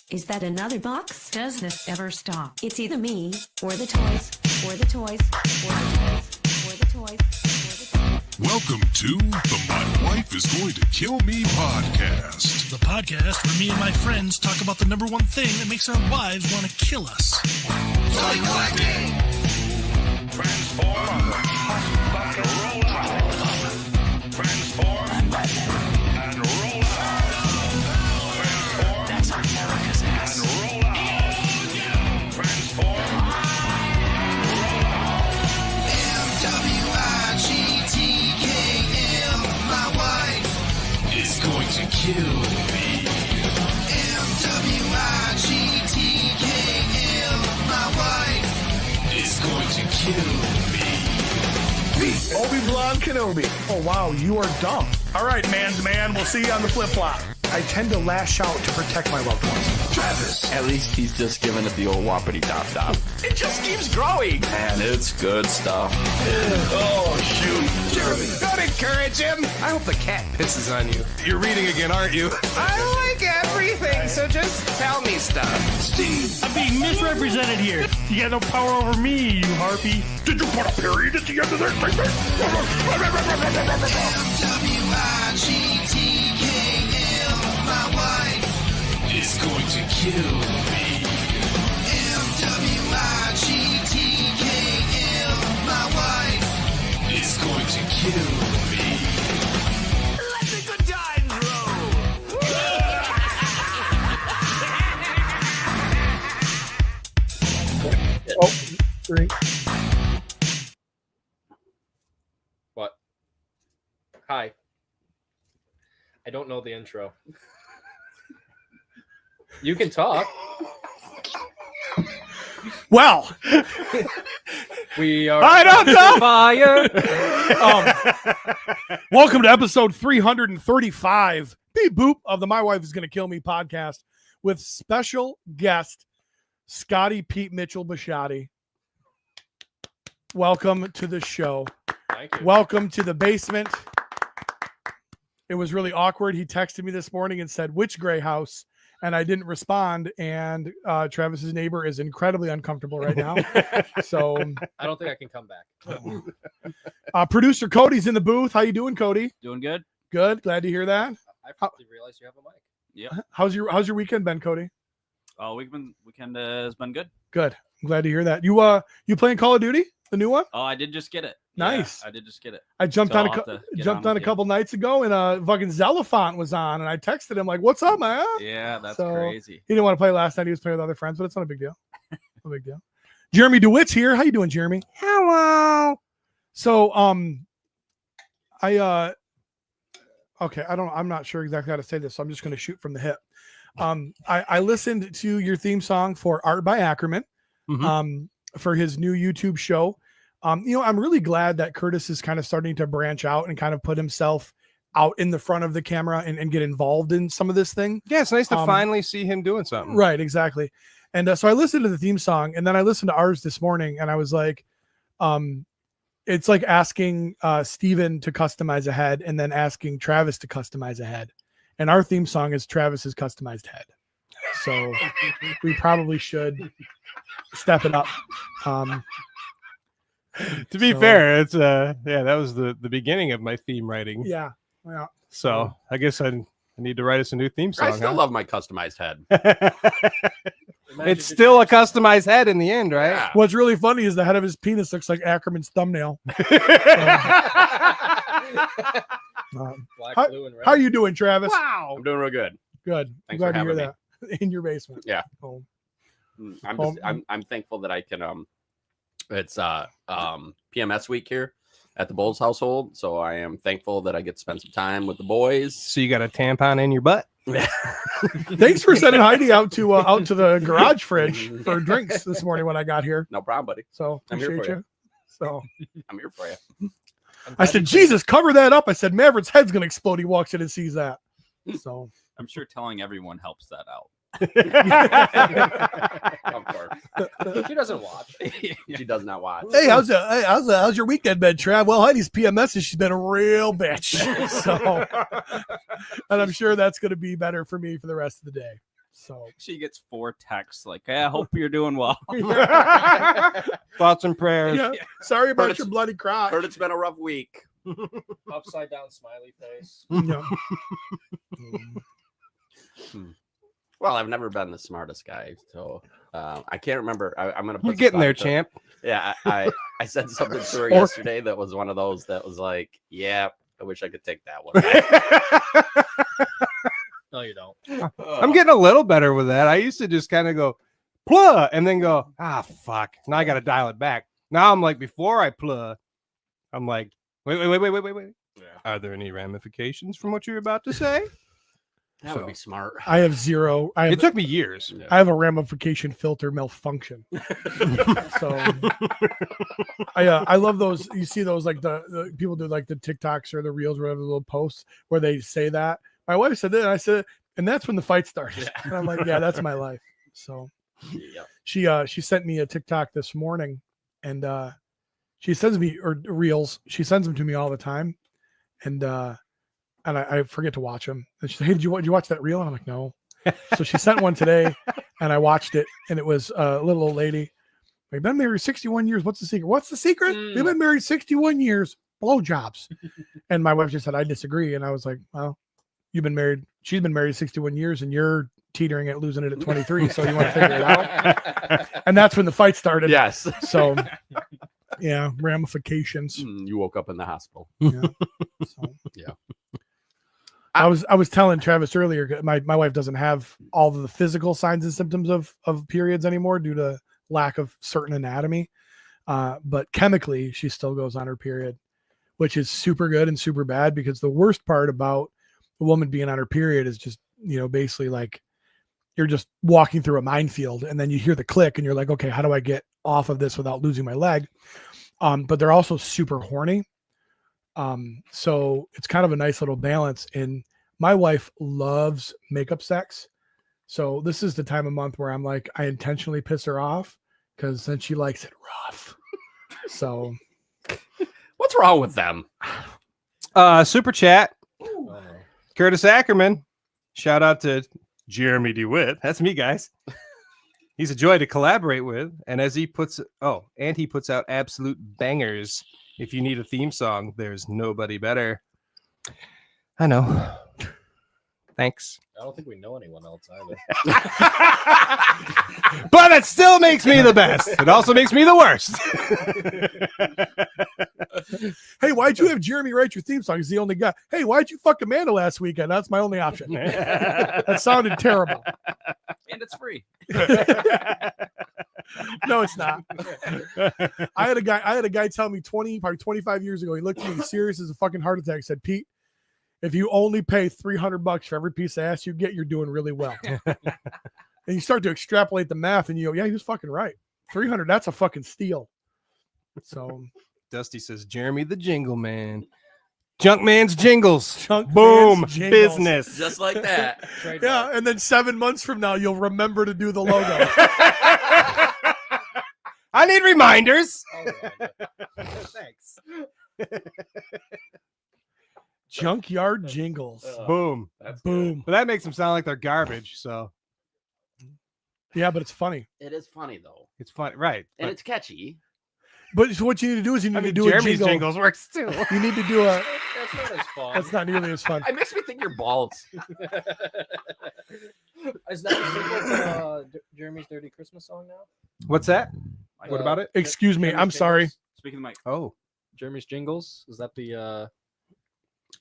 Is that another box? Does this ever stop? It's either me, or the toys, or the toys, or the toys, or the toys, or the toys. Welcome to the My Wife is Going to Kill Me podcast. The podcast where me and my friends talk about the number one thing that makes our wives want to kill us. Toy collecting! Transform and roll out. Transform and roll out. Transform. That's America's ass. And roll out. Transform. Roll out. M-W-I-G-T-K-M. My wife Is going to kill me. M-W-I-G-T-K-M. My wife Is going to kill me. Obi-Wan Kenobi. Oh, wow, you are dumb. All right, man's man. We'll see you on the flip-flop. I tend to lash out to protect my loved ones. Travis. At least he's just giving it the old whoppity top. It just keeps growing. Man, it's good stuff. Oh, shoot. Jeremy. Don't encourage him. I hope the cat pisses on you. You're reading again, aren't you? I like everything, so just tell me stuff. Steve. I'm being misrepresented here. You got no power over me, you harpy. Did you put a period at the end of that statement? M-W-I-G-T-K-M. My wife Is going to kill me. M-W-I-G-T-K-M. My wife Is going to kill me. Let the good times roll. Oh, three. What? Hi. I don't know the intro. You can talk. Well, We are I don't know. fire. Welcome to episode 335, beep boop, of the My Wife is Going to Kill Me podcast with special guest Scotty Pete Mitchell Bishotti. Welcome to the show. Thank you. Welcome to the basement. It was really awkward. He texted me this morning and said, which gray house? And I didn't respond. And Travis's neighbor is incredibly uncomfortable right now. So I don't think I can come back. producer Cody's in the booth. How you doing, Cody? Doing good? Good. Glad to hear that. I finally realized you have a mic. Yep. How's your weekend been, Cody? Weekend has been good. Good. I'm glad to hear that. You playing Call of Duty, the new one? Oh, I did just get it. Nice. Yeah, I did just get it. I jumped So on I'll have to get jumped on on a with you. couple nights ago, and fucking Zelafont was on, and I texted him like, "What's up, man?" Yeah, that's So, crazy. He didn't want to play last night. He was playing with other friends, but it's not a big deal. No big deal. Jeremy DeWitt's here. How you doing, Jeremy? Hello. So, I'm not sure exactly how to say this, so I'm just going to shoot from the hip. I listened to your theme song for Art by Ackerman, for his new YouTube show. I'm really glad that Curtis is kind of starting to branch out and kind of put himself out in the front of the camera and get involved in some of this thing. Yeah, it's nice to finally see him doing something. Right, exactly. And so I listened to the theme song, and then I listened to ours this morning, and I was like, it's like asking Steven to customize a head and then asking Travis to customize a head. And our theme song is Travis's customized head. So we probably should step it up. To be fair, it's that was the beginning of my theme writing. Yeah. So I guess I need to write us a new theme song. I still love my customized head. It's still a customized head in the end, right? Yeah. What's really funny is the head of his penis looks like Ackerman's thumbnail. Black, How- blue, and red. How are you doing, Travis? Wow. I'm doing real good. Good. I'm Thanks glad for to hear having that. In your basement. Yeah. Oh. I'm thankful that I can it's PMS week here at the Bowles household, so I am thankful that I get to spend some time with the boys. So you got a tampon in your butt? Thanks for sending Heidi out to the garage fridge for drinks this morning when I got here. No problem, buddy. So I'm here appreciate for you. So I'm here for you. I said, Jesus, cover that up. I said, Maverick's head's gonna explode. He walks in and sees that. So I'm sure telling everyone helps that out. Of course. She doesn't watch. She does not watch. hey, how's your weekend been, Trav? Well, Heidi's PMS is she's been a real bitch. So, and I'm sure that's going to be better for me for the rest of the day. So She gets 4 texts like, "Hey, I hope you're doing well." Thoughts and prayers. yeah. Sorry about it's- your bloody crotch. Heard it's been a rough week. Upside down smiley face. Yeah. Well, I've never been the smartest guy, so I can't remember. I'm gonna. Put You're getting there, something to- champ. Yeah, I said something to her yesterday that was one of those that was like, yeah, I wish I could take that one. No, you don't. I'm getting a little better with that. I used to just kind of go, pluh, and then go, fuck. Now I got to dial it back. Now I'm like, before I pluh, I'm like, wait. Yeah. Are there any ramifications from what you're about to say? That would be smart. I have zero. It took me years. Yeah. I have a ramification filter malfunction. So I love those. You see those like the people do like the TikToks or the reels or whatever, the little posts where they say that. My wife said that, and I said, and that's when the fight started. Yeah. And I'm like, yeah, that's my life. So Yeah. she sent me a TikTok this morning, and she sends me or reels. She sends them to me all the time, and I forget to watch them. And she said, "Hey, did you watch that reel?" And I'm like, "No." So she sent one today, and I watched it, and it was a little old lady. We've been married 61 years. What's the secret? What's the secret? We've been married 61 years. Blowjobs. And my wife just said, "I disagree." And I was like, "Well, you've been married. She's been married 61 years, and you're teetering at losing it at 23. So you want to figure it out." And that's when the fight started. Yes. So yeah, ramifications. You woke up in the hospital. Yeah. So, Yeah. I was telling Travis earlier, my wife doesn't have all of the physical signs and symptoms of periods anymore due to lack of certain anatomy. But chemically, she still goes on her period, which is super good and super bad, because the worst part about a woman being on her period is just, basically like you're just walking through a minefield, and then you hear the click and you're like, okay, how do I get off of this without losing my leg? But they're also super horny. So it's kind of a nice little balance. And my wife loves makeup sex. So this is the time of month where I'm like, I intentionally piss her off because then she likes it rough. So What's wrong with them? Super chat. Curtis Ackerman. Shout out to Jeremy DeWitt. That's me, guys. He's a joy to collaborate with. And as he puts out absolute bangers. If you need a theme song, there's nobody better. I know. Thanks. I don't think we know anyone else either. But it still makes me the best. It also makes me the worst. Hey, why'd you have Jeremy write your theme song? He's the only guy. Hey, why'd you fuck Amanda last weekend? That's my only option. That sounded terrible. And it's free. No, it's not. I had a guy tell me probably 25 years ago. He looked at me serious as a fucking heart attack. Said, "Pete, if you only pay $300 for every piece of ass you get, you're doing really well." And you start to extrapolate the math, and you go, "Yeah, he was fucking right. 300, that's a fucking steal." So Dusty says, Jeremy the Jingle Man. Junkman's Jingles. Junkman's Boom. Jingles. Business. Just like that. yeah, and then 7 months from now, you'll remember to do the logo. I need reminders. Thanks. Junkyard Jingles. Boom. That's Boom. But that makes them sound like they're garbage. So Yeah, but it's funny. It is funny though, it's fun. Right. and But, it's catchy. But so what you need to do is you need I mean, to do Jeremy's a jingle. Jingles works too. You need to do a. That's not as fun. That's not nearly as fun. It makes me think you're bald. Is that a sequel to Jeremy's Dirty Christmas song now? What's that? What about it? Excuse me. Jeremy's I'm sorry. Jingles? Speaking of the mic. Oh. Jeremy's Jingles? Is that the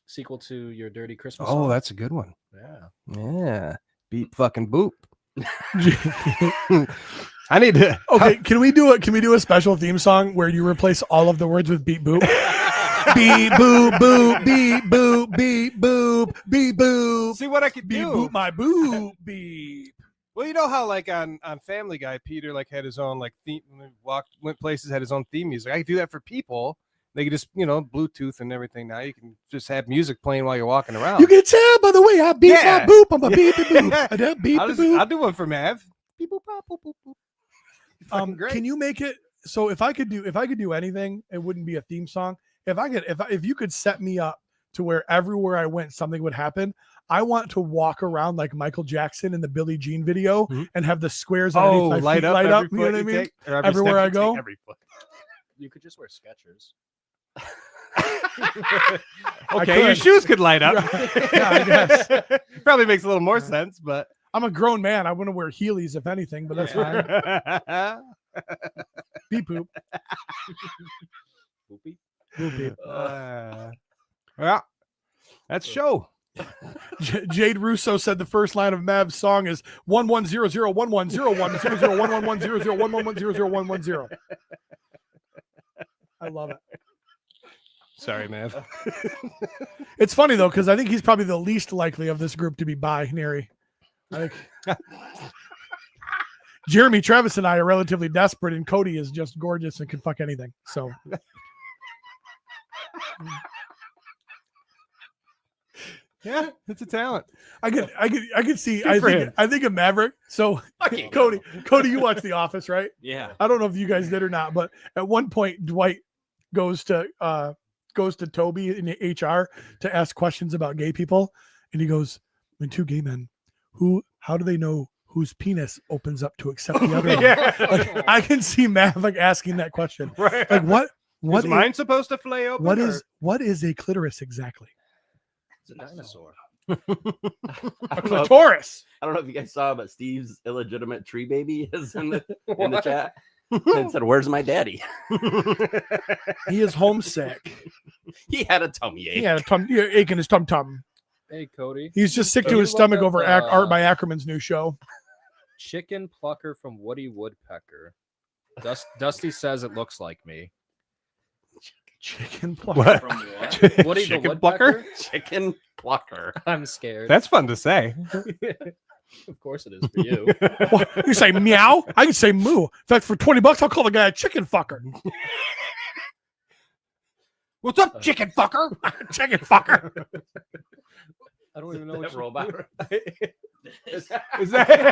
sequel to your Dirty Christmas Oh, song? that's a good one. Yeah. Yeah. Beep fucking boop. I need to. Okay, can we do a special theme song where you replace all of the words with beep boop? Beep boop boop beep boop beep boop beep boop See what I could beep do. boop my boop beep. Well, you know how like on Family Guy, Peter like had his own like theme, went places, had his own theme music. I could do that for people. They could just, Bluetooth and everything. Now you can just have music playing while you're walking around. You can tell by the way I beep Yeah. my boop. I'm a beep boop. I do beep I'll boop. do one for Mav. Beep, boop, bop, boop, boop, boop. Fucking great. Can you make it so if I could do anything, it wouldn't be a theme song. If you could set me up to where everywhere I went, something would happen. I want to walk around like Michael Jackson in the Billie Jean video and have the squares underneath my feet light up. You know what I mean? Everywhere I go. You could just wear Skechers. Okay, your shoes could light up. Yeah, I guess. Probably makes a little more sense, but I'm a grown man. I want to wear Heelys if anything, but that's fine. Beep poop. Poopy. Poopy. Yeah, that's show. Jade Russo said the first line of Mav's song is 110011010011100111001110. I love it. Sorry, Mav. It's funny though, because I think he's probably the least likely of this group to be binary. I think Jeremy, Travis, and I are relatively desperate, and Cody is just gorgeous and can fuck anything. So yeah, it's a talent. I could see. Good I think of Maverick. So Cody, you watch The Office, right? Yeah. I don't know if you guys did or not, but at one point Dwight goes to Toby in HR to ask questions about gay people, and he goes, "When two gay men, how do they know whose penis opens up to accept the other?" Like, I can see Matt like asking that question. Right. Like what is mine supposed to flay open? What is a clitoris exactly? It's a dinosaur. A clitoris. I don't know if you guys saw, but Steve's illegitimate tree baby is in the chat. And said, "Where's my daddy?" He is homesick. He had a tummy ache. He had a ache in his tum. Hey, Cody. He's just sick to his stomach over Art by Ackerman's new show. Chicken plucker from Woody Woodpecker. Dusty says it looks like me. Chicken plucker. What? From what? Woody the Chicken Woodpecker? plucker? Chicken plucker. I'm scared. That's fun to say. Of course it is for you. What? You say meow? I can say moo. In fact, for $20, I'll call the guy a chicken fucker. What's up, chicken fucker? Chicken fucker. I don't even know That what robot. Is that?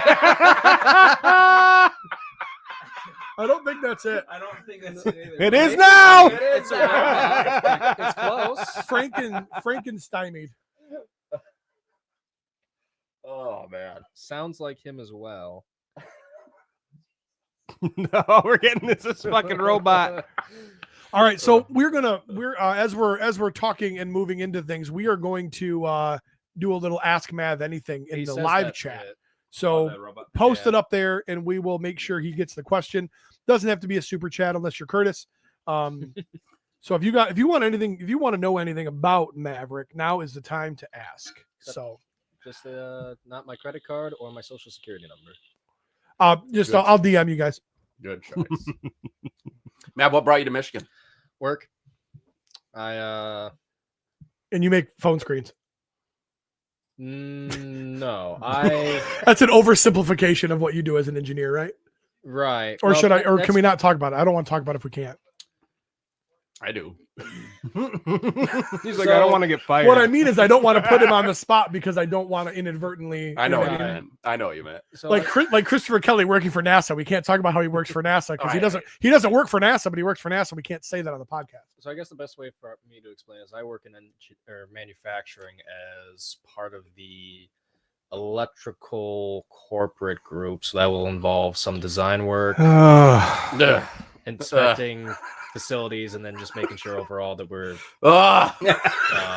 I don't think that's it. I don't think that's it either. It is now. It's a robot. It's close. Frankensteinied. Oh man. Sounds like him as well. No, we're getting this fucking robot. All right, so we're as we're talking and moving into things, we are going to do a little Ask Mav Anything in He the says live that's chat. it. So that robot. post it up there, and we will make sure he gets the question. Doesn't have to be a super chat unless you're Curtis. So if you want to know anything about Maverick, now is the time to ask. So Just not my credit card or my social security number. I'll DM you guys. Good choice. Matt, what brought you to Michigan? Work. I And you make phone screens. no. That's an oversimplification of what you do as an engineer, right? Right. Or Well, or that's- can we not talk about it? I don't want to talk about it if we can't. I do. He's like, I don't want to get fired. What I mean is I don't want to put him on the spot because I don't want to inadvertently. I know what what you I mean? meant. I know what you meant. So Like Christopher Kelly working for NASA. We can't talk about how he works for NASA because Right. he doesn't work for NASA, but he works for NASA. We can't say that on the podcast. So I guess the best way for me to explain is I work in manufacturing as part of the electrical corporate group. So that will involve some design work, Ugh. inspecting facilities, and then just making sure overall that we're. Ugh.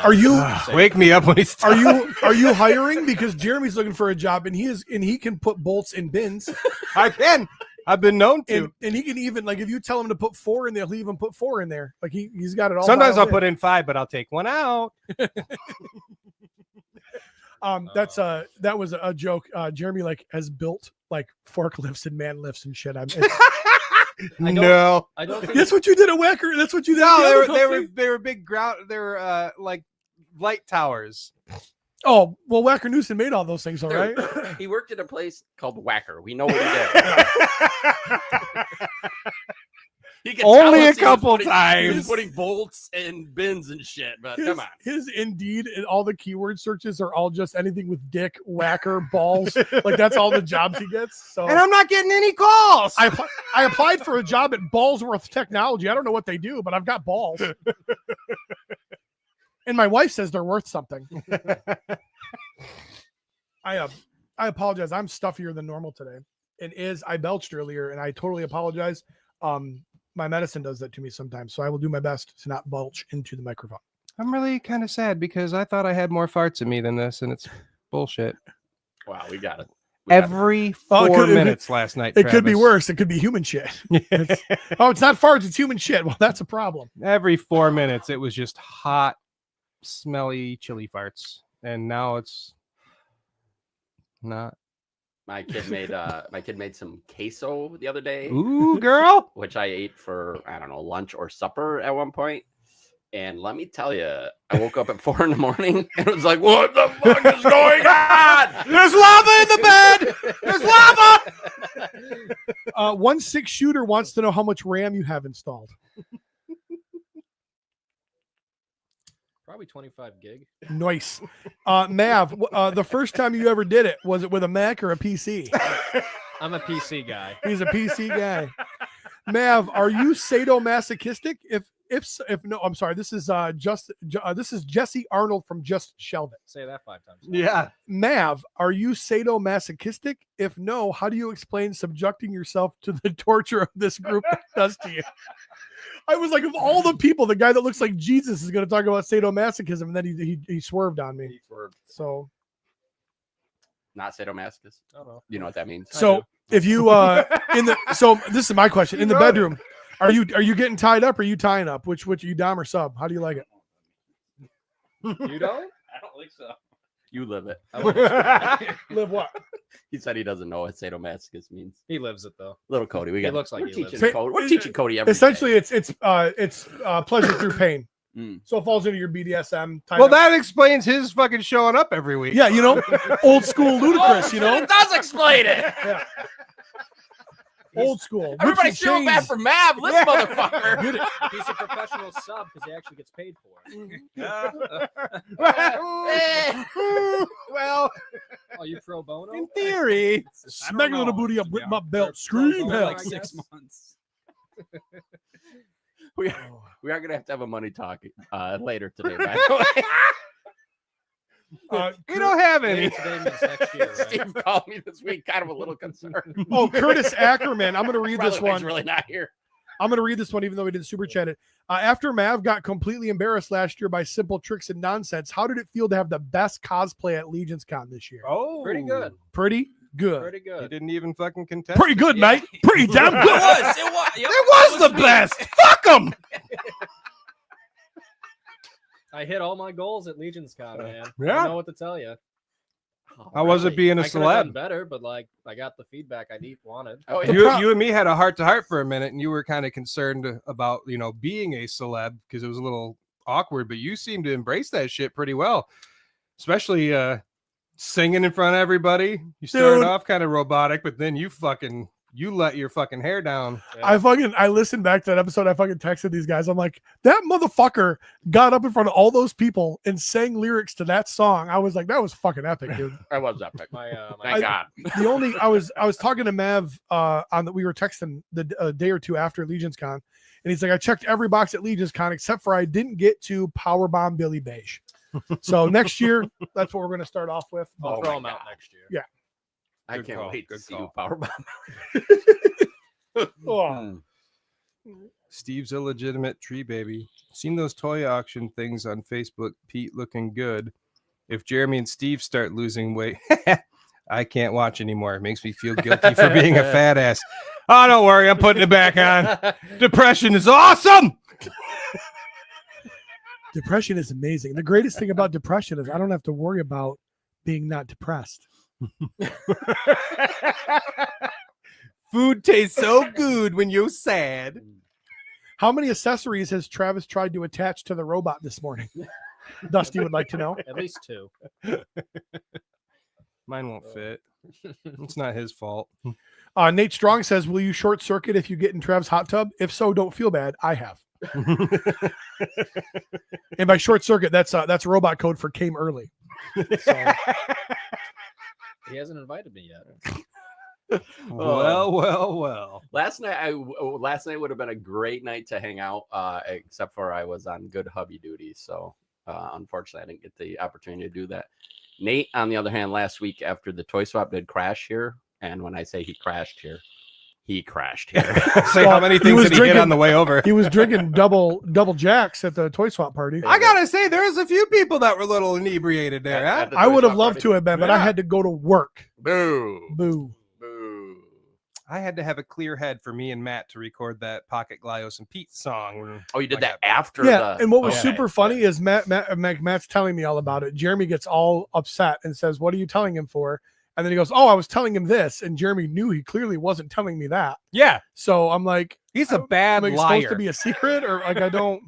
Are you safe. Wake me up when he's are you hiring? Because Jeremy's looking for a job and he can put bolts in bins I can. I've been known to. and he can even like if you tell him to put 4 in there, he'll even put 4 in there. Like he's got it all. Sometimes I'll dialed put in 5, but I'll take one out. That was a joke. Jeremy like has built like forklifts and man lifts and shit. No. I don't think That's what you did at Whacker. That's what you did. at No, the other they company? were big ground. They were like light towers. Oh well, Whacker Newsom made all those things, all right. Dude, he worked at a place called Whacker. We know what he did. He could Only tell a us he was couple putting- He times. was putting bolts in bins and shit, but come on. His Indeed and all the keyword searches are all just anything with dick, whacker, balls. Like that's all the jobs he gets. So And I'm not getting any calls. I applied for a job at Ballsworth Technology. I don't know what they do, but I've got balls. And my wife says they're worth something. I apologize. I'm stuffier than normal today. I belched earlier, and I totally apologize. My medicine does that to me sometimes, so I will do my best to not belch into the microphone. I'm really kind of sad because I thought I had more farts in me than this, and it's bullshit. Wow, we got it. Every 4 minutes last night. It could be Travis. worse. It could be human shit. It's not farts. It's human shit. Well, that's a problem. Every 4 minutes, it was just hot, smelly, chili farts, and now it's not. My kid made some queso the other day. Ooh, girl. Which I ate for, I don't know, lunch or supper at one point. And let me tell you, I woke up at 4 a.m. and it was like, what the fuck is going on? There's lava in the bed. There's lava. 1-6 shooter wants to know how much RAM you have installed. Probably 25 gig. Nice. Mav, the first time you ever did it, was it with a Mac or a PC? I'm a PC guy. He's a PC guy. Mav, are you sadomasochistic? If no, I'm sorry. This is this is Jesse Arnold from Just Shelve It. Say that 5 times. Yeah. Mav, are you sadomasochistic? If no, how do you explain subjecting yourself to the torture of this group does to you? I was like, of all the people, the guy that looks like Jesus is going to talk about sadomasochism, and then he swerved on me. He swerved. So, Not sadomasochist. I don't know. You know what that means? so if you so this is my question. In the bedroom, are you getting tied up or are you tying up? Which you dom or sub? How do you like it? You don't? I don't think so. You live it. Live what? He said he doesn't know what sadomasochist means. He lives it though. Little Cody, we got. looks like we're he teaching lives Cody. We're teaching Cody every Essentially, day. it's pleasure through pain. Mm. So it falls into your BDSM. Well, that explains his fucking showing up every week. Yeah, old school ludicrous. It does explain it. Yeah. Old school. Everybody's feeling bad for Mav. This motherfucker. Get it. He's a professional sub because he actually gets paid for it. Well, Oh, you pro bono? in theory. Smack a little booty up with my belt. Scream Well, hell. Like 6 months. We are gonna have to have a money talk later today. By the way. We don't have Maybe any. today means next year, right? Steve called me this week, kind of a little concerned. Oh, Curtis Ackerman. I'm going to read this Probably one. He's really not here. I'm going to read this one, even though we didn't super chat it. After Mav got completely embarrassed last year by simple tricks and nonsense, how did it feel to have the best cosplay at Legion's Con this year? Oh, Pretty good. Pretty good. Pretty He good. didn't even fucking contest. Pretty good, mate. Pretty damn It good. was. It was. Yep, It was the me. best. Fuck him. I hit all my goals at Legion's Con, man. I Yeah. don't know what to tell you. How was it being a I could have done celeb? better, but like I got the feedback I wanted. Oh, The yeah. pro- You and me had a heart to heart for a minute, and you were kind of concerned about being a celeb because it was a little awkward. But you seemed to embrace that shit pretty well, especially singing in front of everybody. You started Dude. off kind of robotic, but then you let your fucking hair down. I listened back to that episode. I fucking texted these guys. I'm like, that motherfucker got up in front of all those people and sang lyrics to that song. I was like, that was fucking epic, dude. I was epic. My Thank God. I was talking to Mav on that we were texting the day or two after Legion's Con, and he's like, I checked every box at Legion's Con except for I didn't get to Powerbomb Billy Beige. So next year, that's what we're going to start off with. I'll Oh throw my him out God. next year. Yeah. I Good can't call. wait to Good see you call. powerbomb. Oh. Steve's illegitimate tree baby. Seen those toy auction things on Facebook, Pete, looking good. If Jeremy and Steve start losing weight, I can't watch anymore. It makes me feel guilty for being a fat ass. Oh, don't worry. I'm putting it back on. Depression is awesome. Depression is amazing. The greatest thing about depression is I don't have to worry about being not depressed. Food tastes so good when you're sad. How many accessories has Travis tried to attach to the robot this morning? Dusty would like to know. At least 2. Mine won't fit. It's not his fault. Nate Strong says, will you short circuit if you get in Trav's hot tub? If so, don't feel bad. I have. And by short circuit, that's robot code for came early. So, He hasn't invited me yet. Well. Last night would have been a great night to hang out, except for I was on good hubby duty. So Unfortunately, I didn't get the opportunity to do that. Nate, on the other hand, last week after the toy swap did crash here, and when I say he crashed here, he crashed here. Say how many things did he get on the way over? He was drinking double jacks at the toy swap party. I gotta say, there was a few people that were a little inebriated there. Huh? At the I toy would have swap loved party. to have been, but I had to go to work. Boo. Boo. Boo. I had to have a clear head for me and Matt to record that Pocket Glyos and Pete song. Oh, you did I that got- after Yeah, the. and what was Okay. super funny is Matt's telling me all about it. Jeremy gets all upset and says, "What are you telling him for?" And then he goes, "Oh, I was telling him this," and Jeremy knew he clearly wasn't telling me that. Yeah, So I'm like, he's a bad am I liar. supposed to be a secret, or like I don't?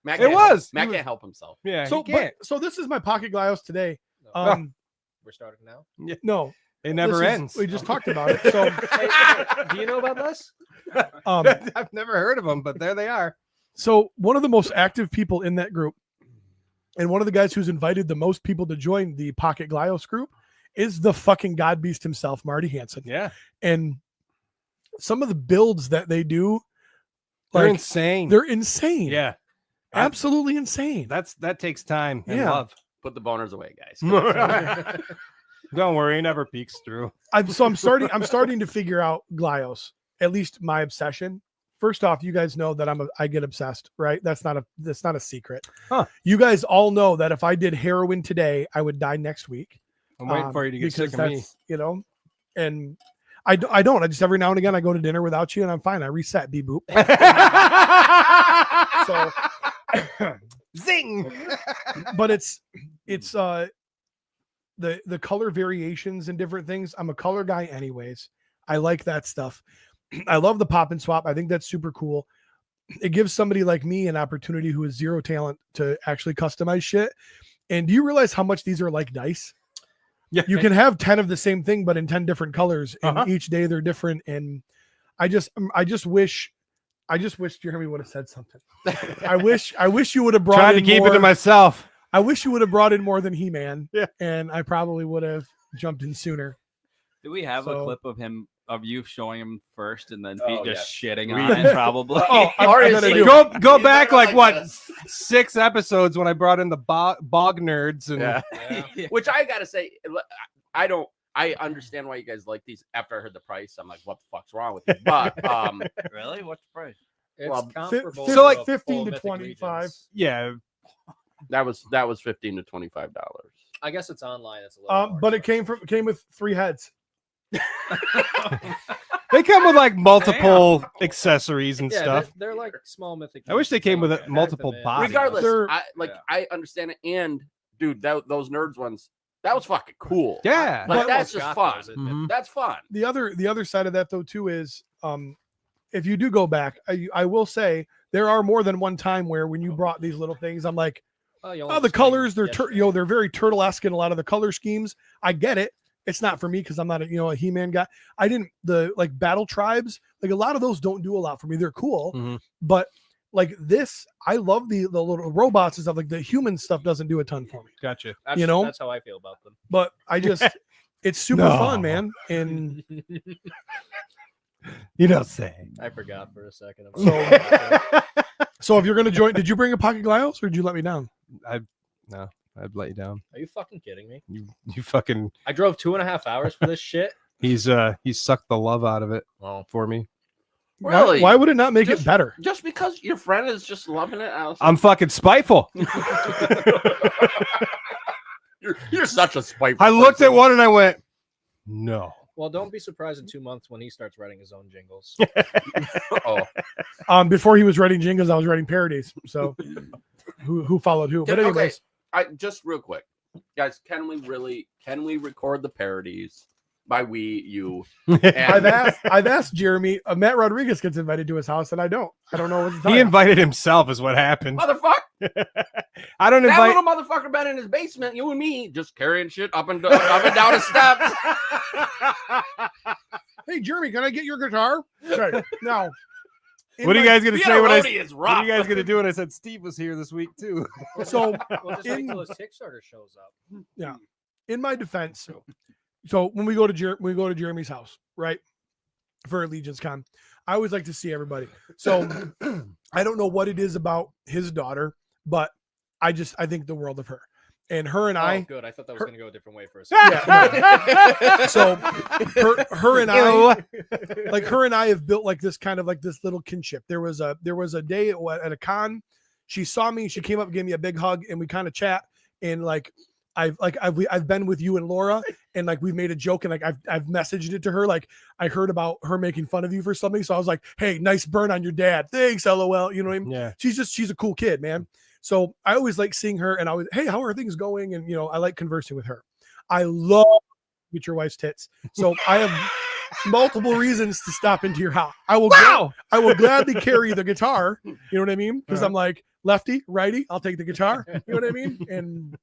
Matt It can't was. Help, Matt He was- can't help himself. yeah, So, he can't. so this is my pocket Glyos today. No. We're starting now. No, It never this is- ends. We just talked about it. So, Do you know about this? I've never heard of them, but there they are. so one of the most active people in that group, and one of the guys who's invited the most people to join the Pocket Glyos group, is the fucking God Beast himself, Marty Hansen. Yeah, And some of the builds that they do, they're like, insane. they're insane. Yeah, Absolutely insane. that takes time and Yeah. love. Put the boners away, guys. Don't worry, he never peeks through. I'm starting to figure out Glyos, at least my obsession. First off, you guys know that I get obsessed, right? That's not a secret. Huh. You guys all know that if I did heroin today, I would die next week. I'm waiting for you to get because sick of me. that's, you know, and I don't. I just every now and again I go to dinner without you and I'm fine. I reset, beep boop. So, Zing. but it's the color variations and different things. I'm a color guy anyways. I like that stuff. I love the pop and swap. I think that's super cool. It gives somebody like me an opportunity who has zero talent to actually customize shit. And do you realize how much these are like dice? Yeah. You can have 10 of the same thing, but in 10 different colors, and Uh-huh. each day they're different. And I just wish Jeremy would have said something. I wish you would have brought Trying to in keep more. it to myself. I wish you would have brought in more than He-Man. Yeah. And I probably would have jumped in sooner. Do we have So- a clip of you showing him first and then Oh, Pete just yes. shitting We- on it? Probably. Oh, I gotta do it. Go He's back never like what this. 6 episodes when I brought in the bog nerds and Yeah. Which I gotta say, I understand why you guys like these. After I heard the price, I'm like, what the fuck's wrong with you? But Really? What's the price? It's Well, comparable. so like to 15 full to Mythic 25. Legions. yeah, that was $15 to $25. I guess it's online. It's a little. more But it expensive. came with 3 heads. they come with like multiple accessories and Yeah, stuff. they're like small Mythic. I wish they Legions. came with Pack them multiple in. bodies. Regardless, They're- Yeah. I understand it. And dude, those nerds ones, that was fucking cool. Yeah, Like, I that's almost just got fun. those at- Mhm. That's fun. The other side of that though too is if you do go back, I will say there are more than one time where when you brought these little things, I'm like, you oh, only the just colors, came they're yesterday. they're very turtle-esque in a lot of the color schemes. I get it. It's not for me because I'm not a He-Man guy. I didn't the like battle tribes, like a lot of those don't do a lot for me. They're cool, Mhm. but like this, I love the little robots and stuff. Like the human stuff doesn't do a ton for me. gotcha. That's, you know? that's how I feel about them. But I just it's super No. fun, man. And You don't say. I forgot for a second. so if you're gonna join, did you bring a pocket Glyos or did you let me down? I'd let you down. Are you fucking kidding me? You fucking. I drove 2.5 hours for this shit. He's sucked the love out of it Well, for me. Really? Why would it not make Just- it better? Just because your friend is just loving it, Allison. I'm fucking spiteful. You're such a spiteful. I looked at person. one and I went, no. well, don't be surprised in 2 months when he starts writing his own jingles. Oh, Before he was writing jingles, I was writing parodies. So who followed who? But Okay, anyways, I just real quick, guys. Can we record the parodies by you? I've And asked Jeremy. Matt Rodriguez gets invited to his house, and I don't know what to tell He you. invited himself, is what happened. motherfucker, I don't that invite. little motherfucker been in his basement. You and me just carrying shit up and down the steps. Hey, Jeremy, can I get your guitar? Okay, now. What are you guys gonna Being say a when I? roadie is What are rough. you guys gonna do when I said Steve was here this week too? So Well, just wait In- till his Kickstarter shows up. in my defense, so when we go to Jeremy's house, right, for Allegiance Con, I always like to see everybody. So I don't know what it is about his daughter, but I think the world of her. And her and I, good. I thought that was her- going to go a different way for a second. Yeah, so her and I, like her and I have built like this kind of like this little kinship. There was a day at a con, she saw me, she came up and gave me a big hug, and we kind of chat. And like I've been with you and Laura, and like we've made a joke, and like I've messaged it to her. Like I heard about her making fun of you for something, so I was like, hey, nice burn on your dad. Thanks, LOL. You know what I mean? Yeah. She's a cool kid, man. So I always like seeing her, and I was, hey, how are things going? And I like conversing with her. I love get your wife's tits. So I have multiple reasons to stop into your house. I will gladly carry the guitar. You know what I mean? Because I'm like lefty, righty. I'll take the guitar. You know what I mean? And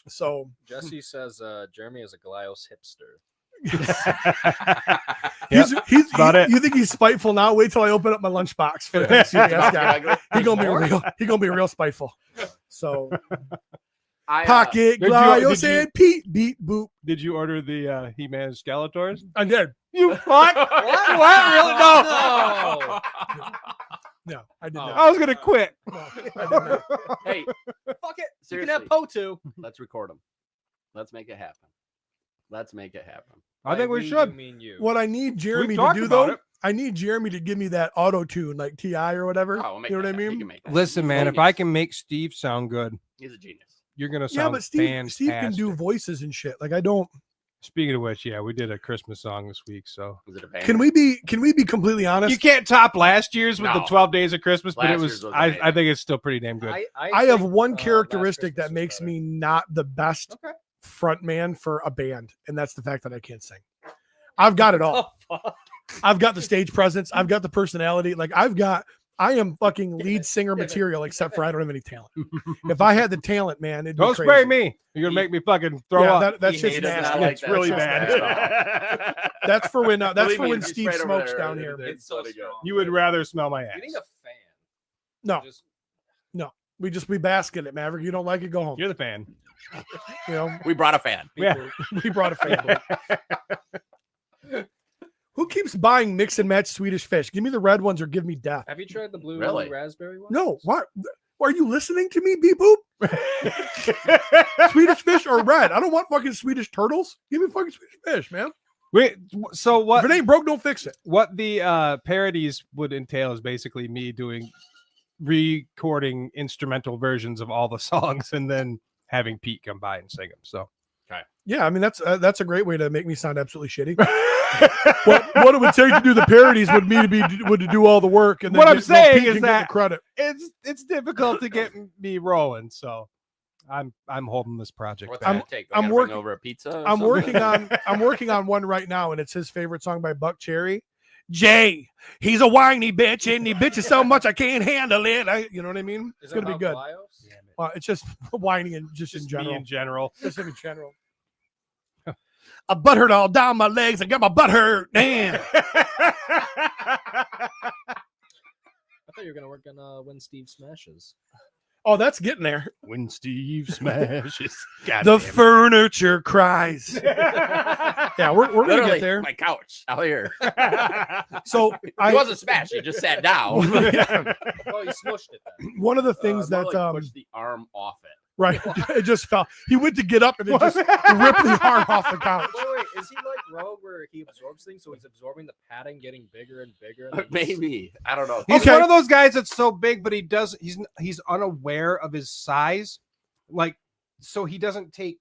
so Jesse says Jeremy is a Glyos hipster. he's about it. You think he's spiteful now? Wait till I open up my lunchbox for the CBS guy. He's gonna be real spiteful. So pocket Glyos and Pete beat boop. Did you order the He-Man Skeletors? I did. You fuck? What? Really? No. No, I did not. I was gonna quit. No, I did not. Hey, Fuck it. You seriously. can have Potu. Let's record them. Let's make it happen. I think we By should. You mean you. What I need Jeremy We've to talked do about though, it. I need Jeremy to give me that auto tune like TI or whatever. Oh, we'll make you know what I that happen. He mean? can make that Listen, happen. man, if He's I a can make Steve sound good, He's a genius. you're gonna Yeah, sound but Steve can fantastic. do voices and shit. Like I don't. Speaking of which, yeah, we did a Christmas song this week, so Is it a band? Can we be completely honest? you can't top last year's with the No. 12 Days of Christmas, but Last it was. year's was I amazing. think it's still pretty damn good. I have think, one Last characteristic Christmas that was makes better. me not the best Okay. front man for a band, and that's the fact that I can't sing. I've got it all. I've got the stage presence. I've got the personality. Like I am fucking lead singer material, except for I don't have any talent. If I had the talent, man, it'd be Don't crazy. spray me. You're gonna make me fucking throw Yeah, up. that's He just hated that nasty. like It's that. really It's just bad. That's for when Believe me, Steve it's sprayed over smokes there. down here. It's so Let it go. strong. You would rather smell my ass. You need a fan. No, Just, we bask in it, Maverick. You don't like it, go home. You're the fan. You know, We brought a fan. Yeah. we brought a fan. Who keeps buying mix and match Swedish fish? Give me the red ones or give me death. have you tried the blue Really? raspberry one? No, what? Are you listening to me, beep boop? Swedish fish or red? I don't want fucking Swedish turtles. Give me fucking Swedish fish, man. Wait, so If what? it ain't broke, don't fix it. What the parodies would entail is basically me doing recording instrumental versions of all the songs and then having Pete come by and sing them. So Yeah, I mean that's a great way to make me sound absolutely shitty. what it would take to do the parodies would to do all the work. And then What I'm Pete saying can is get the that- credit. it's difficult to get me rolling. So I'm holding this project What's back. that take? I'm I'm working- working over a pizza. or I'm something? working on one right now, and it's his favorite song by Buck Cherry. Jay, he's a whiny bitch, and he bitches so much I can't handle it. You know what I mean? Is It's it gonna be about good. Glyos? It's just whining and just in Me general. in general. Just in general. I butt hurt all down my legs. I got my butt hurt. Damn. I thought you were gonna work on When Steve Smashes. Oh, that's getting there. When Steve smashes, God The damn it. furniture cries. Yeah, we're gonna Literally, get there. my couch out here. So He I wasn't smashed. He just sat down. Yeah. Well, he smushed it then. One of the things More that like push the arm off it. right, it just fell. He went to get up and it just ripped the arm off the couch. Wait, is he like Rogue where he absorbs things, so he's absorbing the padding, getting bigger and bigger? And then he's- Maybe. I don't know. He's Okay. one of those guys that's so big, but he's unaware of his size. Like, so he doesn't take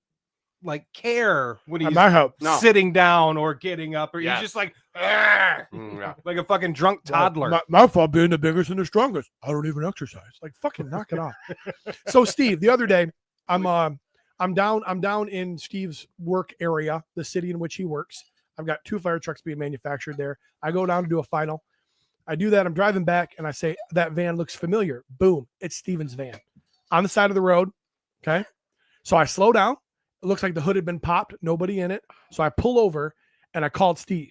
like care when At he's my house. No. sitting down or getting up, or Yes. he's just like, "Argh," Yeah. like a fucking drunk toddler. My fault being the biggest and the strongest. I don't even exercise. Like fucking knock it off. So Steve, the other day, I'm down in Steve's work area, the city in which he works. I've got 2 fire trucks being manufactured there. I go down to do a final. I do that. I'm driving back and I say, that van looks familiar. Boom. It's Steven's van on the side of the road. Okay. So I slow down. It looks like the hood had been popped. Nobody in it. So I pull over and I called Steve.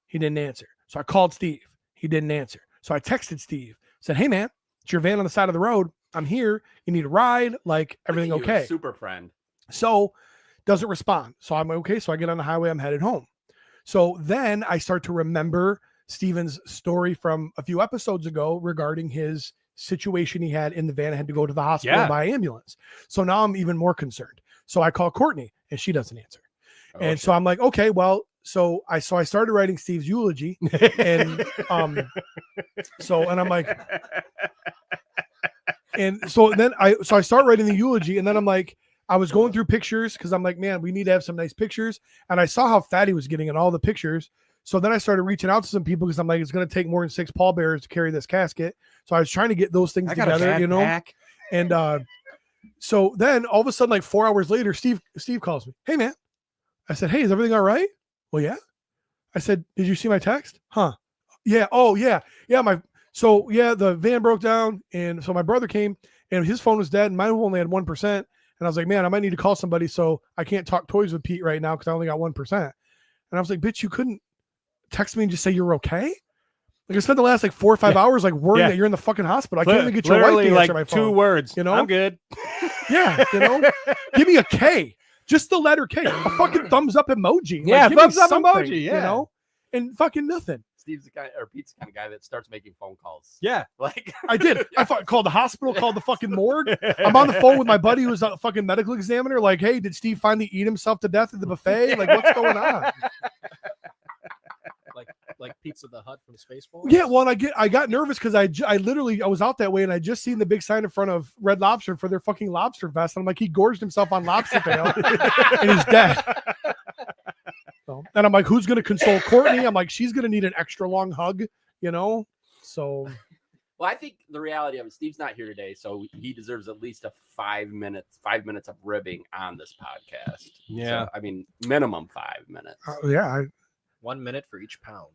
He didn't answer. So I called Steve. He didn't answer. So I texted Steve. Said, hey man, it's your van on the side of the road. I'm here. You need a ride. Like everything You, okay. Super friend. So doesn't respond. So I'm okay. So I get on the highway. I'm headed home. So then I start to remember Steven's story from a few episodes ago regarding his situation he had in the van and had to go to the hospital Yeah. by ambulance. So now I'm even more concerned. So I call Courtney and she doesn't answer. And so I'm like, okay, well, so I started writing Steve's eulogy, and and I'm like, and so then I start writing the eulogy, and then I'm like, I was going through pictures because I'm like, man, we need to have some nice pictures, and I saw how fat he was getting in all the pictures. So then I started reaching out to some people because I'm like, it's going to take more than 6 pallbearers to carry this casket. So I was trying to get those things together, you know, and so then all of a sudden, like 4 hours later, Steve calls me. Hey, man. I said, hey, is everything all right? Well, yeah. I said, did you see my text? Huh? Yeah. Oh, yeah. Yeah. The van broke down. And so my brother came and his phone was dead and mine only had 1%. And I was like, man, I might need to call somebody. So I can't talk toys with Pete right now because I only got 1%. And I was like, bitch, you couldn't text me and just say you're okay? Like I spent the last like 4 or 5 hours like worrying that you're in the fucking hospital. I can't even get your wife to answer my phone. 2 words. You know? I'm good. Yeah. You know, give me a K. Just the letter K, a fucking thumbs up emoji. Yeah, give me thumbs up something, emoji, yeah. You know, and fucking nothing. Steve's the guy, or Pete's the kind of guy that starts making phone calls. Yeah. Like I did. I called the hospital, called the fucking morgue. I'm on the phone with my buddy who's a fucking medical examiner. Like, hey, did Steve finally eat himself to death at the buffet? Like, what's going on? Like Pizza the Hut from Spaceballs. Yeah, well, and I got nervous because I literally was out that way and I just seen the big sign in front of Red Lobster for their fucking lobster fest. And I'm like, he gorged himself on lobster tail and he's dead. So, and I'm like, who's gonna console Courtney? I'm like, she's gonna need an extra long hug, you know. So, well, I think the reality of it, Steve's not here today, so he deserves at least a 5 minutes of ribbing on this podcast. Yeah, so, I mean, minimum 5 minutes. Yeah, 1 minute for each pound.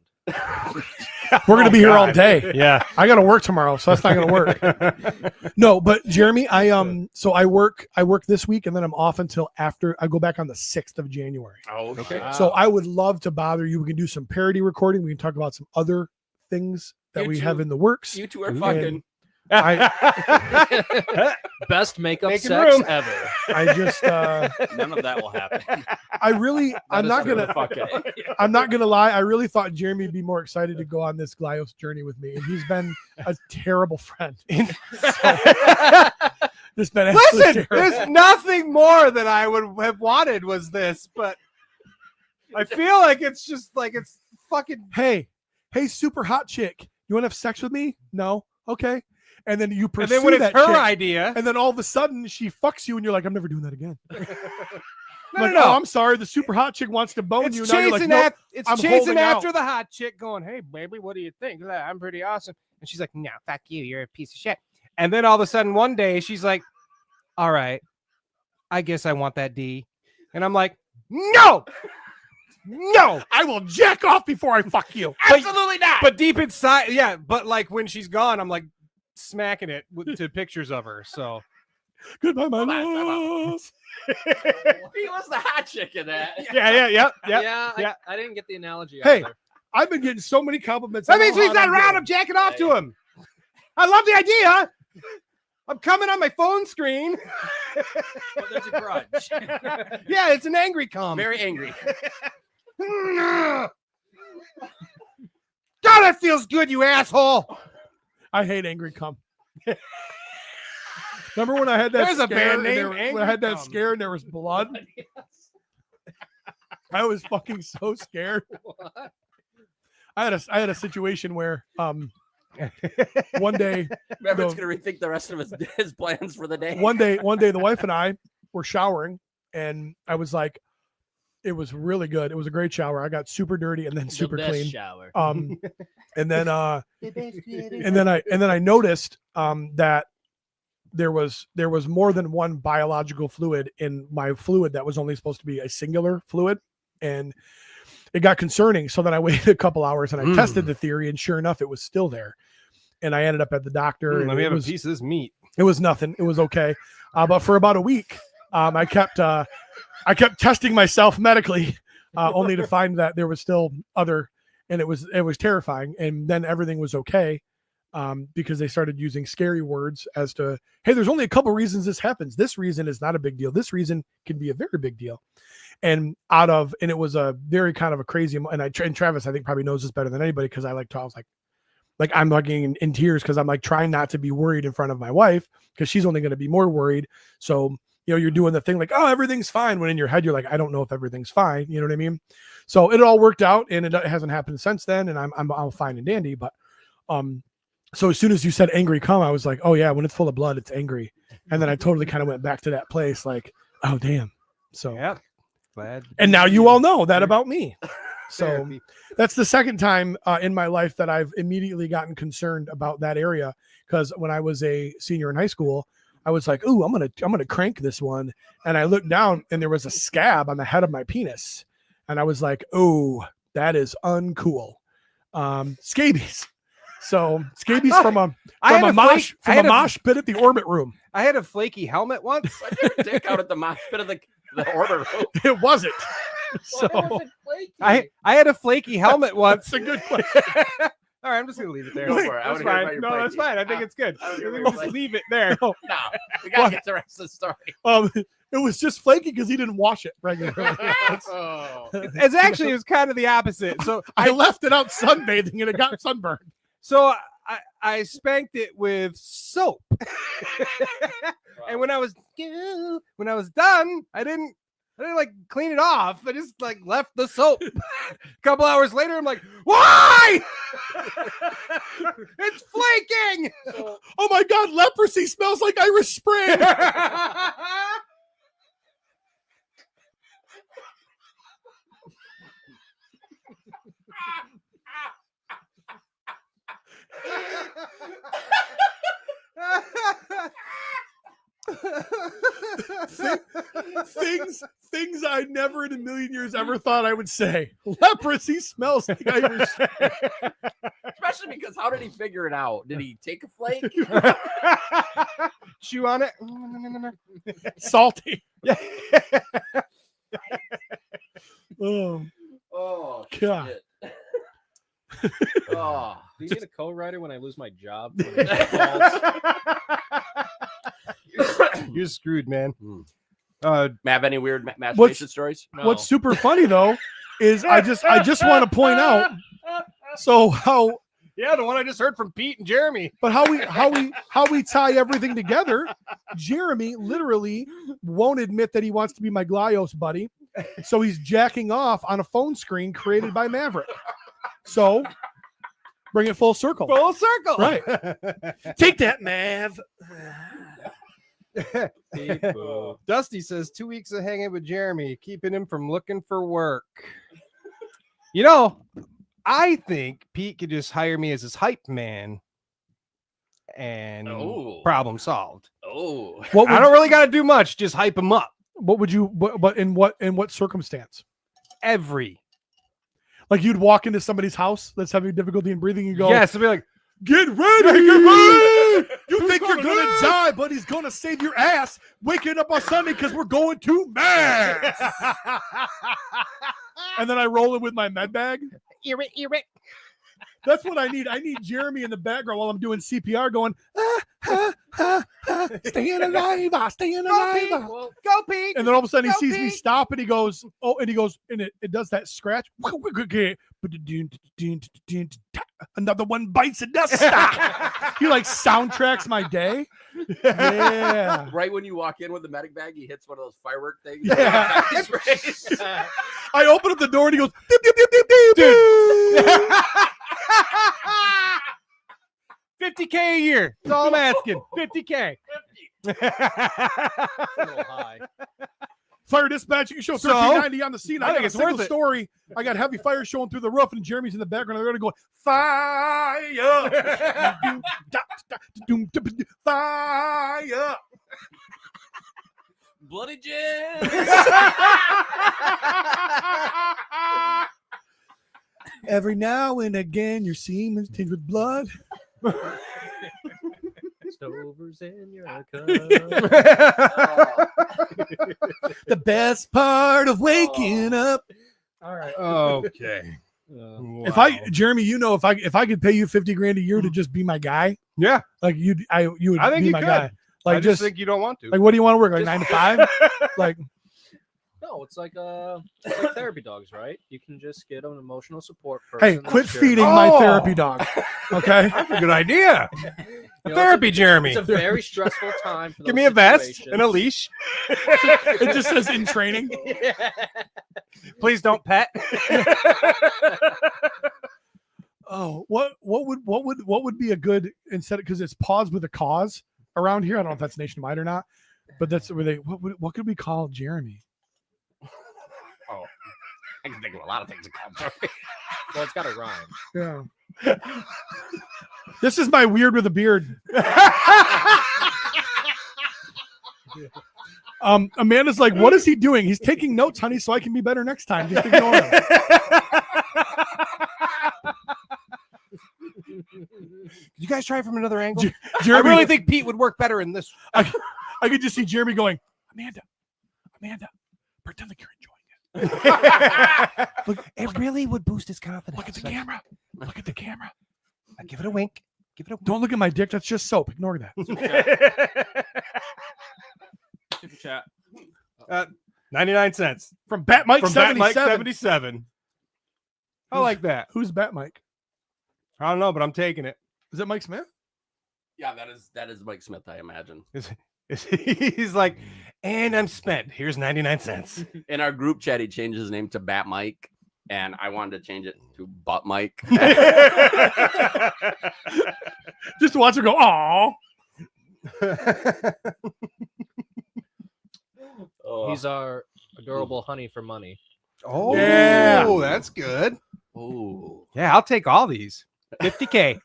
We're gonna be here all day. Yeah, I gotta work tomorrow, so that's not gonna work. No, but Jeremy, so I work this week, and then I'm off until after I go back on the 6th of January. Oh, okay. Wow. So I would love to bother you. We can do some parody recording. We can talk about some other things that You we two- have in the works. You two are And fucking. Best makeup Making sex room. ever. I just None of that will happen. I'm not gonna Fucking. I'm not gonna lie. I really thought Jeremy would be more excited to go on this Glyos journey with me, and he's been a terrible friend. This been absolutely listen, terrible. there's nothing more that I would have wanted was this, but I feel like it's just like it's fucking. Hey, super hot chick, you want to have sex with me? No, okay. And then you pursue And then when it's that her chick, idea, and then all of a sudden she fucks you, and you're like, I'm never doing that again. no, Like, no. oh, I'm sorry. The super hot chick wants to bone It's you. Now you're like, chasing nope, it's I'm chasing holding out. after the hot chick, going, "Hey, baby, what do you think? I'm pretty awesome." And she's like, "No, fuck you. You're a piece of shit." And then all of a sudden, one day, she's like, "All right, I guess I want that D." And I'm like, "No, no, I will jack off before I fuck you. Absolutely not. But deep inside, yeah. But like when she's gone, I'm like smacking it to pictures of her. So Goodbye, my Hold on, time out. love. He was the hot chick in that. yeah. Yeah, I didn't get the analogy. Hey, either. I've been getting so many compliments. That on means how he's hot not I'm around. getting. I'm jacking off to him. I love the idea. I'm coming on my phone screen. But there's a grudge. Yeah, it's an angry cum. Very angry. God, that feels good, you asshole. I hate angry cum. Remember when I had that There's a scare band and name, there- when Angry I had that Cum. scare and there was blood? I was fucking so scared. I had a situation where one day Reverend's No. gonna rethink the rest of his plans for the day. one day the wife and I were showering and I was like, it was really good. It was a great shower. I got super dirty and then The super best clean. shower. And then I noticed that there was more than one biological fluid in my fluid that was only supposed to be a singular fluid, and it got concerning. So then I waited a couple hours and I tested the theory, and sure enough, it was still there. And I ended up at the doctor. And Let me have it was, a piece of this meat. it was nothing. It was okay. But for about a week, I kept testing myself medically, only to find that there was still other, and it was terrifying. And then everything was okay, because they started using scary words as to, hey, there's only a couple reasons this happens. This reason is not a big deal. This reason can be a very big deal. And it was a very kind of a crazy, and Travis, I think, probably knows this better than anybody, because I was like, like I'm like in tears because I'm like trying not to be worried in front of my wife because she's only going to be more worried. So, you know, you're doing the thing like, oh, everything's fine. When in your head, you're like, I don't know if everything's fine. You know what I mean? So it all worked out and it hasn't happened since then. And I'm all fine and dandy. But, so as soon as you said angry cum, I was like, oh yeah, when it's full of blood, it's angry. And then I totally kind of went back to that place like, oh damn. So, Yep. Glad. and now you all know that about me. So that's the second time in my life that I've immediately gotten concerned about that area. Because when I was a senior in high school, I was like, "Ooh, I'm gonna crank this one," and I looked down and there was a scab on the head of my penis, and I was like, "Oh, that is uncool." Scabies. So scabies from a mosh pit at the Orbit Room. I had a flaky helmet once. I never dick out at the mosh pit of the Orbit Room. It wasn't. So I had a flaky helmet once. that's a good question. All right, I'm just gonna leave it there. Go for it. I That's wanna hear about fine. your No, that's flaky. fine. I think it's good. I wanna hear We about just your leave it there. No, we gotta get the rest of the story. It was just flaky because he didn't wash it regularly. Oh. It's actually it was kind of the opposite. So I left it out sunbathing and it got sunburned. So I spanked it with soap, and when I was done, I didn't like clean it off. I just like left the soap. A couple hours later, I'm like, why? It's flaking. Oh my God, leprosy smells like Irish Spring. Things I never in a million years ever thought I would say. Leprosy smells like Irish Spring. Especially because how did he figure it out? Did he take a flake? Chew on it. Salty. Yeah. Oh, Oh, God. shit. Oh. Do you need a co-writer when I lose my job? You're screwed, man. Matt, any weird masturbation stories? No. What's super funny though is I just want to point out. So how Yeah, the one I just heard from Pete and Jeremy. But how we tie everything together, Jeremy literally won't admit that he wants to be my Glyos buddy. So he's jacking off on a phone screen created by Maverick. So bring it full circle. Full circle. Right. Take that, Mav. Dusty says 2 weeks of hanging with Jeremy, keeping him from looking for work. You know, I think Pete could just hire me as his hype man and problem solved. Oh, I don't really got to do much. Just hype him up. What would you, but in what circumstance? Every. Like you'd walk into somebody's house that's having difficulty in breathing. You go, yes, I'd be like, get ready, get ready. You think you're going to die, but he's going to save your ass waking up on Sunday because we're going to Mass. And then I roll in with my med bag. Ear it. That's what I need. I need Jeremy in the background while I'm doing CPR going, staying alive, staying alive. Go, Pete. And then all of a sudden he Go, sees me Pete. stop and he goes, and it does that scratch. Another one bites the dust. Stop. He like soundtracks my day. Yeah. right when you walk in with the medic bag, he hits one of those firework things. Yeah. He's I open up the door and he goes, beep, beep, beep, beep, beep, beep. 50K a year. That's all I'm asking. 50K. It's a little high. Fire dispatch, you can show So, 1390 on the scene. I I think got a it's single worth it. story. I got heavy fire showing through the roof, and Jeremy's in the background. They're going to go, fire! Fire! Bloody jam. Every now and again, your semen's tinged with blood. Stovers in your cup. The best part of waking up. All right. Okay. Jeremy, you know, if I could pay you $50,000 a year to just be my guy, Yeah. like you would I think be you my could. guy. Like I just think you don't want to. like, what do you want to work? Like 9 to 5? Like, No, it's like therapy dogs, right? You can just get an emotional support Hey, person. quit that's feeding Jeremy. my Oh! therapy dog. Okay. That's a good idea. You know, Therapy, Jeremy. It's a very stressful time. For Give those me a vest situations. and a leash. It just says in training. Please don't pet. Oh, what would be a good instead because it's pause with a cause around here. I don't know if that's nationwide or not, but that's where they what could we call Jeremy? Oh, I can think of a lot of things to call Jeremy. Well, it's got a rhyme. Yeah. This is my weird with a beard. Amanda's like, what is he doing? He's taking notes, honey, so I can be better next time. Just ignore him. You guys try from another angle? Jeremy, I really think Pete would work better in this. I could just see Jeremy going, Amanda, pretend like you're enjoying it. Look, It really would boost his confidence. look at the camera. Look at the camera. Give it a wink. Give it a Don't look at my dick. That's just soap. Ignore that. Super chat. 99 cents. From Bat Mike From Bat 77. Mike 77. I like that. Who's Bat Mike? I don't know, but I'm taking it. Is it Mike Smith? Yeah, that is Mike Smith, I imagine. He's like, and I'm spent. Here's 99 cents. In our group chat, he changed his name to Bat Mike, and I wanted to change it to Butt Mike. Just watch her go, aw. He's our adorable honey for money. Oh, Yeah. That's good. Oh, Yeah, I'll take all these. 50K.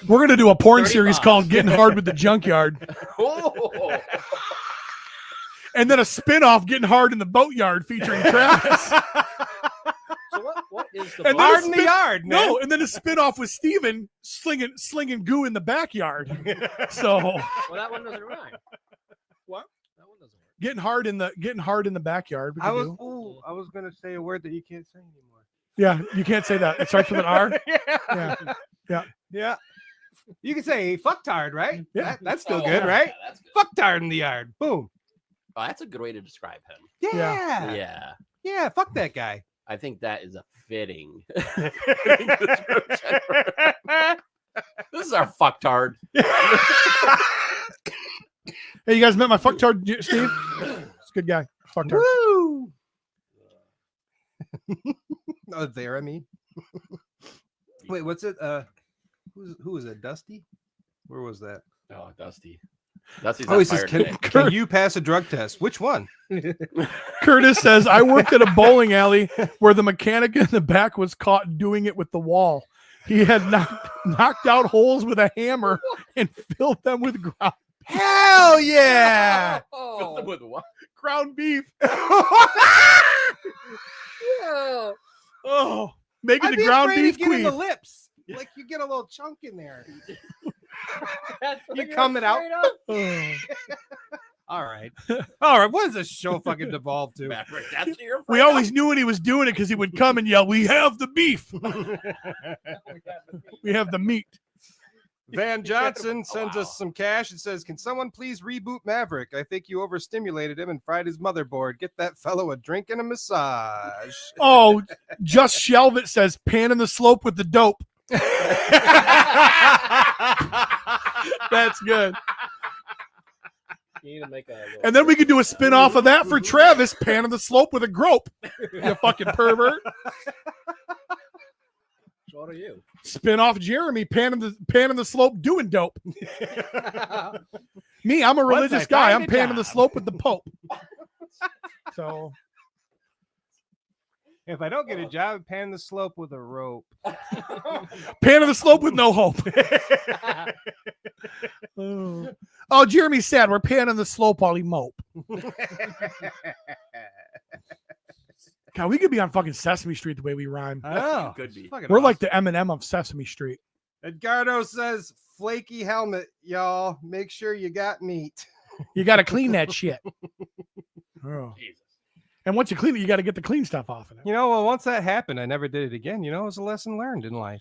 We're going to do a porn series 35. called Getting Hard with the Junkyard. oh. And then a spin-off Getting Hard in the Boatyard featuring Travis. So what is the And then bar- Hard in the yard, man. No, and then a spin-off with Steven slinging goo in the backyard. So Well, that one doesn't rhyme. What? That one doesn't work. getting hard in the backyard. We I could was do. I was gonna say a word that you can't say anymore. Yeah, you can't say that. It starts with an R. Yeah. You can say fucktard, right? Yeah. That's still Oh, good, right? yeah, that's good. Fucktard in the yard. Boom. Oh, that's a good way to describe him. Yeah. Yeah. Yeah. Fuck that guy. I think that is a fitting. Hey, This is our fucktard. Hey, you guys met my fucktard, Steve? It's a good guy. Fucktard. Woo! Oh, there, I mean. Wait, what's it? Who was it? Dusty? Where was that? Oh, Dusty. Dusty's Oh, on he says, fire can, today. can you pass a drug test? Which one? Curtis says, I worked at a bowling alley where the mechanic in the back was caught doing it with the wall. He had knocked out holes with a hammer and filled them with Hell yeah! Filled them with what? ground beef. Yeah. Oh, making I'd the be ground afraid beef to get in queen. the lips. Like you get a little chunk in there. That's what You you're coming out? afraid of? Oh. All right. All right. What does this show fucking devolve to? Maverick, that's what you're We always knew when he was doing it because he would come and yell, "We have the beef. We have the meat." Van Johnson sends us some cash and says, "Can someone please reboot Maverick? I think you overstimulated him and fried his motherboard. Get that fellow a drink and a massage." Oh, just shelve it says pan in the slope with the dope. That's good. You need to make a little And then we could do a spin off of that for Travis, pan in the slope with a grope. You fucking pervert. What are you? Spin off Jeremy, pan in the slope doing dope. Me, I'm a religious guy. I'm panning the slope with the Pope. So If I don't get a job, pan the slope with a rope. pan in the slope with no hope. Oh, Jeremy's sad. We're panning the slope while he mope. God, we could be on fucking Sesame Street the way we rhyme. I know. Could be. Fucking We're awesome. like the Eminem of Sesame Street. Edgardo says, "Flaky helmet, y'all. Make sure you got meat." You got to clean that shit. Oh. Jesus. And once you clean it, you got to get the clean stuff off of it. You know, well, once that happened, I never did it again. You know, it was a lesson learned in life.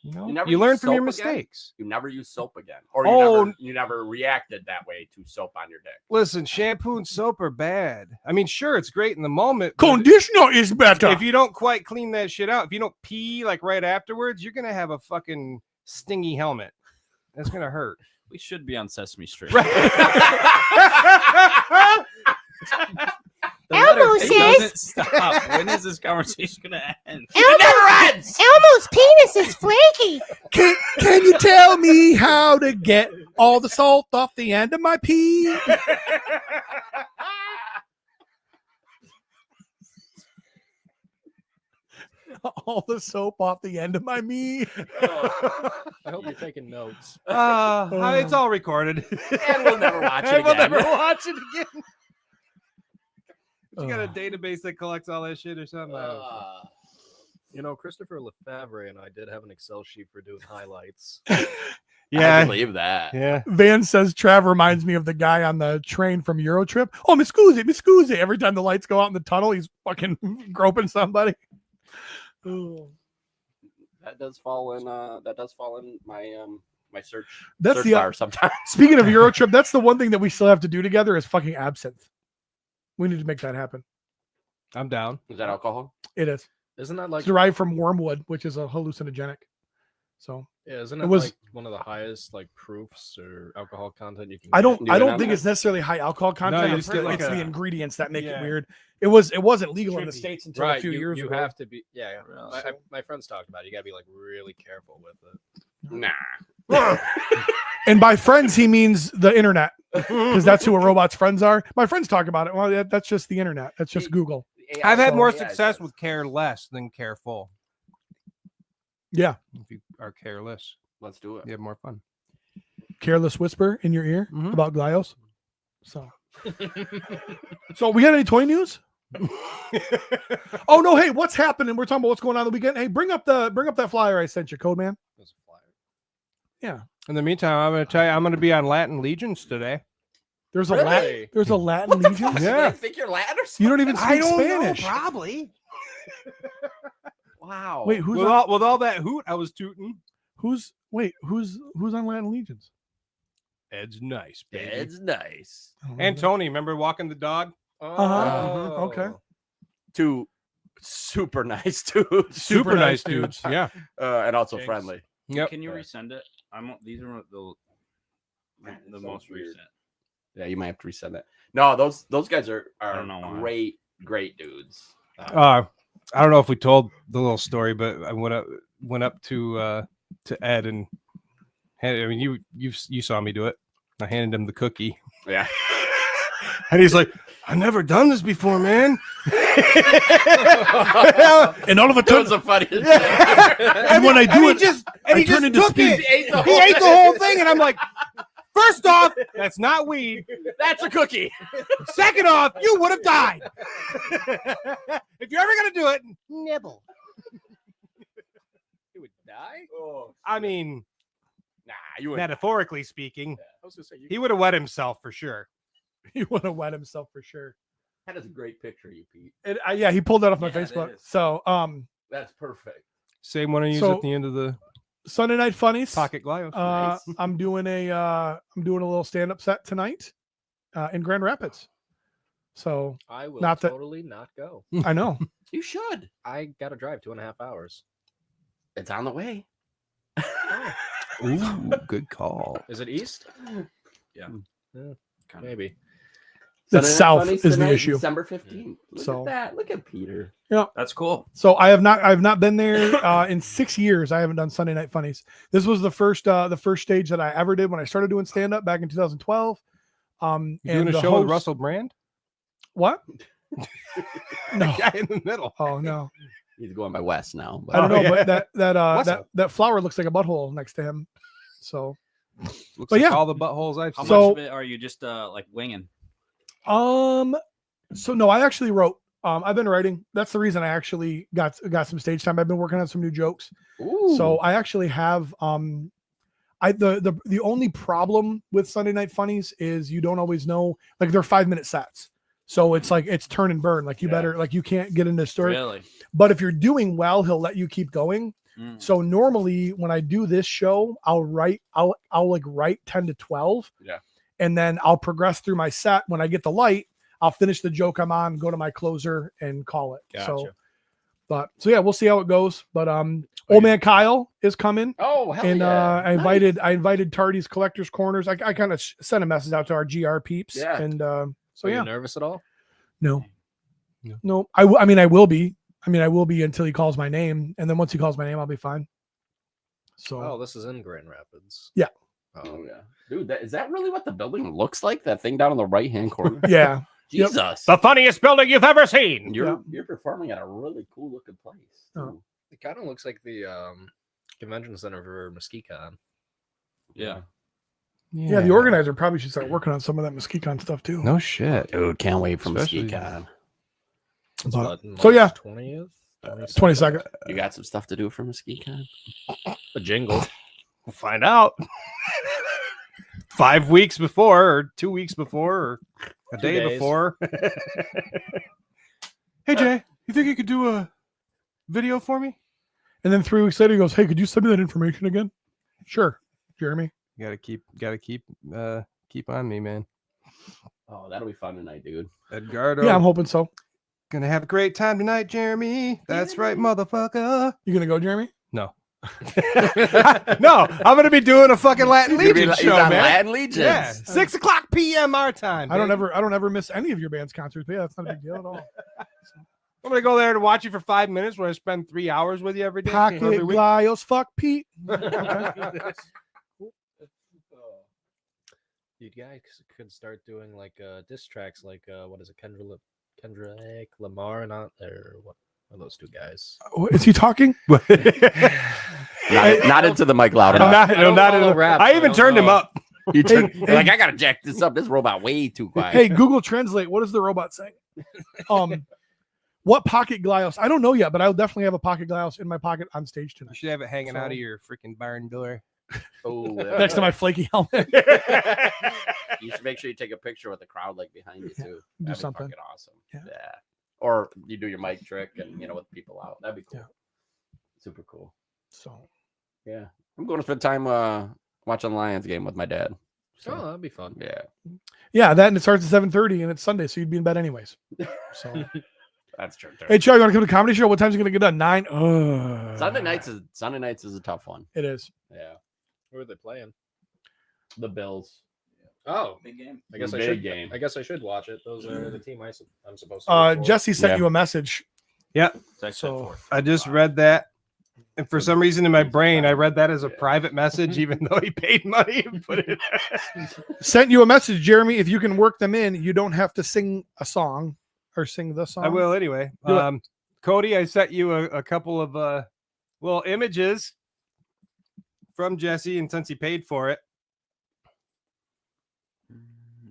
You know, never you use learn from your soap again? mistakes. You never use soap again, or you never reacted that way to soap on your dick. Listen, shampoo and soap are bad. I mean, sure, it's great in the moment. but Conditioner is better. if you don't quite clean that shit out, if you don't pee like right afterwards, you're gonna have a fucking stingy helmet. That's gonna hurt. We should be on Sesame Street. Elmo It says, doesn't stop. When is this conversation gonna end? Elmo's penis is flaky. Can you tell me how to get all the salt off the end of my pee? All the soap off the end of my me. I hope you're taking notes. It's all recorded. And we'll never watch it And we'll again. never watch it again. You got a database that collects all that shit or something? I don't know. You know, Christopher Lefebvre and I did have an Excel sheet for doing highlights. I believe that. Yeah. Van says Trav reminds me of the guy on the train from Eurotrip. Oh, Miss Scusi. Every time the lights go out in the tunnel, he's fucking groping somebody. That does fall in. That does fall in my my search. That's search the bar sometimes. Speaking of Eurotrip, that's the one thing that we still have to do together is fucking absinthe. We need to make that happen. I'm down. Is that alcohol? It is. Isn't that like It's derived from wormwood, which is a hallucinogenic. So isn't it it was- like one of the highest like proofs or alcohol content you can I don't Do it on think that? it's necessarily high alcohol content. you it's just get like the a- ingredients that make it Yeah. weird. It wasn't legal in the Trippy. States until right, a few years you ago. have to be yeah. Really? My friends talked about it. You gotta be like really careful with it. Nah. And by friends, he means the internet, because that's who a robot's friends are. My friends talk about it. Well, that's just the internet. That's just Google. I've had So- more success with careless than careful. Yeah. If you are careless, Let's do it. you have more fun. Careless whisper in your ear Mhm. about Glyos. So we got any toy news? Oh no! Hey, what's happening? We're talking about what's going on the weekend. Hey, bring up that flyer I sent you, Code Man. There's a flyer. Yeah, In the meantime, I'm going to tell you, I'm going to be on Latin Legions today. there's a Really? There's a Latin Legion. Yeah. I think you're Latin or something. You don't even speak Spanish. probably. Wow. Wait, who's With on, all that hoot I was tooting. who's on Latin Legions? Ed's nice, baby. It's nice. And Tony, remember walking the dog? Uh-huh. Okay. Two super nice dudes. Super nice dudes. Yeah. And also Jinx. friendly. Yep. Can you resend it? These are the So most weird. recent. Yeah, you might have to resend that. No, those guys are don't know why. great dudes. I don't know if we told the little story, but I went up to Ed and you saw me do it. I handed him the cookie, Yeah. and he's like, "I've never done this before, man." And all of a That was sudden, the funniest. and when I do it, he turn just into took speed. it. He ate the He ate the whole thing, and I'm like, first off, that's not weed. That's a cookie. Second off, you would have died. If you're ever gonna do it, nibble. He would die? I mean, Nah, you would. metaphorically speaking, I was gonna say he would have wet himself for sure. he would have wet himself for sure. That is a great picture, you Pete. Yeah, he pulled that off my Yeah, it Facebook. is. So That's perfect. Same one I use So- at the end of the Sunday Night Funnies. pocket Glyos. Nice. I'm doing a little stand-up set tonight in Grand Rapids. So I will Not that- totally not go. I know. You should. I gotta drive 2.5 hours. It's on the way. Ooh, good call. Is it east? Kind of. Maybe. The Sunday Night South Funnies is the tonight, issue. December 15th. Look So- at that. Look at Peter. That's cool. So I've not been there in 6 years. I haven't done Sunday Night Funnies. This was the first stage that I ever did when I started doing stand-up back in 2012. You And doing a the show with host- Russell Brand? What? No. Guy in the middle. Oh no. He's going by West now. But I don't Oh, know, yeah. but What's that up? that flower looks like a butthole next to him. So Looks But like yeah. all the buttholes I've How seen. So- much of it are you just like winging? So no, I actually wrote. I've been writing. That's the reason I actually got some stage time. I've been working on some new jokes. Ooh. So I actually have the only problem with Sunday Night Funnies is you don't always know, like they're 5-minute sets. So it's like it's turn and burn. Like you Yeah. better, like you can't get into the story. Really? But if you're doing well, he'll let you keep going. So normally when I do this show, I'll write 10 to 12. Yeah. And then I'll progress through my set. When I get the light, I'll finish the joke I'm on, go to my closer and call it. Gotcha. So yeah, we'll see how it goes. But old man Kyle is coming. Oh, hell And yeah. I invited Tardy's Collectors Corners. I kind of sent a message out to our GR peeps. Yeah. And so Are yeah. you nervous at all? No. I mean, I will be. I will be until he calls my name, and then once he calls my name, I'll be fine. So. Oh, this is in Grand Rapids. Yeah. Oh yeah, dude. Is that really what the building looks like? That thing down in the right hand corner. Yeah. Jesus. The funniest building you've ever seen. You're performing at a really cool looking place. Oh. It kind of looks like the convention center for MesquiCon. Yeah. Yeah, the organizer probably should start working on some of that MesquiCon stuff too. No shit. Dude, can't wait for Especially- MesquiCon. So yeah, 20th? 22nd. You got some stuff to do for MesquiCon? A jingle. We'll find out. 5 weeks before, or 2 weeks before, or a 2 day days. before. Hey Jay, you think you could do a video for me? And then 3 weeks later, he goes, "Hey, could you send me that information again?" Sure, Jeremy. You gotta keep on me, man. Oh, that'll be fun tonight, dude. Edgardo. Yeah, I'm hoping so. Gonna have a great time tonight, Jeremy. That's right, motherfucker. You gonna go, Jeremy? No. No, I'm gonna be doing a fucking Latin Legion He's show, on man. Latin Legion. Yeah, 6 o'clock p.m. our time. I don't baby. ever miss any of your band's concerts. But yeah, that's not a big deal at all. I'm gonna go there to watch you for 5 minutes when I spend 3 hours with you every day. Pocket every week. Glyos, fuck Pete. You guys could start doing like diss tracks, like what is it, Kendrick Lamar, or what are those two guys? Is he talking? Not into the mic loud enough. I'm not in the rap. I even turned him up. You Hey, you're like, I gotta jack this up. This robot way too quiet. Hey, Google Translate. What is the robot saying? What pocket Glyos? I don't know yet, but I'll definitely have a pocket Glyos in my pocket on stage You tonight. should have it hanging out So- of your freaking barn door. Oh, Next to my flaky helmet. You should make sure you take a picture with the crowd like behind you too. do That'd be something. fucking awesome. Yeah. Or you do your mic trick and with people out. That'd be cool. Yeah. Super cool. So Yeah. I'm going to spend time watching the Lions game with my dad. So, Oh, that'd be fun. yeah. yeah, that and it starts at 7:30 and it's Sunday, so you'd be in bed anyways. So That's true. hey, Charlie, you want to come to the comedy show? What time's it gonna get done? 9. Sunday nights is a tough one. It is. Yeah. Who are they playing? The Bills. Oh, Big game. I guess I Big should. game. I guess I should watch it. Those are the team I'm supposed to. root for. Jesse sent Yeah. you a message. So I just read that. And for some reason in my brain, I read that as a private message, even though he paid money and put it. Sent you a message, Jeremy. If you can work them in, you don't have to sing a song or sing the song. I will anyway. Do it. Cody, I sent you a couple of little images from Jesse, and since he paid for it,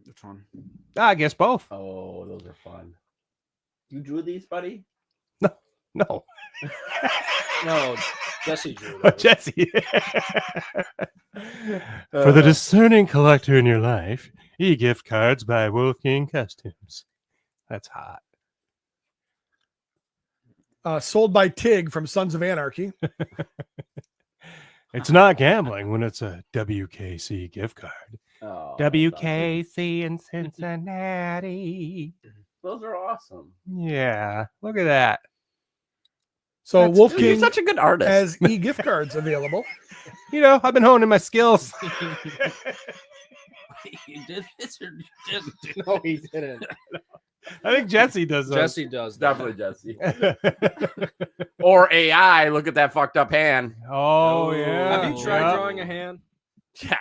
Which one? I guess both. Oh, those are fun. You drew these, buddy? No, No, Jesse drew. but those. Jesse. For the discerning collector in your life, e-gift cards by Wolfgang Customs. That's hot. Sold by Tig from Sons of Anarchy. It's not gambling when it's a WKC gift card. Oh, that's awesome. WKC in Cincinnati. Those are awesome. Yeah, look at that. So That's Wolf good. You're King such a good artist. has e-gift cards available. You know, I've been honing my skills. You did this or you didn't? No, he didn't. I think Jesse does those. Jesse does. that. Definitely Jesse. Or AI. Look at that fucked up hand. Oh, yeah. Have you tried Yeah. drawing a hand? Yeah.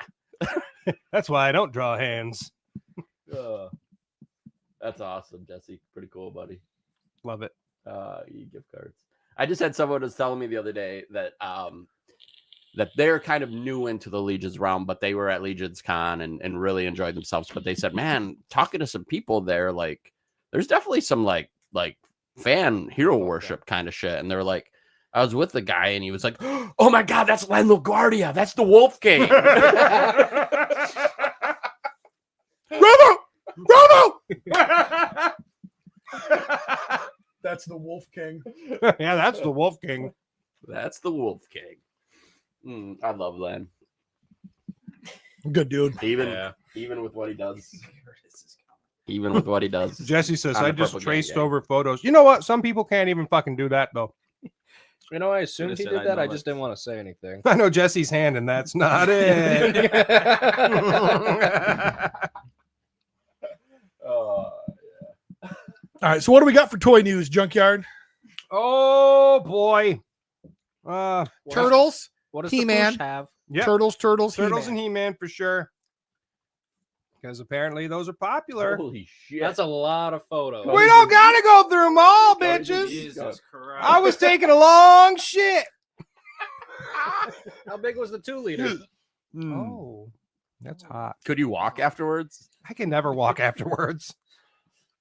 That's why I don't draw hands. That's awesome, Jesse. Pretty cool, buddy. Love it. E-gift cards. I just had someone was telling me the other day that that they're kind of new into the Legions realm, but they were at Legions Con and really enjoyed themselves. But they said, man, talking to some people there, like there's definitely some like fan hero worship kind of shit. And they're like, I was with the guy and he was like, oh my God, that's Len LaGuardia. That's the Wolf King. Bravo! That's the Wolf King. Yeah, that's the Wolf King. That's the Wolf King. I love Len. Good dude. Even with what he does. Even with what he does. Jesse says, on I the just Purple Gang traced gang. over photos. You know what? Some people can't even fucking do that, though. You know, I assumed Could've he said did I that. know I it. just didn't want to say anything. I know Jesse's hand, and that's not it. All right. So what do we got for toy news, Junkyard? Oh, boy. Turtles. What does He-Man. the Pooch have? Yep. Turtles, Turtles He-Man. and He-Man for sure. Because apparently those are popular. Holy shit. That's a lot of photos. We don't gotta go through them all, bitches. Jesus Christ. I was taking a long shit. How big was the 2-liter? Oh, that's hot. Could you walk afterwards? I can never walk afterwards.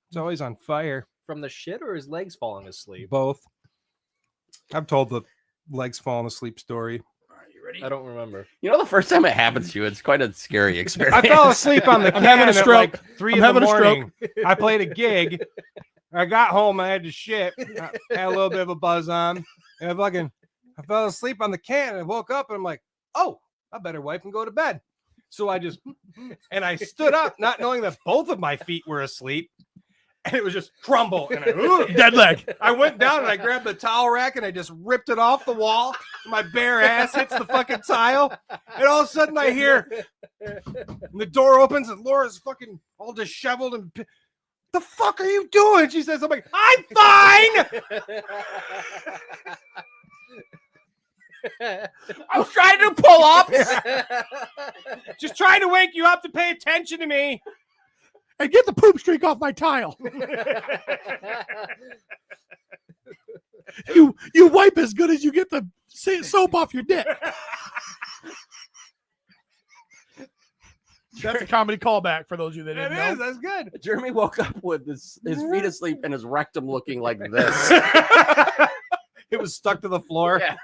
It's always on fire. From the shit or his legs falling asleep? Both. I've told the legs falling asleep story. I don't remember. You know, the first time it happens to you, it's quite a scary experience. I fell asleep on the I'm having can a at stroke. like 3 I'm in the having a stroke. morning. I played a gig. I got home. I had to shit. I had a little bit of a buzz on. And I fell asleep on the can and I woke up and I'm like, oh, I better wipe and go to bed. So I stood up, not knowing that both of my feet were asleep. And it was just crumble. And Dead leg. I went down and I grabbed the towel rack and I just ripped it off the wall. My bare ass hits the fucking tile. And all of a sudden I hear the door opens and Laura's fucking all disheveled and the fuck are you doing? She says, I'm like, I'm fine. I was trying to pull up. Just trying to wake you up to pay attention to me. And get the poop streak off my tile. You wipe as good as you get the soap off your dick. That's a comedy callback for those of you that It didn't know. is. That's good. Jeremy woke up with his feet asleep and his rectum looking like this. It was stuck to the floor. Yeah.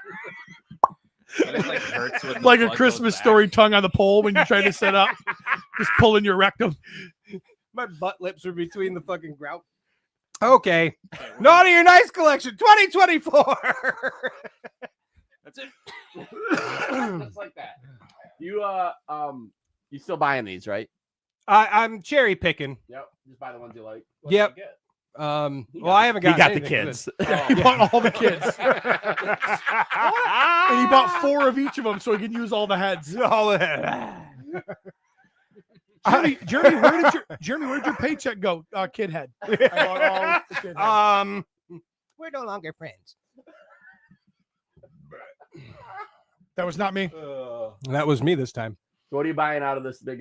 And it, like, hurts when the Like a blood goes Christmas back. story tongue on the pole when you're trying to set up. Just pulling your rectum. My butt lips were between the fucking grout. Okay. Naughty or Nice Collection 2024. That's it. Just like that. You still buying these, right? I'm cherry picking. Yep. Just buy the ones you like. Yep. Well, I haven't got the anything kids. He bought all the kids. And he bought 4 of each of them so he can use all the heads. All of it. Jeremy, where did your paycheck go? Kid head. I bought all the kid heads. We're no longer friends. That was not me. That was me this time. So what are you buying out of this big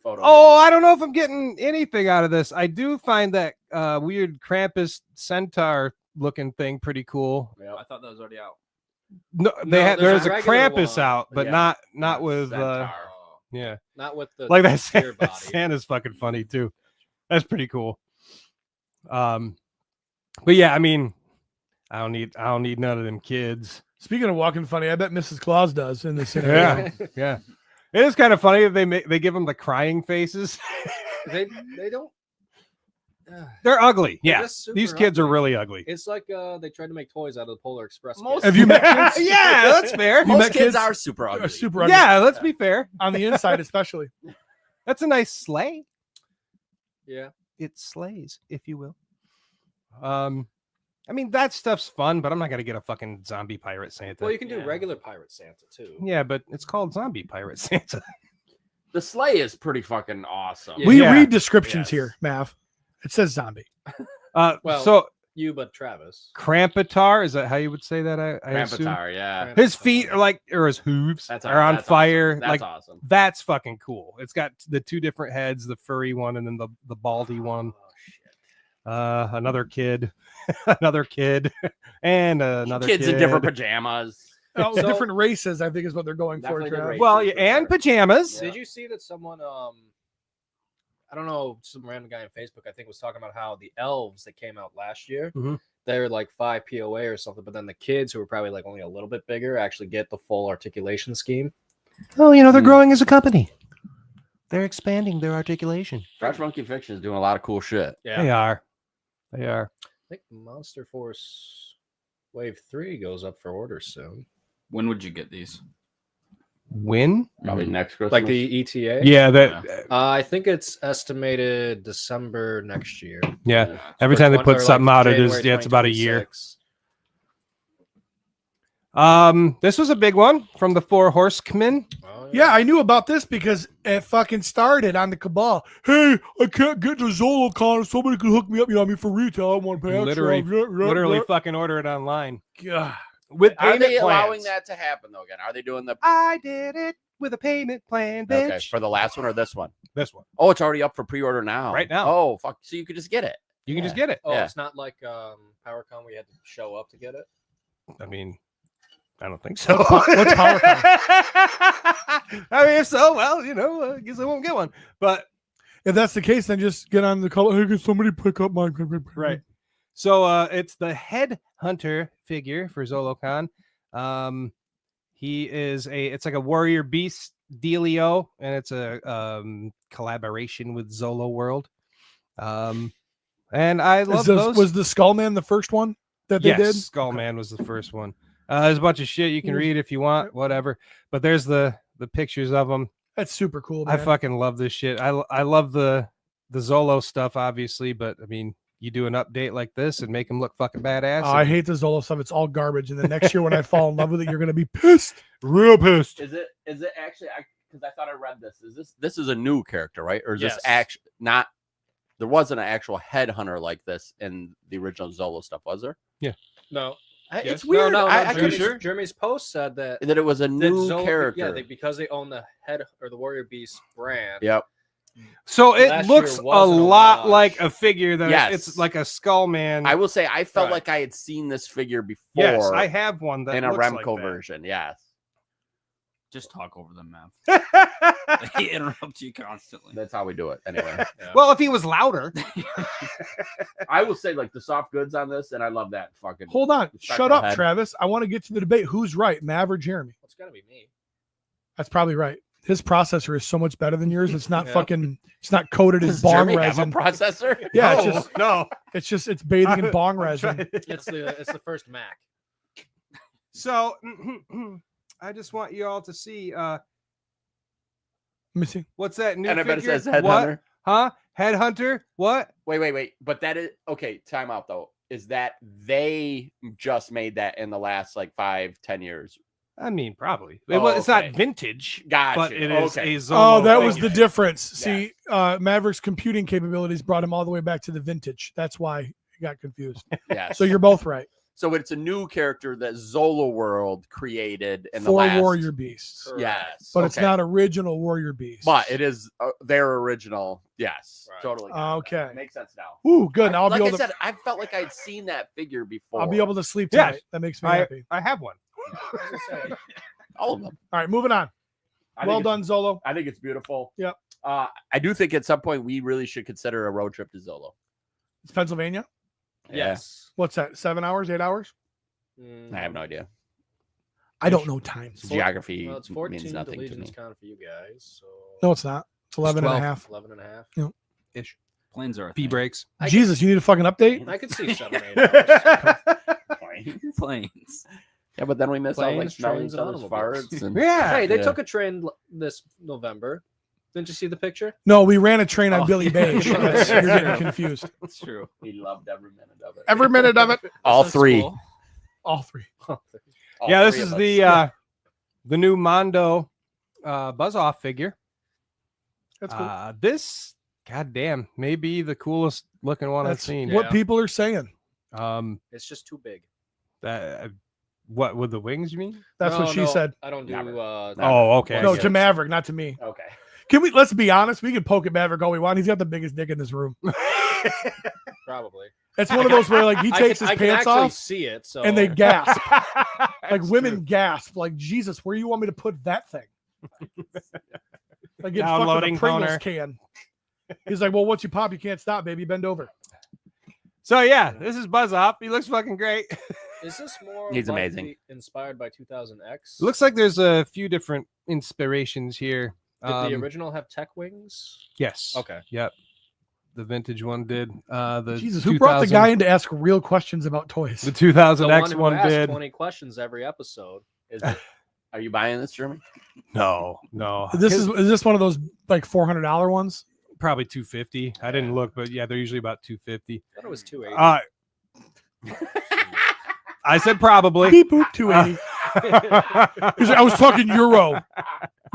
photo? Oh, I don't know if I'm getting anything out of this. I do find that weird Krampus centaur looking thing pretty cool. Yep. I thought that was already out. No, there's there's a a regular Krampus one. out, but Yeah. not with Centaur. yeah. Not with the Like that spear body. Santa's fucking funny too. That's pretty cool. But yeah, I mean, I don't need none of them kids. Speaking of walking funny, I bet Mrs. Claus does in this scenario. Yeah, yeah. It is kind of funny that they give them the crying faces. They don't. They're ugly. They're Yeah, just super these kids are ugly. really ugly. It's like they tried to make toys out of the Polar Express. Most- kit. Have you met kids? Yeah, that's fair. You Most met kids kids? are super ugly. Are super ugly. Yeah, let's be fair. On the inside, especially. That's a nice sleigh. Yeah. It slays, if you will. I mean, that stuff's fun, but I'm not gonna get a fucking zombie pirate Santa. Well, you can do Yeah. regular Pirate Santa too. Yeah, but it's called zombie pirate Santa. The sleigh is pretty fucking awesome. Yeah. We Yeah. read descriptions Yes. here, Mav. It says zombie. Well, So You, but Travis. Krampatar, is that how you would say that? I assume? Krampatar, yeah. His feet are like, or his hooves That's are on that's fire. Awesome. That's Like awesome. that's fucking cool. It's got the 2 different heads, the furry one and then the baldy one. Another kid, another kid, and another Kids kid. in different pajamas. Oh, So- different races, I think, is what they're going for. Definitely good Trav. race. Well, yeah, and pajamas. Did you see that someone I don't know, some random guy on Facebook I think was talking about how the elves that came out last year, Mhm. they're like 5 POA or something, but then the kids who were probably like only a little bit bigger actually get the full articulation scheme. Well, you know, they're Hmm. growing as a company. They're expanding their articulation. Fresh Monkey Fiction is doing a lot of cool shit. They are. They are. I think Monster Force Wave 3 goes up for order soon. When would you get these? When? Probably next Christmas. Like the ETA? Yeah, that. I think it's estimated December next year. Yeah. Every time they put something out, it is. Yeah, it's about a year. 2026. This was a big one from the Four Horsemen. Oh, Yeah, I knew about this because it fucking started on the Cabal. Hey, I can't get to ZoloCon. Somebody can hook me up. You know what I mean? For retail, I want to pay Literally, extra. literally fucking order it online. God. With Are payment they allowing plans. that to happen though? Again, are they doing the I did it with a payment plan, bitch. okay for the last one or this one? This one. Oh, it's already up for pre-order now. Right now. Oh, fuck! So you could just get it. You can just get it. Oh, Yeah. it's not like PowerCon where you had to show up to get it? I mean, I don't think so. What's PowerCon? I mean, if so, well, you know, I guess I won't get one. But If that's the case, then just get on the call. Hey, can somebody pick up my right. So it's the Headhunter figure for ZoloCon. He is it's like a warrior beast dealio, and it's a collaboration with Zolo World. And I love those. Was the Skullman the first one that they did? Skullman was the first one. There's a bunch of shit you can read if you want, whatever. But there's the pictures of them. That's super cool, man. I fucking love this shit. I love the Zolo stuff, obviously, but I mean, you do an update like this and make them look fucking badass. I hate the Zolo stuff. It's all garbage. And then next year when I fall in love with it, you're gonna be pissed. Real pissed. Is it actually? Because I thought I read this. This is a new character, right? Or is Yes. this actually not? There wasn't an actual headhunter like this in the original Zolo stuff, was there? No. It's Yes. weird. No, I Jeremy's post said that that it was a new Zolo- character. Yeah, because they own the head or the Warrior Beast brand. Yep. So it Last looks year a was an lot homage. like a figure that Yes. it's like a skull man. I will say I felt Right. like I had seen this figure before. Yes, I have one that in a looks Remco like version. Yes. Just talk over them, man. that. They interrupt you constantly. That's how we do it. Anyway, Well, if he was louder, I will say like the soft goods on this, and I love that fucking. Hold on. Spectral Shut up, head. Travis. I want to get to the debate. Who's right, Mav or Jeremy? It's gotta be me. That's probably right. His processor is so much better than yours. It's not Yeah. fucking. It's not coated in Does bong Jeremy have a resin. processor? Yeah, no, it's bathing in bong I'm resin. trying- It's the first Mac. So I just want you all to see Let me see. what's that new And I bet it figure? says What? Headhunter. Huh? Headhunter? What? Wait. But that is okay. Time out though. Is that they just made that in the last like 5-10 years? I mean, probably. Oh, It's not okay. vintage, Gotcha. but it is Okay. a Zolo. Oh, that was figure. the difference. See, Maverick's computing capabilities brought him all the way back to the vintage. That's why he got confused. Yeah. So you're both right. So it's a new character that Zolo World created in the For last. Warrior Beasts. Yes, But it's okay. not original Warrior Beasts. But it is their original. Yes, Right. totally. got it. Okay. Makes sense now. Ooh, good. Now I'll like be I able to. said, I felt like I'd seen that figure before. I'll be able to sleep Yes. tonight. That makes me happy. I have one. all of them. All right, moving on. I Well think done, Zolo. I think it's beautiful. Yep. I do think at some point we really should consider a road trip to Zolo. It's Pennsylvania. Yes. What's that? 7 hours? 8 hours? I have no idea. I don't know time. Geography Well, it's 14 means to nothing to Legion's me. Con for you guys. So No, it's not. It's 11 and a 12. half. 11 and a half. Ish. Planes are a Pee thing. breaks. Jesus, you need a fucking update? I could see 7, 8 hours. Planes. Yeah, but then we miss out like Planes, smelling trains, each other's and farts. And, Yeah. Hey, they Yeah. took a train this November. Didn't you see the picture? No, we ran a train on Oh. Billy Beige. That's- You're getting confused. It's true. he loved every minute of it. Every minute of it. all That's three. cool. All three. All Yeah, this three is of the us. the new Mondo Buzz Off figure. That's cool. This, goddamn, may be the coolest looking one I've That's seen. what Yeah. people are saying. It's just too big. That what with the wings? You mean? That's what she No, said. I don't do. Never. Oh, okay. No, Yeah. to Maverick, not to me. Okay. Can we? Let's be honest. We can poke at Maverick all we want. He's got the biggest dick in this room. Probably. It's one of those where like he takes his I can pants actually off see it. So and they gasp. Like That's women true. gasp. Like Jesus, where do you want me to put that thing? Like get fucked with Downloading a Pringles boner. can. He's like, well, once you pop, you can't stop, baby. Bend over. So yeah, this is Buzz Off. He looks fucking great. Is this more? He's likely amazing. Inspired by 2000X. Looks like there's a few different inspirations here. Did the original have tech wings? Yes. Okay. Yep. the vintage one did. The Jesus, who brought the 2000 guy in to ask real questions about toys? The 2000 The X who one asks did. 20 questions every episode. Are you buying this, Jeremy? No. Is this one of those like $400 ones? Probably 250. I didn't look, but yeah, they're usually about 250. I thought it was 280. I said probably. Beep boop 280. He's like, I was talking euro.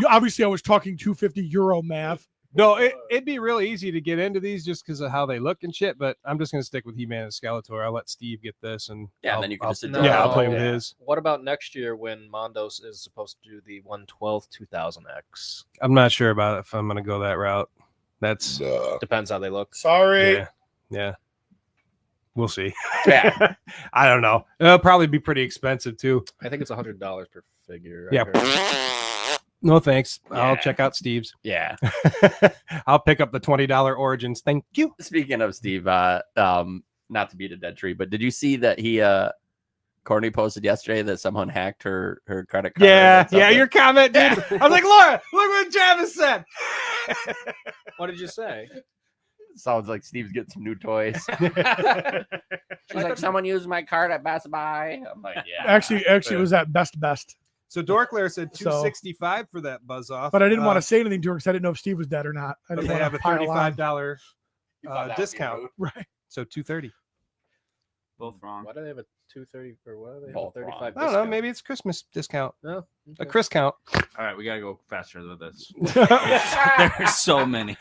Obviously, I was talking 250 euro math. No, it'd be really easy to get into these just because of how they look and shit. But I'm just gonna stick with He-Man and Skeletor. I'll let Steve get this, and Yeah, I'll, then you can I'll- just enjoy yeah, I'll it. play Oh, with yeah. his. What about next year when Mondos is supposed to do the 112 2000X? I'm not sure about if I'm gonna go that route. That's Depends how they look. Sorry. yeah. We'll see. Yeah. I don't know. It'll probably be pretty expensive too. I think it's $100 per figure. I Yeah. heard. No thanks. I'll Yeah. check out Steve's. Yeah. I'll pick up the $20 Origins. Thank you. Speaking of Steve, not to beat a dead tree, but did you see that Courtney posted yesterday that someone hacked her credit card? Yeah, and something? your comment, dude. I was like, Laura, look what Travis said. What did you say? Sounds like Steve's getting some new toys. She's like, someone used my card at Best Buy. I'm like, yeah. Actually, it was at Best. So Dorklair said So- $265 for that buzz off. But I didn't want to say anything to her because I didn't know if Steve was dead or not. I But didn't they want have to a pile on. $35 You thought that would be discount. rude. Right. So $230. Both wrong. Why do they have a 230 or what do they have? Both A 35 wrong. I don't know. Maybe it's Christmas discount. No. A Chris count. All right, we gotta go faster with this. There's so many.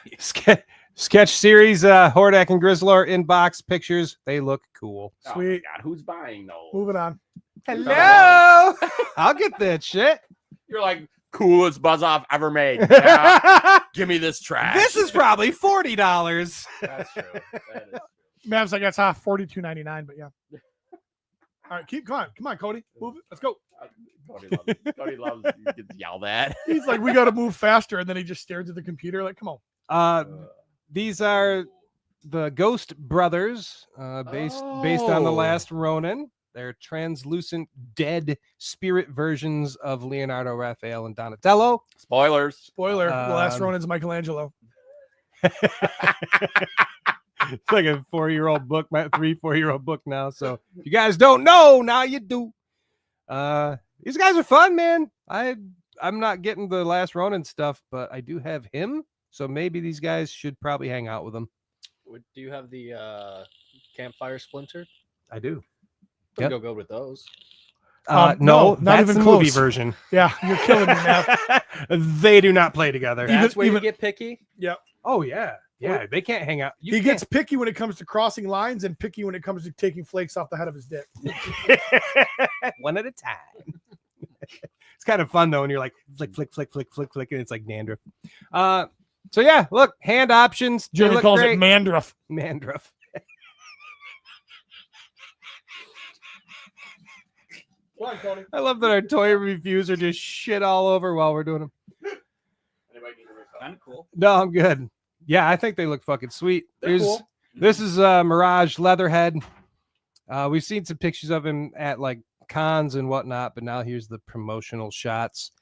Sketch series, Hordak and Grizzlor inbox pictures. They look cool. Oh my Sweet. God, who's buying those? Moving on. Hello. I'll get that shit. You're like coolest buzz off ever made. Yeah. Give me this trash. This is probably $40. That's true. That is Mav's like, that's off $42.99, but yeah. All right, come on, Cody. Move it. Let's go. Cody loves you get yelled at. He's like, we got to move faster. And then he just stares at the computer like, come on. These are the Ghost Brothers, based on the Oh. last Ronin. They're translucent, dead spirit versions of Leonardo, Raphael, and Donatello. Spoilers. Spoiler, the last Um, Ronin's Michelangelo. It's like a 4-year-old book, my 3-4-year-old book now. So if you guys don't know, now you do. These guys are fun, man. I'm not getting the last Ronin stuff, but I do have him. So maybe these guys should probably hang out with him. Do you have the campfire splinter? I do. Would Yep. go good with those. No, No, not that's even the movie close. version. Yeah, you're killing me, Mav. They do not play together. That's where you even- get picky. Oh yeah, yeah. They can't hang out. He gets picky when it comes to crossing lines and picky when it comes to taking flakes off the head of his dick. one at a time. It's kind of fun though, and you're like flick, and it's like dandruff. So yeah, look, hand options. They Jeremy look calls great. it mandruff. Mandruff. Come on, Cody. I love that our toy reviews are just shit all over while we're doing them. Kind of cool. No, I'm good. Yeah, I think they look fucking sweet. They're cool. This is Mirage Leatherhead. We've seen some pictures of him at like cons and whatnot, but now here's the promotional shots.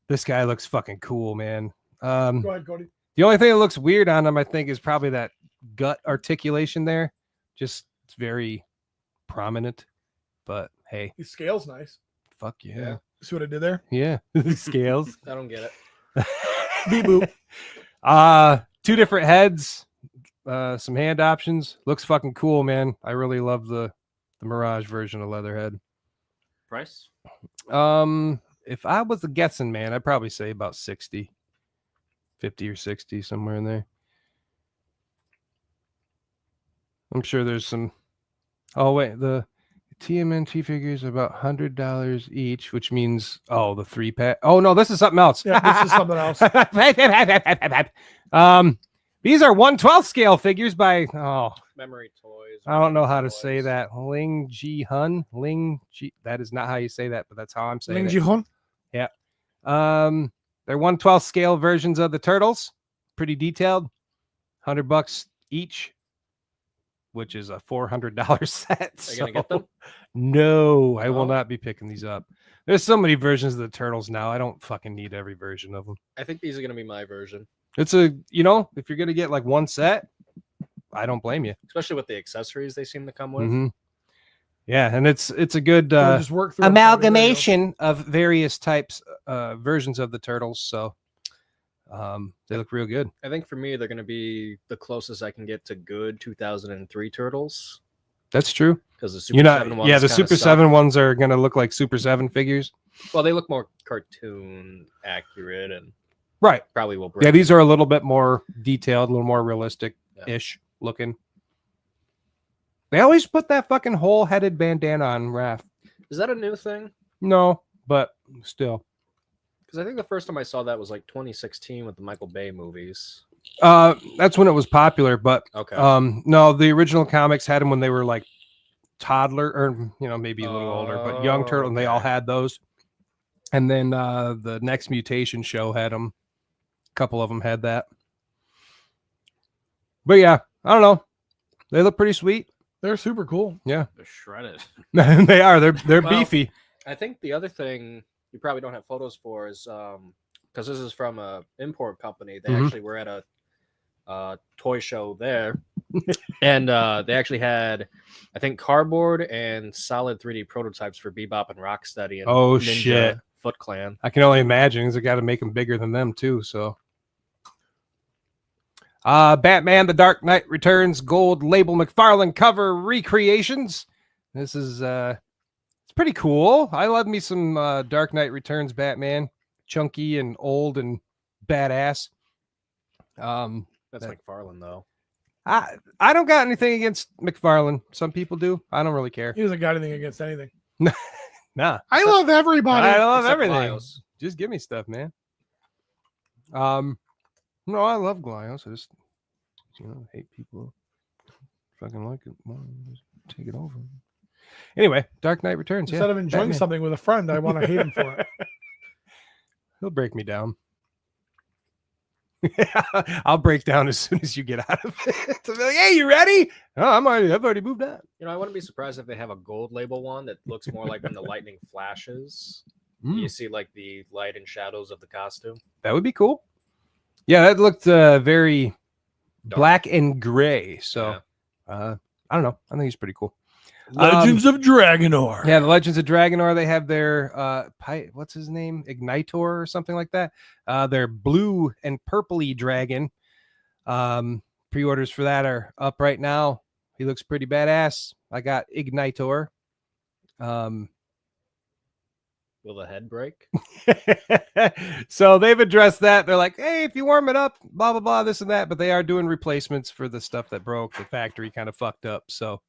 This guy looks fucking cool, man. Go ahead, Cody. The only thing that looks weird on him, I think, is probably that gut articulation there. Just it's very prominent. But hey, His scale's nice. fuck yeah. See what I did there? Yeah. Scales. I don't get it. Beep boop. 2 different heads, some hand options. Looks fucking cool, man. I really love the Mirage version of Leatherhead. Price? If I was a guessing, man, I'd probably say about 50 or 60, somewhere in there. I'm sure there's some. Oh wait, the TMNT figures are about $100 each, which means the 3-pack. Oh no, this is something else. Yeah, this is something else. These are 1/12 scale figures by Memory toys. I don't know how to toys. say that. Ling Ji Hun. That is not how you say that, but that's how I'm saying Ling it. Ji-hun? They're 1/12 scale versions of the turtles. Pretty detailed. $100 each, which is a $400 set. Are you gonna get them? No, I will No? not be picking these up. There's so many versions of the turtles now. I don't fucking need every version of them. I think these are gonna be my version. It's if you're gonna get like one set, I don't blame you. especially with the accessories they seem to come with. Mhm. Yeah, and it's a good We'll just work through them. There you go. amalgamation of various types, versions of the turtles. So they look real good. I think for me, they're going to be the closest I can get to good 2003 Turtles. That's true. Because the Super You're not, 7 ones yeah, the kinda Super suck. 7 ones are gonna look like Super 7 figures. Well, they look more cartoon accurate and Right. probably will break. Yeah, these are a little bit more detailed, a little more realistic-ish looking. They always put that fucking whole-headed bandana on Raph. Is that a new thing? No, but still. Because I think the first time I saw that was like 2016 with the Michael Bay movies. That's when it was popular, but Okay. no, the original comics had them when they were like toddler or maybe a little older, but young turtle, and they all had those. And then the Next Mutation show had them. A couple of them had that. But yeah, I don't know. They look pretty sweet. They're super cool. Yeah. They're shredded. They are. They're Well, beefy. I think the other thing you probably don't have photos for is because this is from a import company. They Mhm. actually were at a toy show there, and they actually had, I think, cardboard and solid 3D prototypes for Bebop and Rocksteady and Oh, Ninja shit. Foot Clan. I can only imagine they got to make them bigger than them too. So, Batman: The Dark Knight Returns gold label McFarlane cover recreations. This is it's pretty cool. I love me some Dark Knight Returns Batman, chunky and old and badass. That's That- McFarlane though. I don't got anything against McFarlane. Some people do. I don't really care. He doesn't got anything against anything. Nah. I love everybody. I love Except everything. Glyos. Just give me stuff, man. No, I love Glyos. I just hate people fucking like it. Well, just take it over. Anyway, Dark Knight Returns. Instead yeah, of enjoying Batman. something with a friend, I want to hate him for it. He'll break me down. I'll break down as soon as you get out of it. To be like, hey, you ready? Oh, I've already moved on. You know, I wouldn't be surprised if they have a gold label one that looks more like when the lightning flashes. Mm. You see like the light and shadows of the costume. That would be cool. Yeah, that looked very Dark. black and gray. So Yeah. I don't know. I think he's pretty cool. Legends of Dragonor. Yeah, the Legends of Dragonor, they have their what's his name? Ignitor or something like that. Their blue and purpley dragon. Pre-orders for that are up right now. He looks pretty badass. I got Ignitor. Will the head break? So they've addressed that. They're like, hey, if you warm it up, blah blah blah, this and that, but they are doing replacements for the stuff that broke. The factory kind of fucked up. So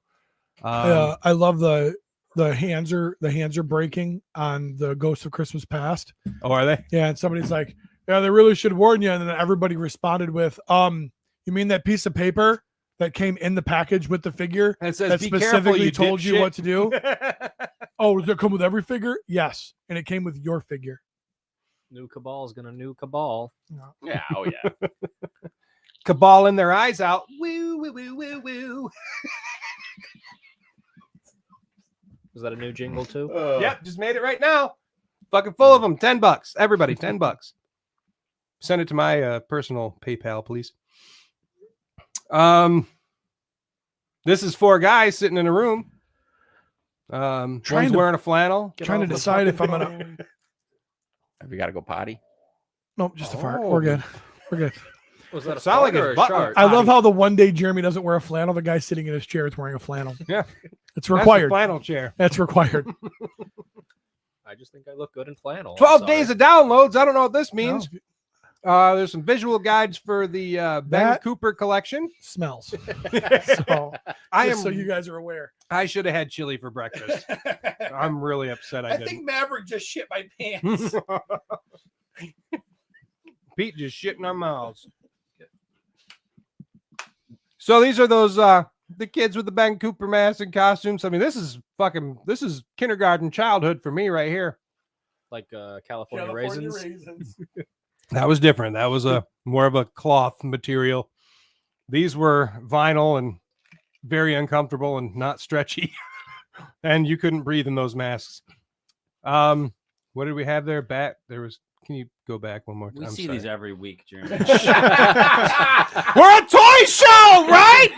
I love the hands are breaking on the Ghost of Christmas Past. oh, are they? Yeah, and somebody's like, yeah, they really should warn you. And then everybody responded with, you mean that piece of paper that came in the package with the figure It says, that "Be careful, specifically you told you dipshit." what to do? Oh, does it come with every figure? Yes. And it came with your figure. New Cabal is gonna new Cabal. Yeah. Oh yeah. Cabal in their eyes out. Woo, woo, woo, woo, woo. Is that a new jingle too? Yep, just made it right now. Fucking full of them. $10. Everybody, $10. Send it to my personal PayPal, please. This is 4 guys sitting in a room. One's to- wearing a flannel. Trying to decide if I'm gonna. Have you got to go potty? Nope, just a fart. Oh. We're good. We're good. Was that a Sound like fart or his a butt- shart? I love how the one day Jeremy doesn't wear a flannel. The guy sitting in his chair is wearing a flannel. Yeah. It's That's the required. flannel chair. That's required. I just think I look good in flannel. I'm 12 sorry. days of downloads. I don't know what this means. No, There's some visual guides for the Ben That- Cooper collection. smells. So I Just am. so you guys are aware. I should have had chili for breakfast. I'm really upset I didn't. Maverick just shit my pants. Pete just shit in our mouths. So these are those the kids with the Ben Cooper masks and costumes. I mean, this is kindergarten childhood for me right here. Like California raisins. That was different. That was a more of a cloth material. These were vinyl and very uncomfortable and not stretchy. And you couldn't breathe in those masks. What did we have there? There was Can you go back one more time? We see these every week, Jeremy. We're a toy show, right?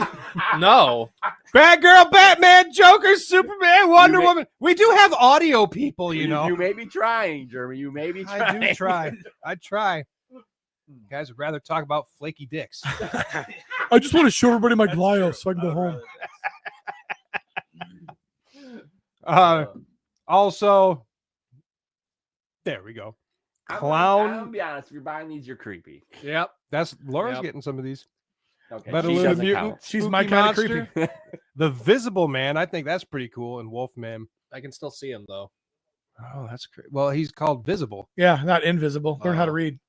No. Bad Girl, Batman, Joker, Superman, Wonder may- Woman. We do have audio people, you know. You may be trying, Jeremy. You may be trying. I do try. I try. Guys would rather talk about flaky dicks. I just want to show everybody my Glyos so I can go home. Also, there we go. I'm Clown. gonna be honest. If you're buying these, you're creepy. Yep. That's Laura's Yep. getting some of these. Okay. Better she Little doesn't Mutant. count. She's my Spooky kind of Monster. creepy. The Visible Man. I think that's pretty cool. And Wolfman. I can still see him though. Oh, that's great. Well, he's called Visible. Yeah, not invisible. Learn how to Oh. read.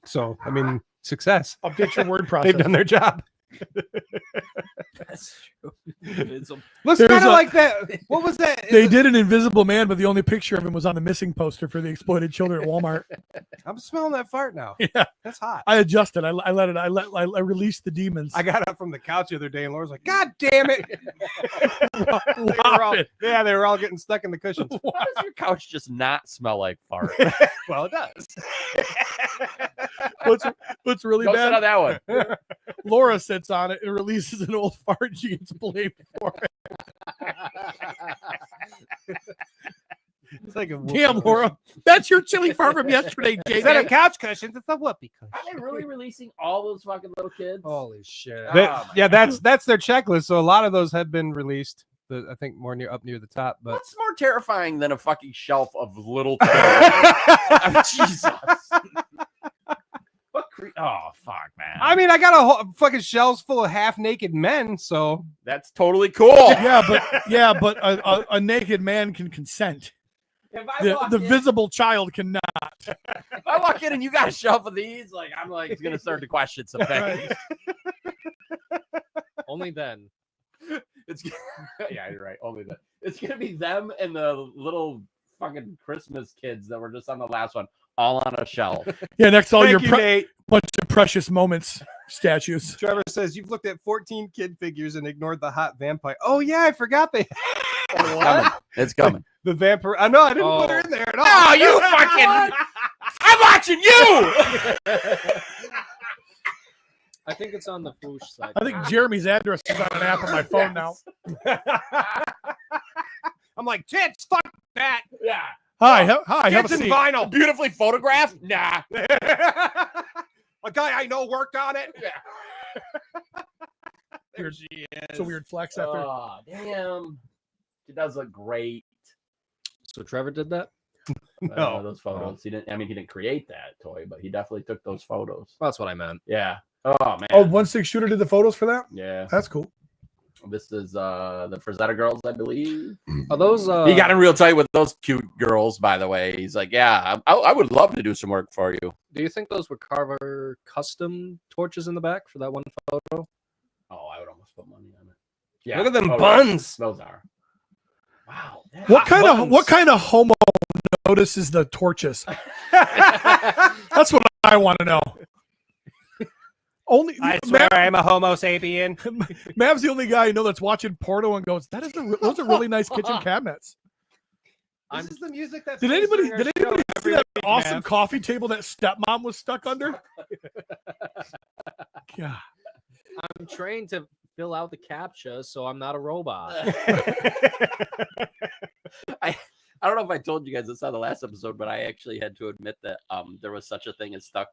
So, I mean, success. Update your word process. They've done their job. That's true. Invisible. Looks There's kind of a- like that. What was that? They did an invisible man, but the only picture of him was on the missing poster for the exploited children at Walmart. I'm smelling that fart now. Yeah, That's hot. I adjusted. I released the demons. I got up from the couch the other day and Laura's like, God damn it. Whop it. Yeah, they were all getting stuck in the cushions. Why does your couch just not smell like fart? Well, it does. What's really Go sit on bad? that one. Laura sits on it and releases an old fart. And she gets blamed for it. It's like a Damn, Laura, that's your chili fart from yesterday, Instead of JJ. couch cushions, it's a whoopee cushion. Are they really releasing all those fucking little kids? Holy shit. Oh, my Yeah, that's their checklist. So a lot of those have been released. I think more up near the top, but What's more terrifying than a fucking shelf of little toys? Oh, Jesus. What oh, fuck, man. I mean, I got a whole fucking shelves full of half-naked men. So That's totally cool. Yeah, but a naked man can consent. If I walk The in- visible child cannot. if I walk in and you got a shelf of these, like I'm like it's gonna start to question some things. Only then. It's yeah, you're right. Only that. It's gonna be them and the little fucking Christmas kids that were just on the last one, all on a shelf. Yeah, next to all your Thank you, Nate. bunch of precious moments statues. Trevor says you've looked at 14 kid figures and ignored the hot vampire. Oh yeah, I forgot they. It's coming. The vampire. I know I didn't put her in there at all. Oh, you fucking! I'm watching you. I think it's on the Foosh side. I think Jeremy's address is on an app on my phone now. I'm like tits. Fuck that. Yeah. Hi, have a Tits and seat. vinyl. Beautifully photographed? Nah. A guy I know worked on it. Weird. It's a weird flex after. Oh, damn. She does look great. So Trevor did that? No. Those photos. He didn't. I mean, he didn't create that toy, but he definitely took those photos. Well, that's what I meant. Yeah. Oh man. Oh, 1/6 shooter did the photos for that? Yeah. That's cool. This is the Frazetta girls, I believe. Are those He got in real tight with those cute girls, by the way. He's like, yeah, I would love to do some work for you. do you think those were Carver custom torches in the back for that one photo? Oh, I would almost put money on it. Yeah. Look at them oh, buns. Those are. Wow. What kind of homo notices the torches? That's what I want to know. Only I swear I'm a Homo sapien. Mav's the only guy I know that's watching porno and goes, "That is those are really nice kitchen cabinets." This is the music that's. Did anybody see that awesome Mav. coffee table that stepmom was stuck under? Yeah. I'm trained to fill out the CAPTCHA, so I'm not a robot. I don't know if I told you guys this on the last episode, but I actually had to admit that there was such a thing as stuck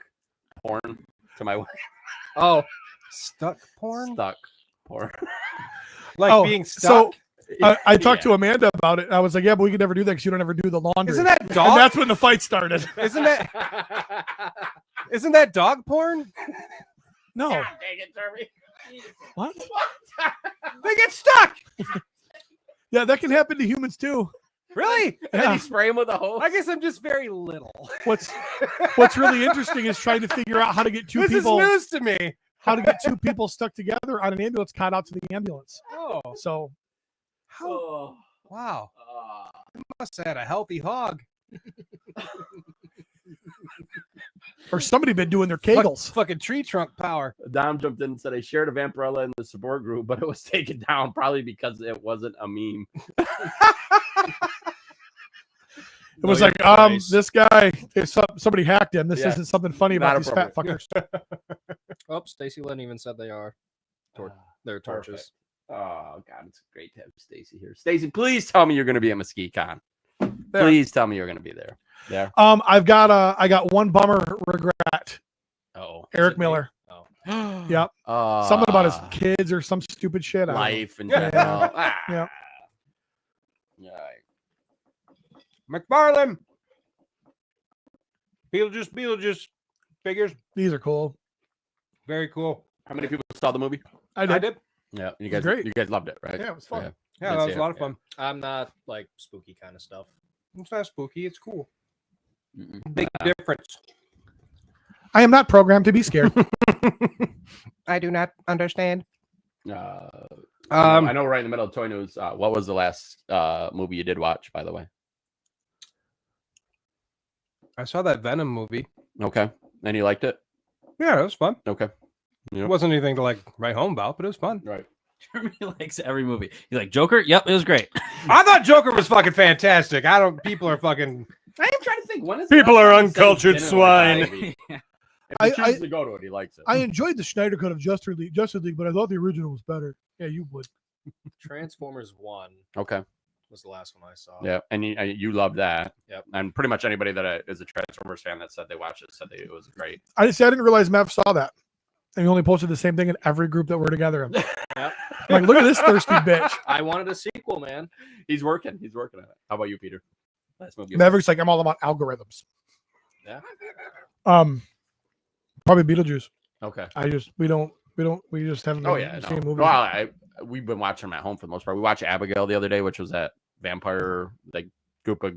porn to my wife. Oh, Stuck porn? Stuck porn. Like being stuck? So I talked to Amanda about it. I was like, "Yeah, but we could never do that because you don't ever do the laundry." Isn't that And dog? that's when the fight started. Isn't that dog porn? No. God dang it, Jeremy. What? They get stuck. Yeah, that can happen to humans too. Really? And then Yeah. you spray him with a hose. I guess I'm just very little. What's really interesting is trying to figure out how to get two This people is news to me. stuck together on an ambulance caught out to the ambulance. Oh, So how? Oh, Wow. Must have had a healthy hog. or somebody been doing their kegels. Fucking tree trunk power. Dom jumped in and said, I shared a Vampirella in the support group, but it was taken down probably because it wasn't a meme. It was Know like, your place. this guy, if somebody hacked him. This Yeah. isn't something funny Not about these fat fuckers. Oh, Stacy Lynn even said they are. They're torches. Perfect. Oh God, it's great to have Stacy here. Stacy, please tell me you're going to be at Mesquite Con. Please tell me you're going to be there. Yeah. I got one bummer regret. Oh, Eric Miller. Oh. Yep. Something about his kids or some stupid shit. I don't know. life and Yeah. general. Yeah. Yeah. McFarlane. Beetlejuice. Figures. These are cool. Very cool. How many people saw the movie? I I did. did. Yeah, you was guys. great. You guys loved it, right? Yeah, it was fun. Yeah, that was a lot of fun. I'm not like spooky kind of stuff. It's not spooky. It's cool. Mm-mm. Big difference. I am not programmed to be scared. I do not understand. I know we're right in the middle of toy news. What was the last movie you did watch, by the way? I saw that Venom movie. Okay, and you liked it? Yeah, it was fun. Okay. It wasn't anything to like write home about, but it was fun. Right. Jeremy likes every movie. He's like, Joker? Yep, it was great. I thought Joker was fucking fantastic. People are fucking. I am trying to think. When is People the last are time he said he uncultured didn't like a swine. movie? Yeah. If he chooses to go to it, he likes it. I enjoyed the Schneider cut of Justice League, but I thought the original was better. Yeah, you would. Transformers 1 Okay. was the last one I saw. Yeah, and you loved that. Yep. And pretty much anybody that is a Transformers fan that said they watched it said it was great. I didn't realize Mav saw that. And he only posted the same thing in every group that we're together in. Yep. I'm like, look at this thirsty bitch. I wanted a sequel, man. He's working. He's working on it. How about you, Peter? Last movie. Maverick's like, I'm all about algorithms. Yeah. Probably Beetlejuice. Okay. We just haven't Oh been yeah. seeing No. movies. Well, we've been watching them at home for the most part. We watched Abigail the other day, which was that vampire like group of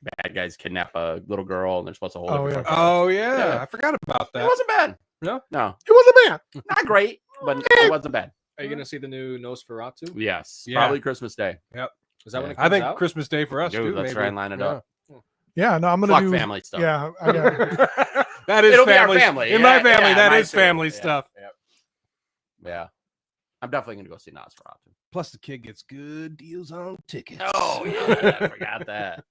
bad guys kidnap a little girl and they're supposed to hold Oh, her. yeah. before- Oh yeah, Yeah. I forgot about It that. wasn't bad. No? No, It wasn't bad. not great, but it wasn't bad. Are you gonna see the new Nosferatu? Yes, Yeah. probably Christmas Day. Is that when it I comes think out? Christmas Day for us Dude, too. let's maybe. try and line it up. Yeah, no, I'm gonna Fuck do family stuff. Yeah, I got That is It'll be our family. family. In my Yeah, family, yeah, that mine is too. family Yeah, stuff. Yeah. I'm definitely gonna go see Nosferatu. Plus, the kid gets good deals on tickets. Oh yeah, I forgot that.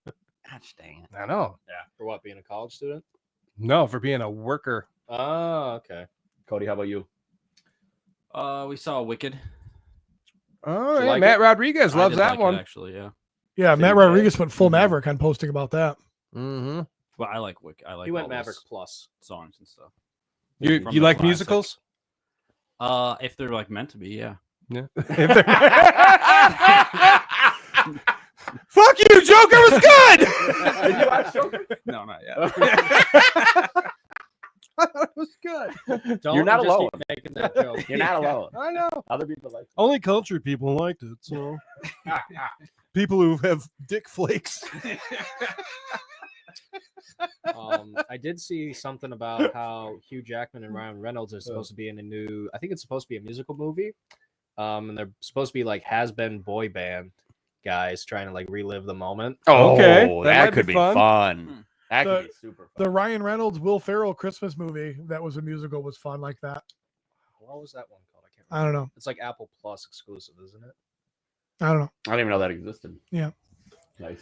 Gosh dang it. I know. For what, being a college student? No, for being a worker. Oh, okay. Cody, how about you? We saw Wicked. Oh, you yeah, like Matt it? Rodriguez I loves did that like it, one. actually, yeah. yeah. Matt Same Rodriguez went full Mhm. Maverick on posting about that. Mm-hmm. Well, I like Wicked. I like He went all Maverick those Plus. songs and stuff. You From you the like classic. musicals? If they're like meant to be, yeah. Yeah. Fuck you, Joker was good. Did you watch Joker? No, not yet. It was good. Don't You're not just alone. keep making that joke. You're not alone. I know. Other people like Only cultured people liked it, so people who have dick flakes. I did see something about how Hugh Jackman and Ryan Reynolds are supposed to be in a new. I think it's supposed to be a musical movie. And they're supposed to be like has-been boy band guys trying to like relive the moment. Oh, Okay, that might that be could be fun. fun. That The- could be super The fun. Ryan Reynolds, Will Ferrell Christmas movie that was a musical was fun like that. What was that one called? I can't I remember. don't know. It's like Apple Plus exclusive, isn't it? I don't know. I didn't even know that existed. Yeah. Nice.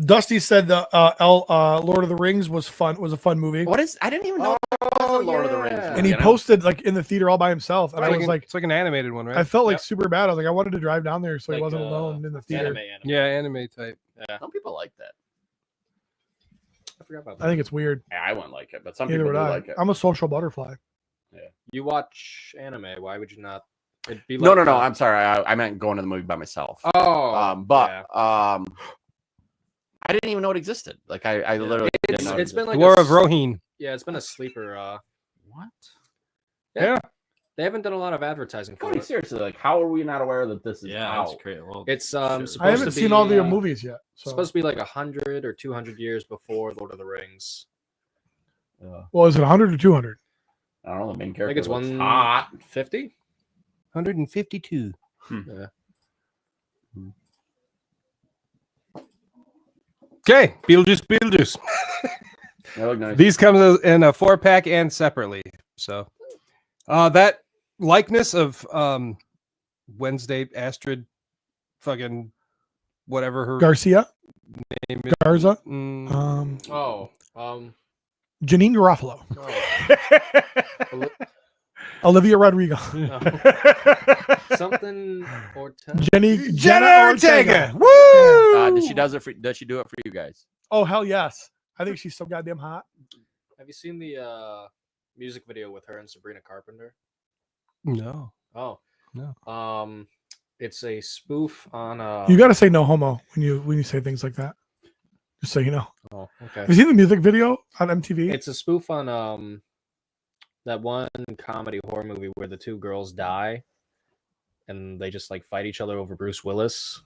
Dusty said the Lord of the Rings was fun. Was a fun movie, What is? I didn't even know. Oh, Lord of the Rings. yeah. and he you know? posted like in the theater all by himself, and I was like, it's like an animated one, right? I felt like Yep. super bad. I was like, I wanted to drive down there so he Like, wasn't alone in the theater. Anime. yeah, anime type. Yeah. Some people like that. I forgot about that. I think it's weird. Yeah, I wouldn't like it, but some Neither people would do I. like it. I'm a social butterfly. You watch anime. Why would you not? It'd be No, like, no. I'm sorry. I meant going to the movie by myself. Oh, But yeah. I didn't even know it existed. Like I literally didn't know. It's been like War a of Rohirrim. Yeah, it's been a sleeper. what? Yeah. They haven't done a lot of advertising for Cody, it. seriously, like how are we not aware that this is Yeah, out? that's great. Well, It's sure. supposed I haven't to seen be, all the movies yet. So. supposed to be like 100 or 200 years before Lord of the Rings. Well, is it 100 or 200? I don't know. The main I think character it's looks 150. 152. Yeah. Okay, Beetlejuice. They look nice. These come in a 4-pack and separately. So, that likeness of Wednesday Astrid, fucking whatever her Garcia. name is Garza. Mm. Janine Garofalo. Oh. Olivia Rodrigo. Something Jenna Ortega. Woo! Does she do it for you guys? Oh hell yes! I think she's so goddamn hot. Have you seen the music video with her and Sabrina Carpenter? No. Oh No. it's a spoof on You got to say no homo when you say things like that. Just so you know. Oh, okay. Have you seen the music video on MTV? It's a spoof on that one comedy horror movie where the two girls die and they just like fight each other over Bruce Willis.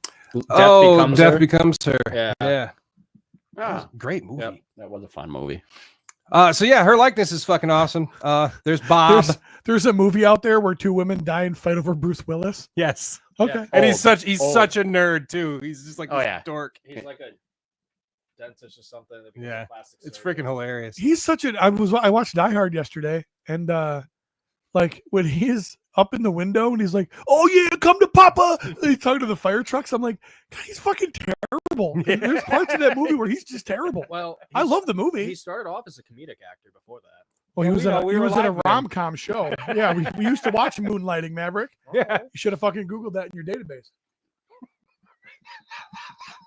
Death Becomes Her. Yeah. Yeah. Ah, Great movie. Yep. that was a fun movie. So yeah, her likeness is fucking awesome. There's Bob. There's a movie out there where two women die and fight over Bruce Willis. Yes. Okay. Yeah. And he's such Old. a nerd too. He's just like Oh, this yeah. dork. He's like a dentist or something. That becomes Yeah. a plastic It's surgeon. freaking hilarious. He's such a. I watched Die Hard yesterday, and like when he's up in the window and he's like, "Oh yeah, come to Papa," and he's talking to the fire trucks. I'm like, God, he's fucking terrible. And there's parts of that movie where he's just terrible. Well, I love the movie. He started off as a comedic actor before that. Well, he Yeah, was we in know, a, we he were was in a live then. rom-com show. Yeah, we used to watch Moonlighting, Maverick. Yeah. You should have fucking Googled that in your database.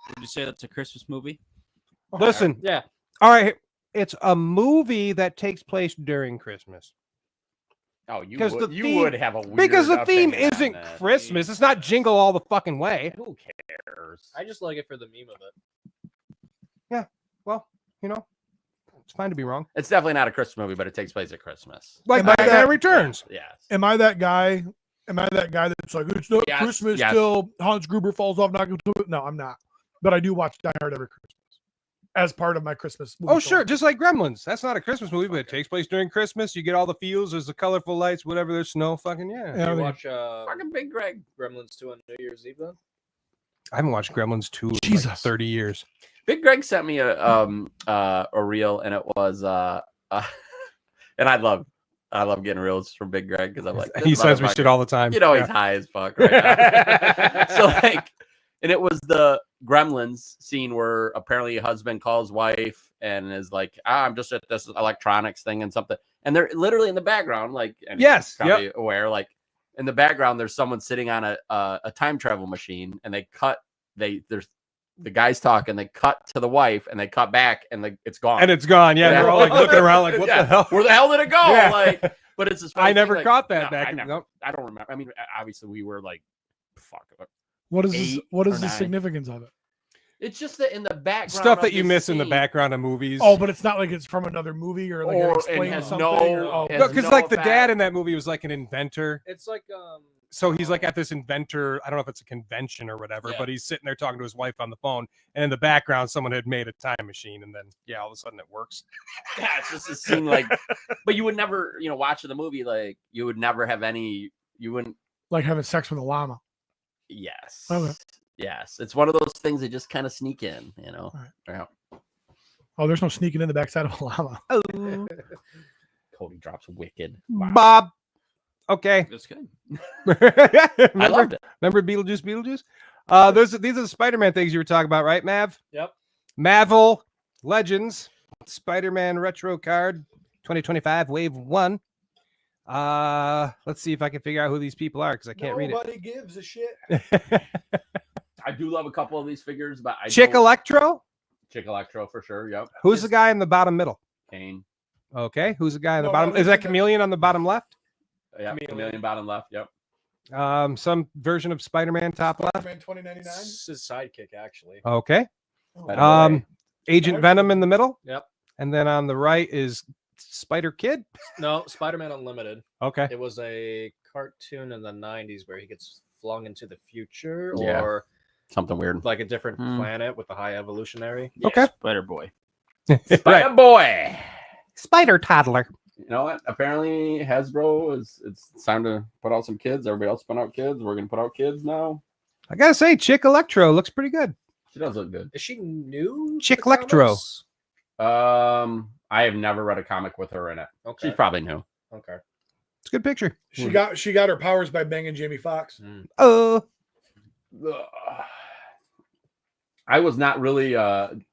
Would you say that's a Christmas movie? Listen. Yeah. All right. It's a movie that takes place during Christmas. Oh, you 'Cause would, the you theme- would have a weird Because the theme opinion on isn't that. Christmas. It's not Jingle All the fucking way. Who cares? I just like it for the meme of it. Well, you know, it's fine to be wrong. It's definitely not a Christmas movie, but it takes place at Christmas. Like Am I Batman that- Returns. Yes. Am I that guy? Am I that guy that's like, it's not Yes, Christmas yes. till Hans Gruber falls off? Not no, I'm not. But I do watch Die Hard every Christmas as part of my Christmas movie. Oh, sure. Just like Gremlins. That's not a Christmas movie, but it takes place during Christmas. You get all the feels. There's the colorful lights, whatever. There's snow. Fucking yeah. Yeah, I You think- watch Fucking Big Greg. Gremlins 2 on New Year's Eve then? I haven't watched Gremlins 2 in like Jesus. 30 years. Big Greg sent me a reel, and it was and I love getting reels from Big Greg because I'm like, He this sends me motherfucker- shit all the time. You know Yeah. he's high as fuck right now. So like, and it was the Gremlins scene where apparently a husband calls wife and is like, I'm just at this electronics thing and something, and they're literally in the background, like, and Yes, you're probably aware, like in the background there's someone sitting on a time travel machine, and there's the guys talk, and they cut to the wife, and they cut back, and it's gone. And it's gone. Yeah. Yeah. They're all like looking around like, what Yeah. the hell? Where the hell did it go? Yeah. Like, but it's just I never caught that back. I, never, Nope. I don't remember. I mean, obviously we were like, fuck. What is this? 8 What or is the 9. significance of it? It's just that in the background, Stuff of that you this miss in the scene- background of movies. Oh, but it's not like it's from another movie or like Or it it explains has something. no- or, oh, it has because no like the effect. dad in that movie was like an inventor. It's like So he's like at this inventor, I don't know if it's a convention or whatever, Yeah. but he's sitting there talking to his wife on the phone, and in the background, someone had made a time machine, and then all of a sudden it works. Yeah, it's just a scene like, but you would never, watching the movie, like you would never have any. You wouldn't. like having sex with a llama. Yes. Okay. Yes. It's one of those things that just kind of sneak in. Right. Yeah. Oh, there's no sneaking in the backside of a llama. Oh, Cody drops wicked. Bob. Okay. That's good. I loved it. Remember Beetlejuice? These are the Spider-Man things you were talking about, right, Mav? Yep. Marvel Legends Spider-Man retro card 2025 Wave 1. Let's see if I can figure out who these people are because I can't read Nobody gives a shit. it. I do love a couple of these figures, but I Chick don't- Electro. Chick Electro for sure. Yep. Who's the guy in the bottom middle? Kane. Okay. Who's the guy in the No, bottom? no, Is that no. Chameleon on the bottom left? Yeah. Chameleon bottom left. Yep. Some version of Spider-Man top left. Spider-Man 2099. It's his sidekick, actually. Okay. By the way. Agent Venom in the middle. Yep. And then on the right is Spider Kid. No, Spider-Man Unlimited. Okay. It was a cartoon in the 90s where he gets flung into the future Yeah. or Something weird. like a different Hmm. planet with the high evolutionary. Okay. Spider Boy. Right. Spider Boy. Spider Toddler. You know what? Apparently Hasbro it's time to put out some kids. Everybody else put out kids. We're gonna put out kids now. I gotta say, Chick Electro looks pretty good. She does look good. Is she new? to Chick the Electro. comics? I have never read a comic with her in it. Okay. She's probably new. Okay. It's a good picture. She got her powers by banging Jamie Foxx. Oh, I was not really.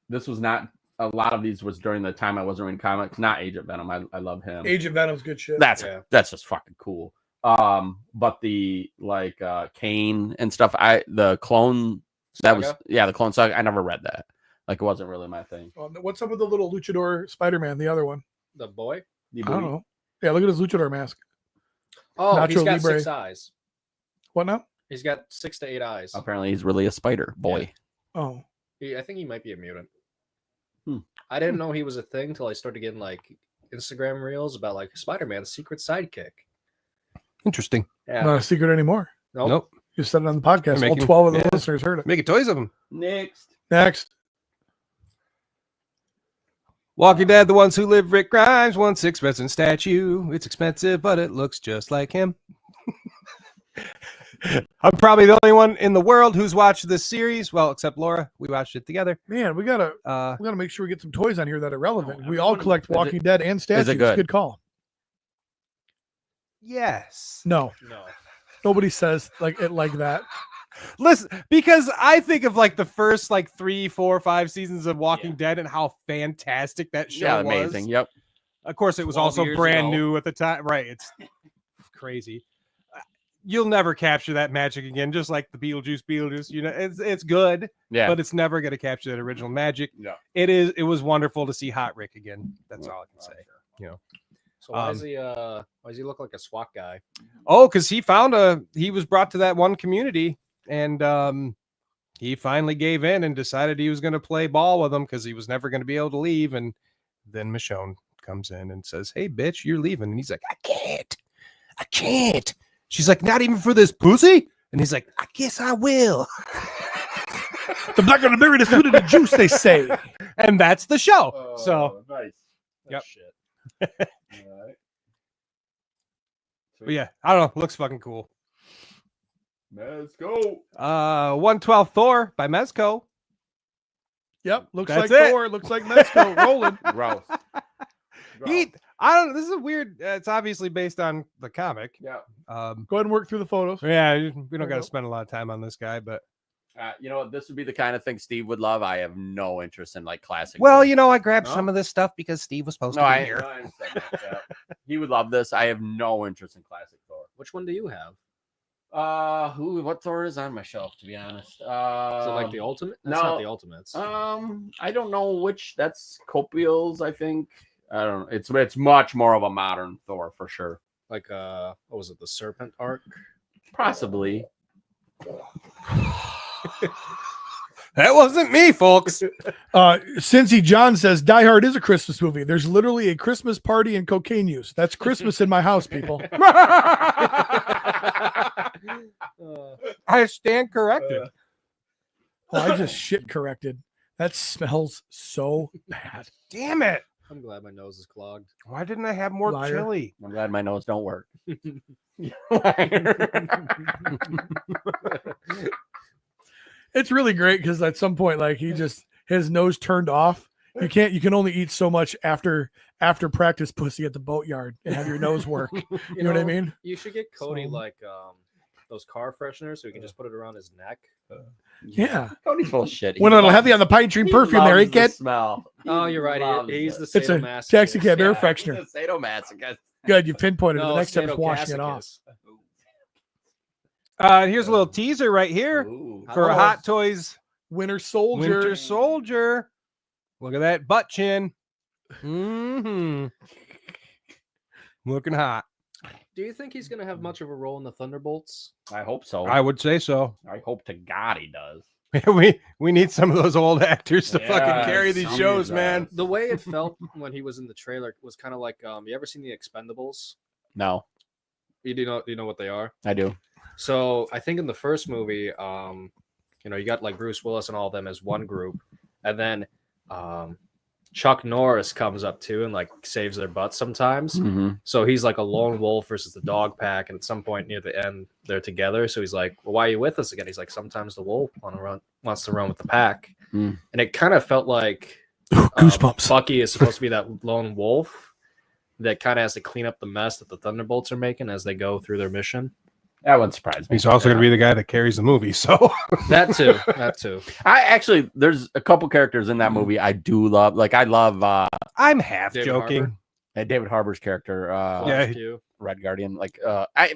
This was not. A lot of these was during the time I wasn't reading comics. Not Agent Venom. I love him. Agent Venom's good shit. That's just fucking cool. But the like Kane and stuff. The clone Saga? the Clone Saga. I never read that. Like it wasn't really my thing. What's up with the little luchador Spider-Man? The other one. The boy. I don't know. Yeah, look at his luchador mask. Oh, Nacho he's got Libre. 6 eyes. What now? He's got 6 to 8 eyes. Apparently, he's really a spider boy. Oh, I think he might be a mutant. Hmm. I didn't know he was a thing till I started getting like Instagram reels about like Spider-Man's secret sidekick. Interesting. Yeah. not a secret anymore. Nope. You said it on the podcast. They're All making- 12 of the yeah. listeners heard it. Making toys of them. Next. Walking Dead, the ones who live, Rick Grimes, 1/6 resin statue. It's expensive, but it looks just like him. I'm probably the only one in the world who's watched this series. Well, except Laura. We watched it together. Man, we gotta make sure we get some toys on here that are relevant. We all collect Walking Dead and statues. good? Good call. Yes. No, No. nobody says like it like that. Listen, because I think of like the first like 3, 4, 5 seasons of Walking Yeah. Dead and how fantastic that show Yeah, was. amazing. Yep. Of course, it was 12 also years brand ago. new at the time. Right. It's crazy. You'll never capture that magic again, just like the Beetlejuice. You know, it's good, Yeah. but it's never going to capture that original magic. Yeah. It was wonderful to see Hot Rick again. That's all I can say. You know. So why is he? Why does he look like a SWAT guy? Oh, because he was brought to that one community, and he finally gave in and decided he was going to play ball with them because he was never going to be able to leave. And then Michonne comes in and says, "Hey, bitch, you're leaving." And he's like, I can't. She's like, "Not even for this pussy?" And he's like, "I guess I will." The black and the berry, the sweet of the juice, they say. And that's the show. So, nice. Yep. Shit. but yeah, I don't know. Looks fucking cool. Let's go. 112 Thor by Mezco. Yep, looks That's like it. Thor. Looks like Mezco rolling. Gross. I don't. This is weird. It's obviously based on the comic. Yeah. Go ahead and work through the photos. Yeah, we don't got to spend a lot of time on this guy, but You know what? This would be the kind of thing Steve would love. I have no interest in like classic. well, things. you know, I grabbed No? some of this stuff because Steve was supposed No, to be I here. understand that. Yeah. He would love this. I have no interest in classic Thor. Which one do you have? What Thor is on my shelf? To be honest, Is it like the ultimate? That's no. not the ultimates. I don't know which. That's Copiel's, I think. I don't know. It's much more of a modern Thor for sure. Like what was it? The Serpent arc? Possibly. That wasn't me, folks. Cincy John says Die Hard is a Christmas movie. There's literally a Christmas party and cocaine use. That's Christmas in my house, people. I stand corrected. Oh, I just shit corrected. That smells so bad. Damn it. I'm glad my nose is clogged. Why didn't I have more Liar. chili? I'm glad my nose don't work. It's really great because at some point, like his nose turned off. You can only eat so much after practice pussy at the boatyard and have your nose work. You know what I mean? You should get Cody So- like those car fresheners so he can just put it around his neck. Yeah. Cody's full of shit. When it'll have you on the pine tree perfume there, ain't get Smell. Oh, you're right. loves He's it. the It's a sadomasochist. taxi cab air freshener. He's a sadomasochist. Good, you pinpointed it. No, The next step is washing it off. sadomasochist. Here's a little teaser right here Ooh. for Oh. Hot Toys Winter Soldier. Winter Soldier. Look at that butt chin. Looking hot. Do you think he's gonna have much of a role in the Thunderbolts? I hope so. I would say so. I hope to God he does. we need some of those old actors to Yeah, fucking carry these some shows, of man. The way it felt when he was in the trailer was kind of like you ever seen the Expendables? No, You know what they are? I do. So I think in the first movie, you got like Bruce Willis and all of them as one group, and then Chuck Norris comes up too and like saves their butts sometimes. Mm-hmm. So he's like a lone wolf versus the dog pack, and at some point near the end they're together. So he's like, "Well, why are you with us again?" He's like, "Sometimes the wolf wants to run with the pack," Mm. and it kind of felt like Goosebumps. Bucky is supposed to be that lone wolf that kind of has to clean up the mess that the Thunderbolts are making as they go through their mission. That wouldn't surprise me. He's also going to be the guy that carries the movie. So That too. That too. I actually, there's a couple characters in that movie I do love. Like, I love I'm half David joking. Harbour? David Harbour's character, Yeah, Pugh. Red Guardian. Like,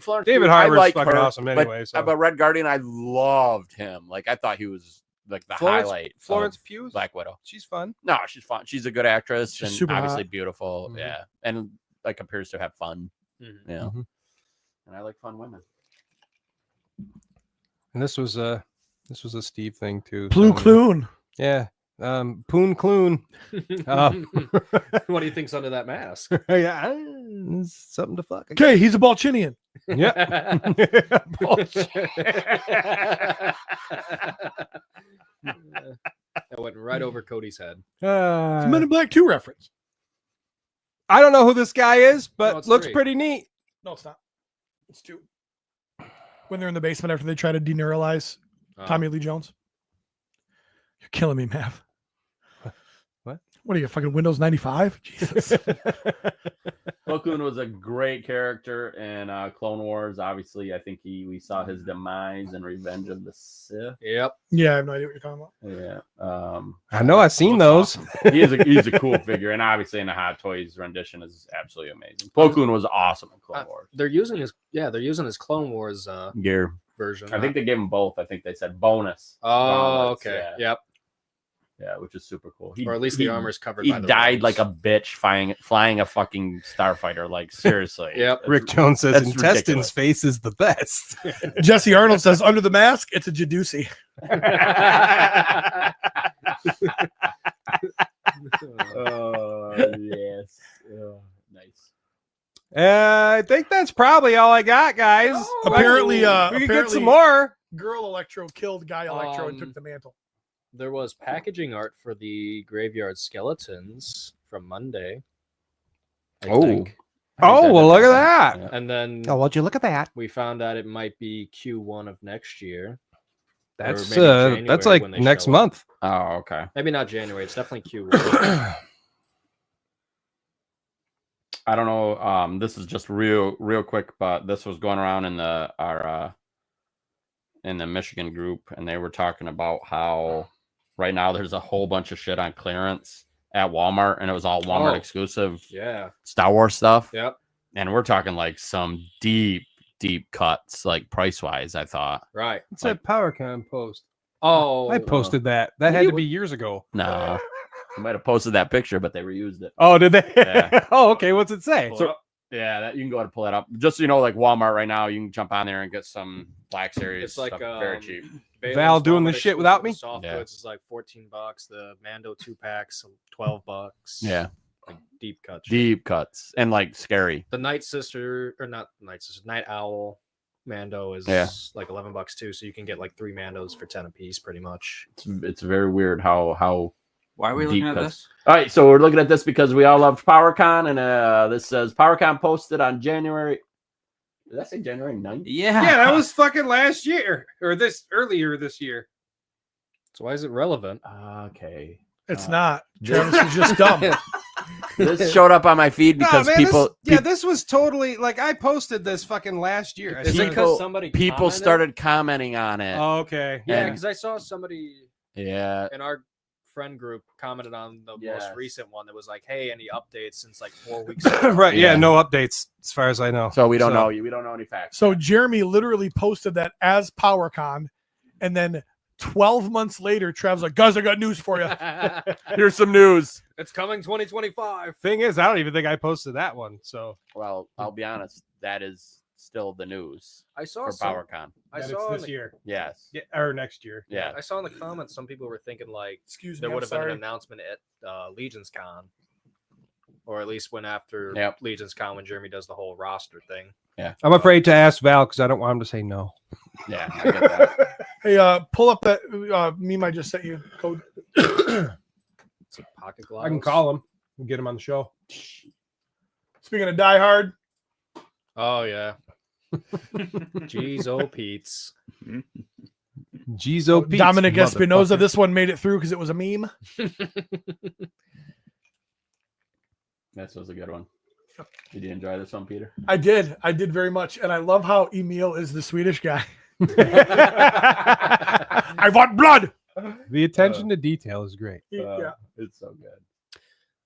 Florence David Pugh, I Harbour's like fucking her, awesome anyway. But, but Red Guardian, I loved him. Like, I thought he was like the highlight. Florence of Pugh, Black Widow. she's fun. No, she's fun. She's a good actress She's and super obviously hot. beautiful. Mhm. Yeah, and like appears to have fun. Mhm. Yeah, Mhm. and I like fun women. And this was a Steve thing too. Blue so, Clune. Yeah. Poon Clune. What do you think's under that mask? Yeah. It's something to fuck. Okay, he's a Balchinian. Yep. That went right over Cody's head. It's a Men in Black 2 reference. I don't know who this guy is, but No, it's looks 3. pretty neat. No, it's not. It's 2. When they're in the basement after they try to deneuralize Tommy Lee Jones. You're killing me, Mav. What? What are you, fucking Windows 95? Jesus. Plo Koon was a great character in Clone Wars. Obviously, I think we saw his demise in Revenge of the Sith. Yep. Yeah, I have no idea what you're talking about. Yeah, I know I've seen those. he's a cool figure, and obviously in the Hot Toys rendition is absolutely amazing. Plo Koon was awesome in Clone Wars. They're using his Clone Wars Gear. version. I think they gave him both. I think they said bonus. Oh, bonus, okay. Yeah. Yep. Yeah, which is super cool. Or at least the armor's covered He by the died robes. like a bitch flying a fucking starfighter. Like, seriously. Yep. Rick Jones says that's intestines ridiculous. face is the best. Jesse Arnold says, under the mask, it's a Jadusi. Oh, yes. Oh, nice. I think that's probably all I got, guys. Apparently, we can get apparently- some more. Girl Electro killed Guy Electro and took Um, the mantle. There was packaging art for the graveyard skeletons from Monday. I think. Oh, well, look at that. And then Oh, would you look at that? we found out it might be Q1 of next year. That's maybe January that's like when they next show up. month. Oh, okay. Maybe not January. It's definitely Q1. I don't know. This is just real quick, but this was going around in our Michigan group, and they were talking about how right now there's a whole bunch of shit on clearance at Walmart, and it was all Walmart Oh. exclusive Yeah. Star Wars stuff. Yep. And we're talking like some deep cuts, like price wise. I thought Right. It's that PowerCon post. Oh, I posted that. That had to be years ago. no, you might have posted that picture, but they reused it. Oh, did they? Yeah. Oh, okay. What's it say? So, yeah, that you can go ahead and pull that up. Just so you know, like Walmart right now, you can jump on there and get some Black Series. It's like, stuff very cheap. Val doing this shit without me? Soft Yeah. goods is like $14. The Mando 2-packs, $12. Yeah, Like deep cuts. deep cuts and like scary. The Night Sister, or not Night Sister, Night Owl Mando is Yeah. like $11 too. So you can get like 3 Mandos for 10 a piece, pretty much. It's very weird how. Why are we deep looking at cuts. this? All right, so we're looking at this because we all loved PowerCon, and this says PowerCon posted on January. Did I say January 9th? Yeah. Yeah, that was fucking last year or earlier this year. So why is it relevant? Okay. It's not. Travis was just dumb. This showed up on my feed because man, people. this was totally like I posted this fucking last year. I Is it started- because somebody people commented? started commenting on it. Oh, okay. Yeah, and- because I saw somebody Yeah. in our friend group commented on the Yes. most recent one that was like, "Hey, any updates since like 4 weeks ago?" Right. Yeah. Yeah. No updates as far as I know. So we don't know. We don't know any facts. So Jeremy literally posted that as PowerCon, and then 12 months later, Trav's like, guys, I got news for you. Here's some news. It's coming 2025. Thing is, I don't even think I posted that one. So Well, I'll be honest. That is still the news I saw for some, PowerCon. I that saw it's in this the, year. Yes. Yeah, or next year. Yeah. I saw in the comments some people were thinking like Excuse me. there I'm would have been sorry. an announcement at Legion's Con, or at least when after Yep. Legion's Con when Jeremy does the whole roster thing. I'm afraid to ask Val because I don't want him to say no. Yeah. I get that. Hey, pull up that meme I just sent you. Code. It's a pocket gloves. I can call him and get him on the show. Speaking of Die Hard, Oh yeah. Jeez, oh Pete's. Jeez, oh, Pete, Dominic Espinoza. motherfucker. This one made it through because it was a meme. This was a good one. Did you enjoy this one, Peter? I did very much, and I love how Emil is the Swedish guy. I want blood. The attention to detail is great. Yeah. It's so good.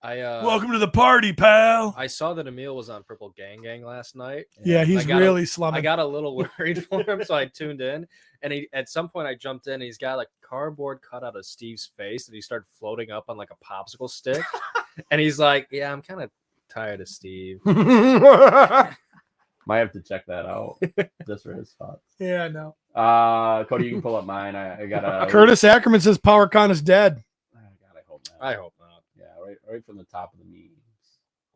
Welcome to the party, pal. I saw that Emil was on Purple Gang Gang last night. Yeah, he's really I slumming. got a little worried for him, so I tuned in. And at some point I jumped in. And he's got like cardboard cut out of Steve's face, and he started floating up on like a popsicle stick. And he's like, "Yeah, I'm kind of tired of Steve." Might have to check that out just for his thoughts. Yeah, no. Cody, you can pull up mine. I got a Curtis Ackerman says PowerCon is dead. God, I hope not. I hope not. Yeah, right from the top of the memes.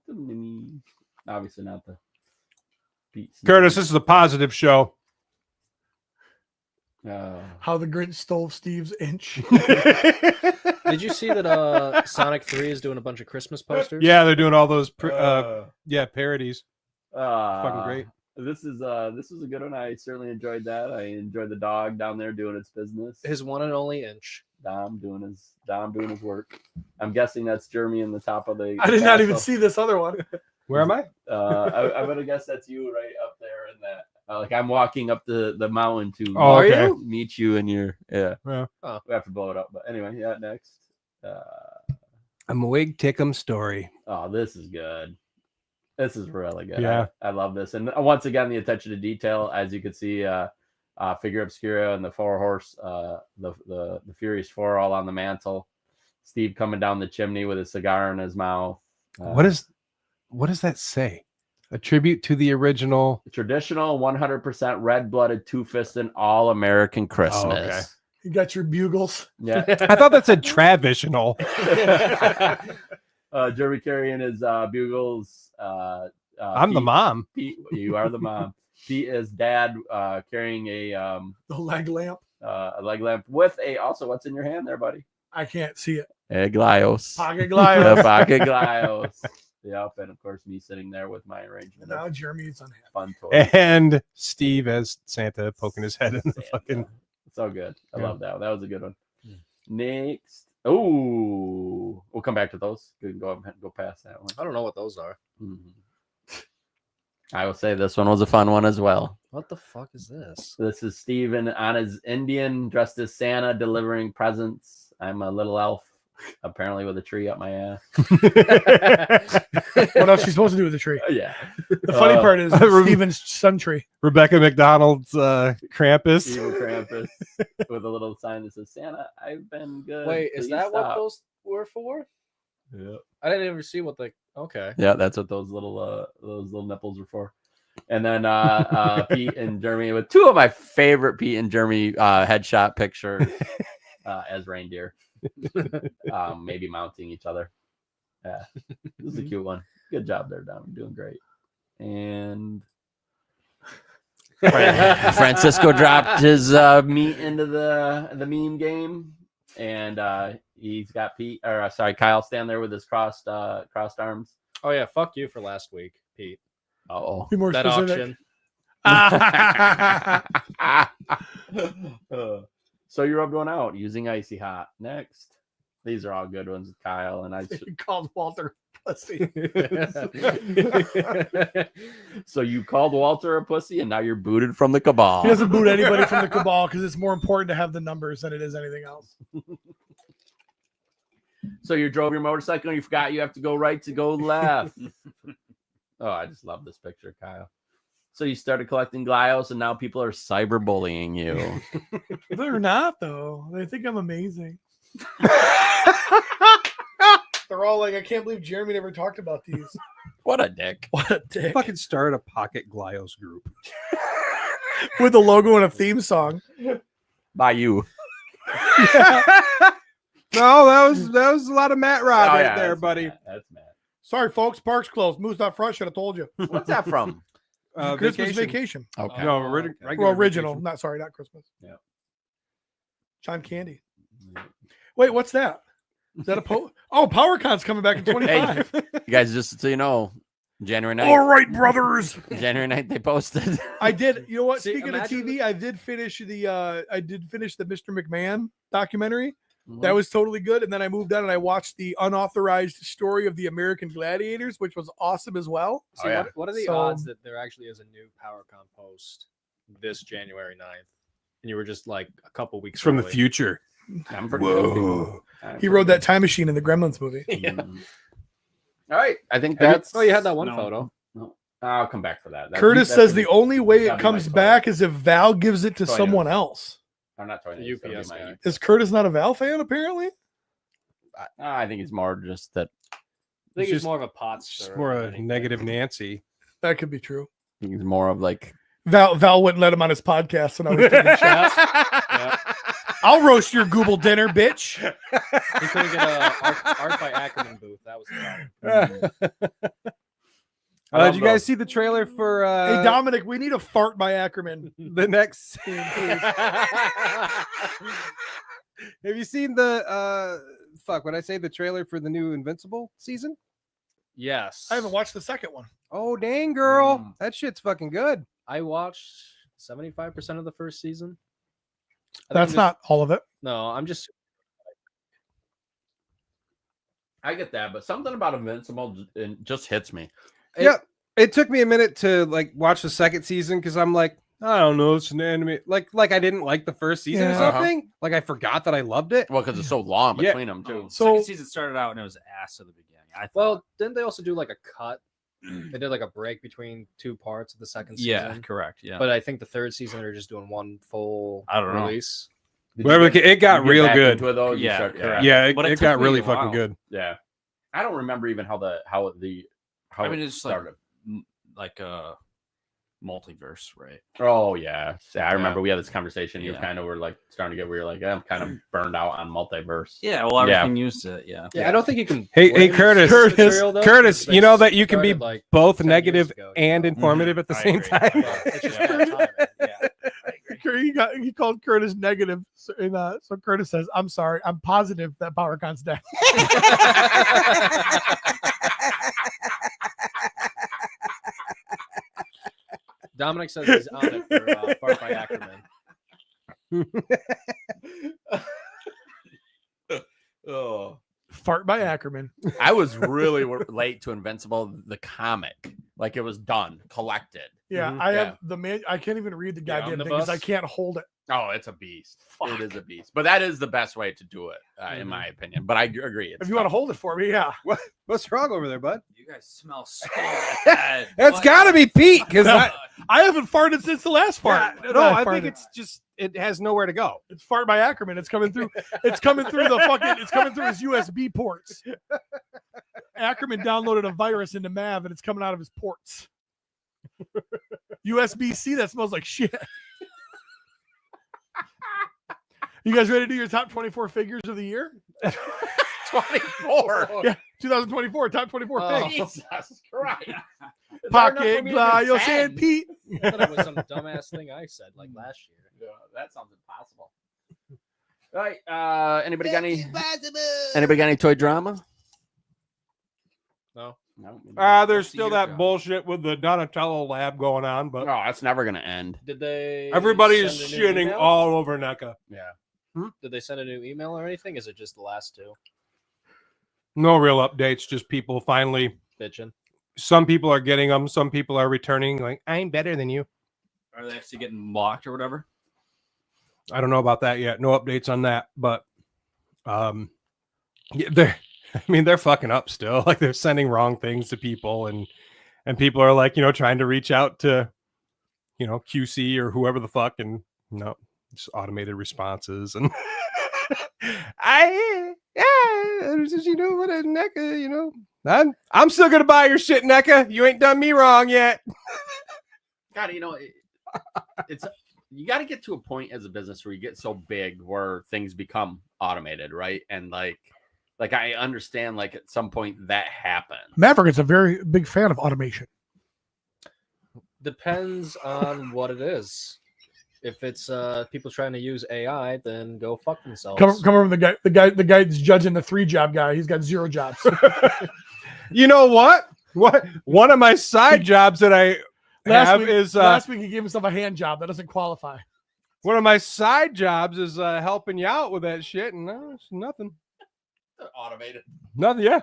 The memes. Obviously not the beats. Curtis, this is a positive show. How the Grinch stole Steve's inch. Did you see that Sonic 3 is doing a bunch of Christmas posters? Yeah, they're doing all those parodies. Fucking great. This was a good one. I certainly enjoyed that. I enjoyed the dog down there doing its business. His one and only inch. Dom doing his work. I'm guessing that's Jeremy in the top of the. I did not even see this other one. Where am I? I'm gonna guess that's you right up there in that. Like I'm walking up the mountain to meet you, and you're Yeah. Oh. We have to blow it up, but anyway, yeah. Next, A Mwig Tickum story. oh, this is good. This is really good. Yeah. I love this, and once again, the attention to detail, as you can see, Figure Obscura and the four horse, the Furious Four all on the mantle. Steve coming down the chimney with a cigar in his mouth. What does that say? A tribute to the original Traditional 100% red-blooded, two-fisted, all-American Christmas. Oh, okay. You got your bugles. Yeah. I thought that said traditional. Jeremy carrying his bugles. I'm the mom. Pete, you are the mom. Pete is dad carrying The leg lamp. a leg lamp with also, what's in your hand there, buddy? I can't see it. A Glyos. Pocket Glyos. The pocket Glyos. Yep, and of course me sitting there with my arrangement. Now Jeremy's unhappy. Fun toy. And Steve as Santa poking his head in the fucking. So good. I Yeah. love that. That was a good one. Next. Oh, we'll come back to those. We can go ahead and go past that one. I don't know what those are. I will say this one was a fun one as well. What the fuck is this? This is Steven on his Indian, dressed as Santa, delivering presents. I'm a little elf, apparently with a tree up my ass. What else are you supposed to do with the tree? Yeah. The funny part is Steven's sun tree. Rebecca McDonald's Krampus. Evil Krampus with a little sign that says, Santa, I've been good. Wait, is Please that what stop." those were for? Yeah. I didn't even see what the. Okay. Yeah, that's what those little nipples were for. And then Pete and Jeremy with two of my favorite Pete and Jeremy headshot pictures as reindeer, maybe mounting each other. Yeah, this is a cute one. Good job there, Dom. You're doing great. And Francisco dropped his meat into the meme game, and he's got Kyle stand there with his crossed arms. Oh yeah, fuck you for last week, Pete. Oh, Be more That specific. auction. So you rubbed one out using Icy Hot. Next, these are all good ones with Kyle and I. He called Walter pussy. So you called Walter a pussy, and now you're booted from the cabal. He doesn't boot anybody from the cabal because it's more important to have the numbers than it is anything else. So you drove your motorcycle and you forgot you have to go right to go left. Oh, I just love this picture, Kyle. So you started collecting Glyos, and now people are cyberbullying you. They're not, though. They think I'm amazing. They're all like, I can't believe Jeremy never talked about these. What a dick. What a dick. Fucking start a Pocket Glyos group. With a logo and a theme song. By you. No, that was a lot of Matt Rod right there, that's buddy. Matt. That's Matt. Sorry, folks. Park's closed. Moose not fresh. Should have told you. What's that from? Christmas vacation. Okay. No, Well, original. Vacation. Not sorry, not Christmas. Yeah. John Candy. Wait, what's that? Is that a PowerCon's coming back in 25. You guys, just so you know, January 9th. All right, brothers. January 9th, they posted. I did. You know what? See, Speaking of imagine TV, I did finish the Mr. McMahon documentary. That was totally good. And then I moved on and I watched the unauthorized story of the American Gladiators, which was awesome as well. See, what are the So- odds that there actually is a new PowerCon post this January 9th? And you were just like a couple weeks It's from the early. future. I'm pretty good. He rode that time machine in the Gremlins movie. All right. I think Have you- that's. oh, you had that one No. photo. No. I'll come back for that. Curtis says the only way it that'd be comes my back is if Val gives it to Toy someone else. I'm not talking The UPS guy. Is Curtis not a Val fan, apparently? I think he's more just that. I think It's he's just- more of a pot It's stirrer more than a anything. negative Nancy. That could be true. He's more of like. Val wouldn't let him on his podcast when I was taking shots. Yeah. I'll roast your Google dinner, bitch. He couldn't get a Art by Ackerman booth. That was the problem. Did you guys see the trailer for Hey, Dominic, we need a fart by Ackerman. the next? Scene, please. Have you seen the what I say, the trailer for the new Invincible season? Yes. I haven't watched the second one. Oh dang, girl, that shit's fucking good. I watched 75% of the first season. I think That's I'm just- not all of it. No, I'm just. I get that, but something about Invincible just hits me. Yeah, it took me a minute to like watch the second season because I'm like, I don't know, it's an anime. Like I didn't like the first season or Yeah. something. Like I forgot that I loved it. Well, because it's so long Yeah. between them too. So- Second season started out and it was ass at the beginning. I thought. Well, didn't they also do like a cut? They did like a break between two parts of the second season. yeah, correct. Yeah, But I think the third season they're just doing one full I don't know. release. Whatever, it got real good. Yeah, correct. Yeah, But it it took got me really a fucking while. good. Yeah. I don't remember even how I mean, it it's like started. like a multiverse, right? Oh yeah. I remember Yeah. we had this conversation. You Yeah. kind of were like starting to get weird, like I'm kind of burned out on multiverse. Yeah, well, Yeah. everything used it. Yeah. Yeah, I don't think you can. Hey, blame Curtis, the material, though, Curtis, because you know they that you can be started, like, both 10 years negative ago, and you know? informative at the I same agree. time. It's just bad timing. Yeah. He called Curtis negative. So Curtis says, I'm sorry. I'm positive that PowerCon's dead. Dominic says he's on it for Fart by Ackerman. Oh. Fart by Ackerman. I was really late to Invincible, the comic. Like it was done, collected. Yeah, Mhm. I Yeah. have the man. I can't even read the goddamn thing omnibus? because I can't hold it. Oh, it's a beast. It is a beast. But that is the best way to do it, in my opinion. But I agree. It's If you want to hold it for me, yeah. What's wrong over there, bud? You guys smell so bad. That's What? got to be Pete because No. I haven't farted since the last fart. no, that I think farted. it's just it has nowhere to go. It's fart by Ackerman. It's coming through. It's coming through the fucking. It's coming through his USB ports. Ackerman downloaded a virus into Mav, and it's coming out of his ports. USB-C. That smells like shit. You guys ready to do your top 24 figures of the year? 24. Yeah, 2024 top 24 Oh. figs. Jesus Christ. Pocket Glyos and Pete. I thought it was some dumbass thing I said like last year. Yeah, that sounds impossible. All right. Anybody got any toy drama? No. No. There's What's the still year that go? bullshit with the Donatello lab going on, but Oh, that's never gonna end. Did they? everybody is send a new shitting email? all over NECA. Yeah. Did they send a new email or anything? Is it just the last two No real updates, just people finally. bitching? Some people are getting them, some people are returning. Like I'm better than you. Are they actually getting blocked or whatever? I don't know about that yet. No updates on that, but yeah, they're fucking up still. Like they're sending wrong things to people, and people are like, trying to reach out to, QC or whoever the fuck, and no, just automated responses. And what a NECA, I'm still gonna buy your shit, NECA. You ain't done me wrong yet. God, it's you got to get to a point as a business where you get so big where things become automated, right? And like I understand, like at some point that happens. Maverick is a very big fan of automation. Depends on what it is. If it's people trying to use AI, then go fuck themselves. Come from the guy that's judging the 3-job guy. He's got 0 jobs. You know what? One of my side jobs that I have is last week he gave himself a hand job that doesn't qualify. One of my side jobs is helping you out with that shit, and no, it's nothing. Automated. Nothing. Yeah.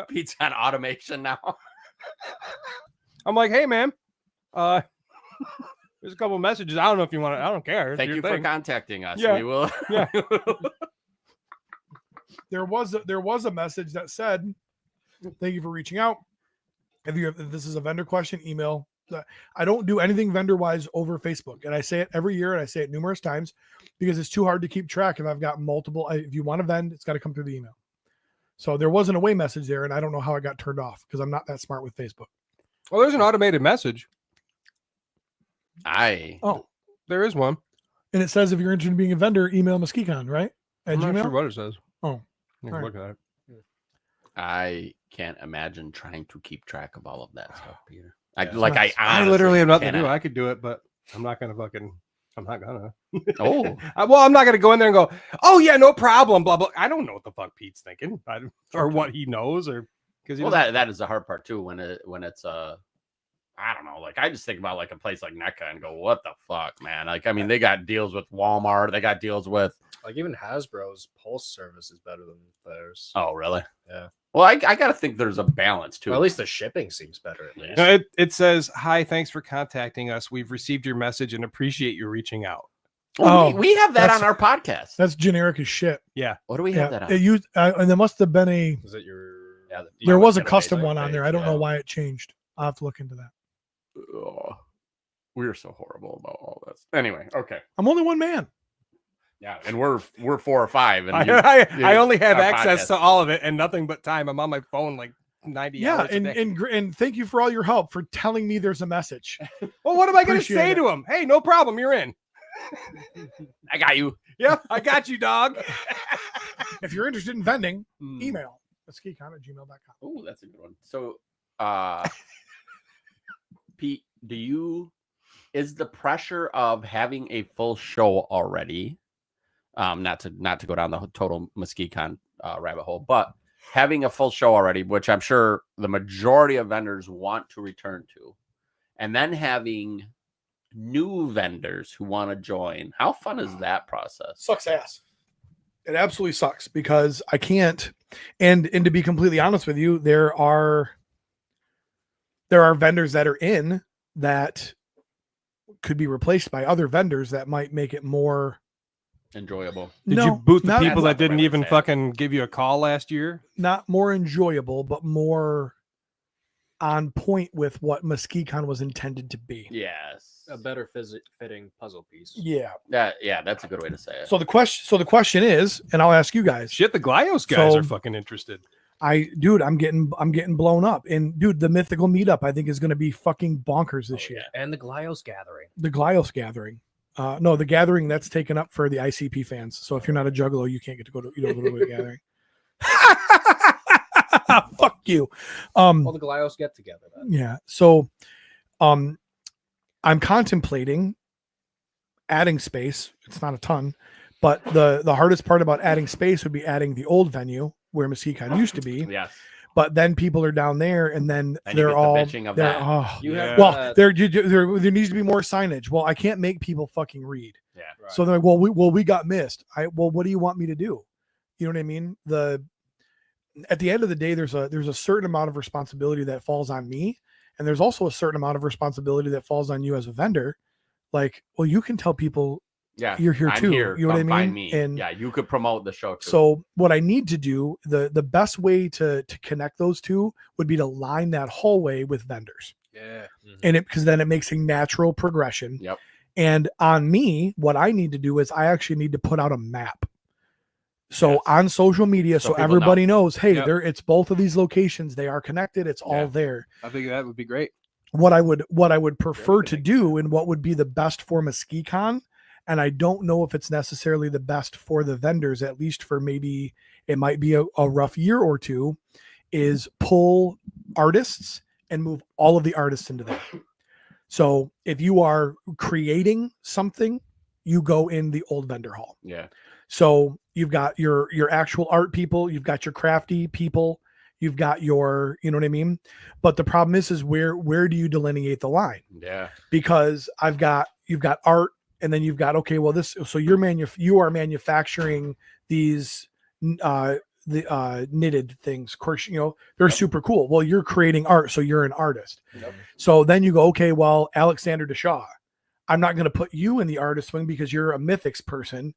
Pete's on automation now. I'm like, hey man, there's a couple messages. I don't know if you want to. I don't care. It's Thank your you for thing. contacting us. Yeah. We will. Yeah. There was a message that said, "Thank you for reaching out. If this is a vendor question, email." I don't do anything vendor wise over Facebook, and I say it every year, and I say it numerous times because it's too hard to keep track. If I've got multiple, if you want to vend, it's got to come through the email. So there was an away message there, and I don't know how it got turned off because I'm not that smart with Facebook. Well, there's an automated message. Oh, There is one. and it says if you're interested in being a vendor, email Muskicon, right? At I'm Gmail. not sure what it says. Oh, You can all look at it. I can't imagine trying to keep track of all of that stuff, Peter. I I literally have nothing to do. cannot. I could do it, but I'm not gonna fucking. I'm not gonna. Oh, Well, I'm not gonna go in there and go, oh yeah, no problem, blah blah. I don't know what the fuck Pete's thinking, or what he knows, or because well, that is the hard part too. When it's I don't know. Like I just think about like a place like NECA and go, what the fuck, man? Like I mean, they got deals with Walmart. They got deals with. Like even Hasbro's Pulse service is better than theirs. Oh, really? Yeah. Well, I gotta think there's a balance too. Or at least the shipping seems better. At least. No, it says, hi, thanks for contacting us. We've received your message and appreciate you reaching out. Well, we have that that's- on our podcast. That's generic as shit. Yeah. What do we have that on? It used, and there must have been a. Is it your? Yeah, There was a Get Away custom Like one on Page, there. I don't yeah. know why it changed. I'll have to look into that. Ugh. We're so horrible about all this. Anyway, okay. I'm only one man. Yeah, and we're 4 or 5, and I only have our access podcast. to all of it and nothing but time. I'm on my phone like 90 Yeah, hours a and, day. and thank you for all your help for telling me there's a message. Well, what am I going to Appreciate say it. to him? Hey, no problem. You're in. I got you. Yep, I got you, dog. If you're interested in vending, Hmm. email muskicon@gmail.com. Oh, that's a good one. So, Pete, is the pressure of having a full show already, not to go down the total Muskicon rabbit hole, but having a full show already, which I'm sure the majority of vendors want to return to, and then having new vendors who want to join, how fun is that process? Sucks ass. It absolutely sucks because I can't. And to be completely honest with you, there are vendors that are in that could be replaced by other vendors that might make it more Enjoyable. Did No, you boot the not- people that's that not the didn't right way to even say it. fucking give you a call last year? not more enjoyable, but more on point with what Muskicon was intended to be. Yes. A better fitting puzzle piece. Yeah. Yeah, that's a good way to say it. So the question is, and I'll ask you guys. Shit, the Glyos guys So- are fucking interested. I'm getting blown up. And dude, the mythical meetup I think is going to be fucking bonkers this year. And the Glyos gathering. The Glyos gathering. No, the gathering that's taken up for the ICP fans. So if you're not a juggalo, you can't get to go to the gathering. Fuck you. Well, the Glyos get together. Then. Yeah. So I'm contemplating adding space. It's not a ton, but the hardest part about adding space would be adding the old venue where Muskicon used to be. Yes. But then people are down there, and then And you they're get the all bitching of they're- that. oh. You have Well, there needs to be more signage. Well, I can't make people fucking read. Yeah. Right. So they're like, well, we got missed. What do you want me to do? You know what I mean? At the end of the day, there's a certain amount of responsibility that falls on me, and there's also a certain amount of responsibility that falls on you as a vendor. Like, well, you can tell people Yeah. you're here I'm too. Here. You know what I Come find mean? me. And yeah, you could promote the show too. so what I need to do, the best way to connect those two would be to line that hallway with vendors. Yeah. And because then it makes a natural progression. Yep. And on me, what I need to do is I actually need to put out a map. So Yes. on social media, So so people everybody knows, hey, Yep. it's both of these locations. They are connected. It's all Yeah. there. I think that would be great. What I would prefer to good do and what would be the best for Muskicon, and I don't know if it's necessarily the best for the vendors, at least for maybe it might be a rough year or two, is pull artists and move all of the artists into there. So if you are creating something, you go in the old vendor hall. yeah. So you've got your actual art people, you've got your crafty people, you've got your, you know what I mean? But the problem is where do you delineate the line? Yeah. Because you've got art and then you've got, okay, well so you are manufacturing these knitted things, of course, they're super cool. Well, you're creating art, so you're an artist. So then you go, okay, well, Alexander Deshaw, I'm not going to put you in the artist wing because you're a mythics person.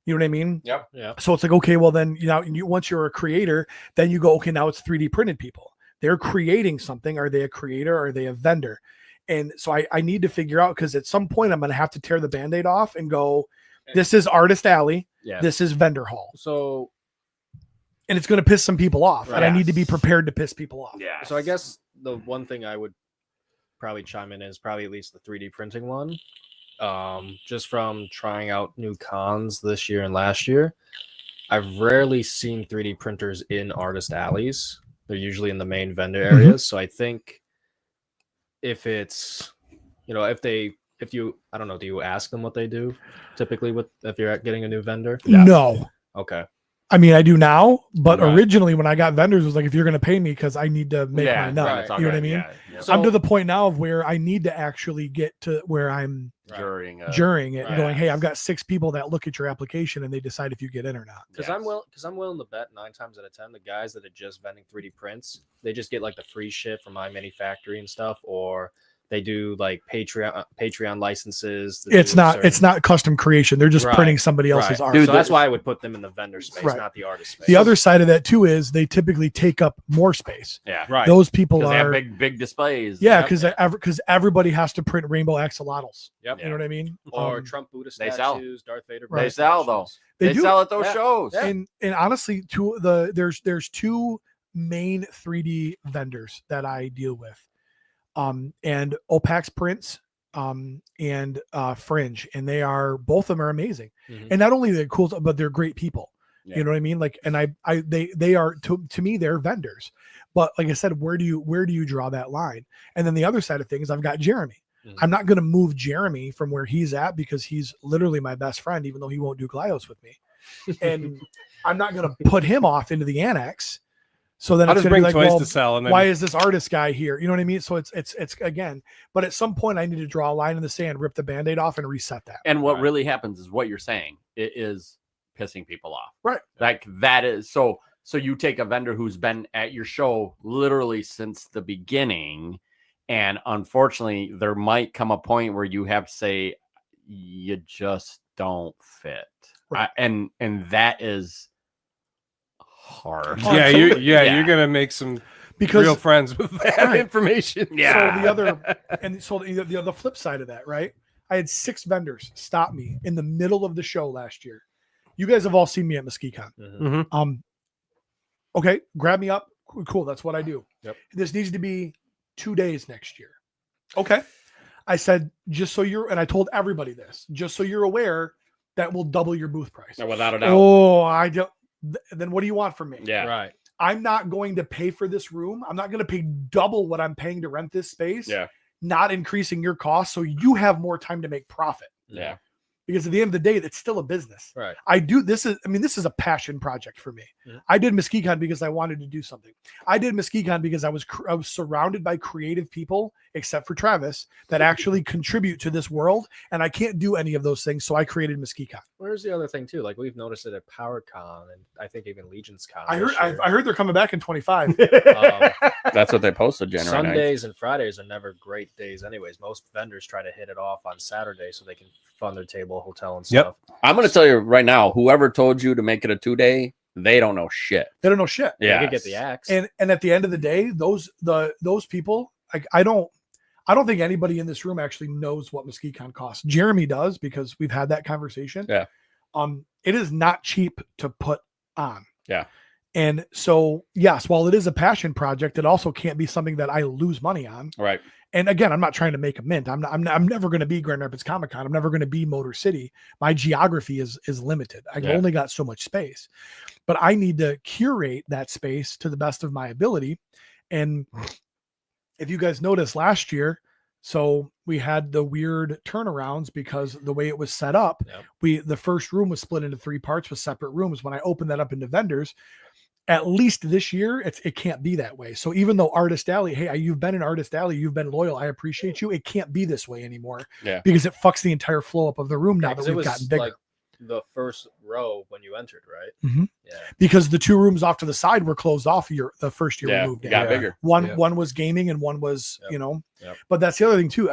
You know what I mean? Yep. Yeah. So it's like, okay, well then, once you're a creator, then you go, okay, now it's 3D printed people. They're creating something. Are they a creator? Or are they a vendor? And so I need to figure out, because at some point I'm going to have to tear the Band-Aid off and go, this is Artist Alley. Yeah. This is Vendor Hall. So, and it's going to piss some people off. And I Yes. need to be prepared to piss people off. Yeah. so I guess the one thing I would probably chime in is probably at least the 3D printing one. Just from trying out new cons this year and last year, I've rarely seen 3D printers in artist alleys. They're usually in the main vendor areas. So I think if it's, if you, I don't know, do you ask them what they do typically if you're getting a new vendor? No. Okay. I mean, I do now, but Right. originally when I got vendors, it was like, if you're going to pay me, because I need to make my nut. right. It's all You know what I good, mean? yeah. So, I'm to the point now of where I need to actually get to where I'm During jurying it and right. going, hey, I've got 6 people that look at your application and they decide if you get in or not. Because I'm willing to bet 9 times out of 10 the guys that are just vending 3D prints, they just get like the free shit from My Mini Factory and stuff, or they do like Patreon licenses. to It's do not certain- custom creation. They're just Right, printing somebody else's right. art. Dude, So that's why I would put them in the vendor space, Right. not the artist space. The other side of that too is they typically take up more space. Yeah. right. Those people Because they have are big displays. yeah, Yep. because everybody has to print rainbow axolotls. Yep. You know what I mean? Or Um, Trump Buddha they statues, sell. Darth Vader. Right. They sell, though. statues. they They do. sell at those Yeah. shows. Yeah. And honestly, there's 2 main 3D vendors that I deal with, and Opax Prints, and Fringe, and both of them are amazing. Mhm. And not only they're cool, but they're great people. Yeah. You know what I mean? Like, and they are to me, they're vendors. But like I said, where do you draw that line? And then the other side of things, I've got Jeremy. Mhm. I'm not going to move Jeremy from where he's at, because he's literally my best friend, even though he won't do Glyos with me. And I'm not going to put him off into the annex. So then I'll it's just going bring to be like, toys well, to sell, and then why is this artist guy here? You know what I mean? So it's again, but at some point I need to draw a line in the sand, rip the Band-Aid off, and reset that. And what Right. really happens is what you're saying. It is pissing people off. Right. Like that is so you take a vendor who's been at your show literally since the beginning, and unfortunately there might come a point where you have to say you just don't fit. Right. And that is hard. Oh, yeah, absolutely. you're gonna make some Because real friends with that Right. information. so the flip side of that, right? I had 6 vendors stop me in the middle of the show last year. You guys have all seen me at MesquiCon. Mhm. Okay, grab me up. Cool, that's what I do. Yep. This needs to be 2 days next year. Okay. I said, and I told everybody this, just so you're aware, that will double your booth price. Without a doubt. Oh, I don't. Then what do you want from me? Yeah. Right. I'm not going to pay for this room. I'm not going to pay double what I'm paying to rent this space. Yeah. Not increasing your cost, so you have more time to make profit. Yeah. Because at the end of the day, it's still a business. Right. This is a passion project for me. Mhm. I did MesquiCon because I wanted to do something. I did MesquiCon because I was surrounded by creative people, except for Travis, that actually contribute to this world, and I can't do any of those things, so I created MesquiCon. Where's the other thing too? Like we've noticed it at PowerCon and I think even Legion's Con. I this year. heard they're coming back in 25. That's what they posted January 9th. Sundays and Fridays are never great days, anyways. Most vendors try to hit it off on Saturday so they can fund their table, hotel, and Yep. stuff. I'm going to tell you right now, whoever told you to make it a 2-day, they don't know shit. They don't know shit. Yeah. They could get the axe. And at the end of the day, those people, like I don't think anybody in this room actually knows what MesquiCon costs. Jeremy does, because we've had that conversation. Yeah. It is not cheap to put on. Yeah. And so, yes, while it is a passion project, it also can't be something that I lose money on. Right. And again, I'm not trying to make a mint. I'm never going to be Grand Rapids Comic Con. I'm never going to be Motor City. My geography is limited. I've Yeah. only got so much space, but I need to curate that space to the best of my ability. And if you guys noticed last year, so we had the weird turnarounds because the way it was set up, Yep. the first room was split into 3 parts with separate rooms. When I opened that up into vendors, at least this year, it can't be that way. So even though Artist Alley, hey, you've been in Artist Alley, you've been loyal, I appreciate you. It can't be this way anymore. Yeah. Because it fucks the entire flow up of the room now that 'cause it we've was gotten bigger. like the first row when you entered, right? Mhm. Yeah. Because the 2 rooms off to the side were closed off the first year we moved in. got bigger. One was gaming and one was, Yep. But that's the other thing too.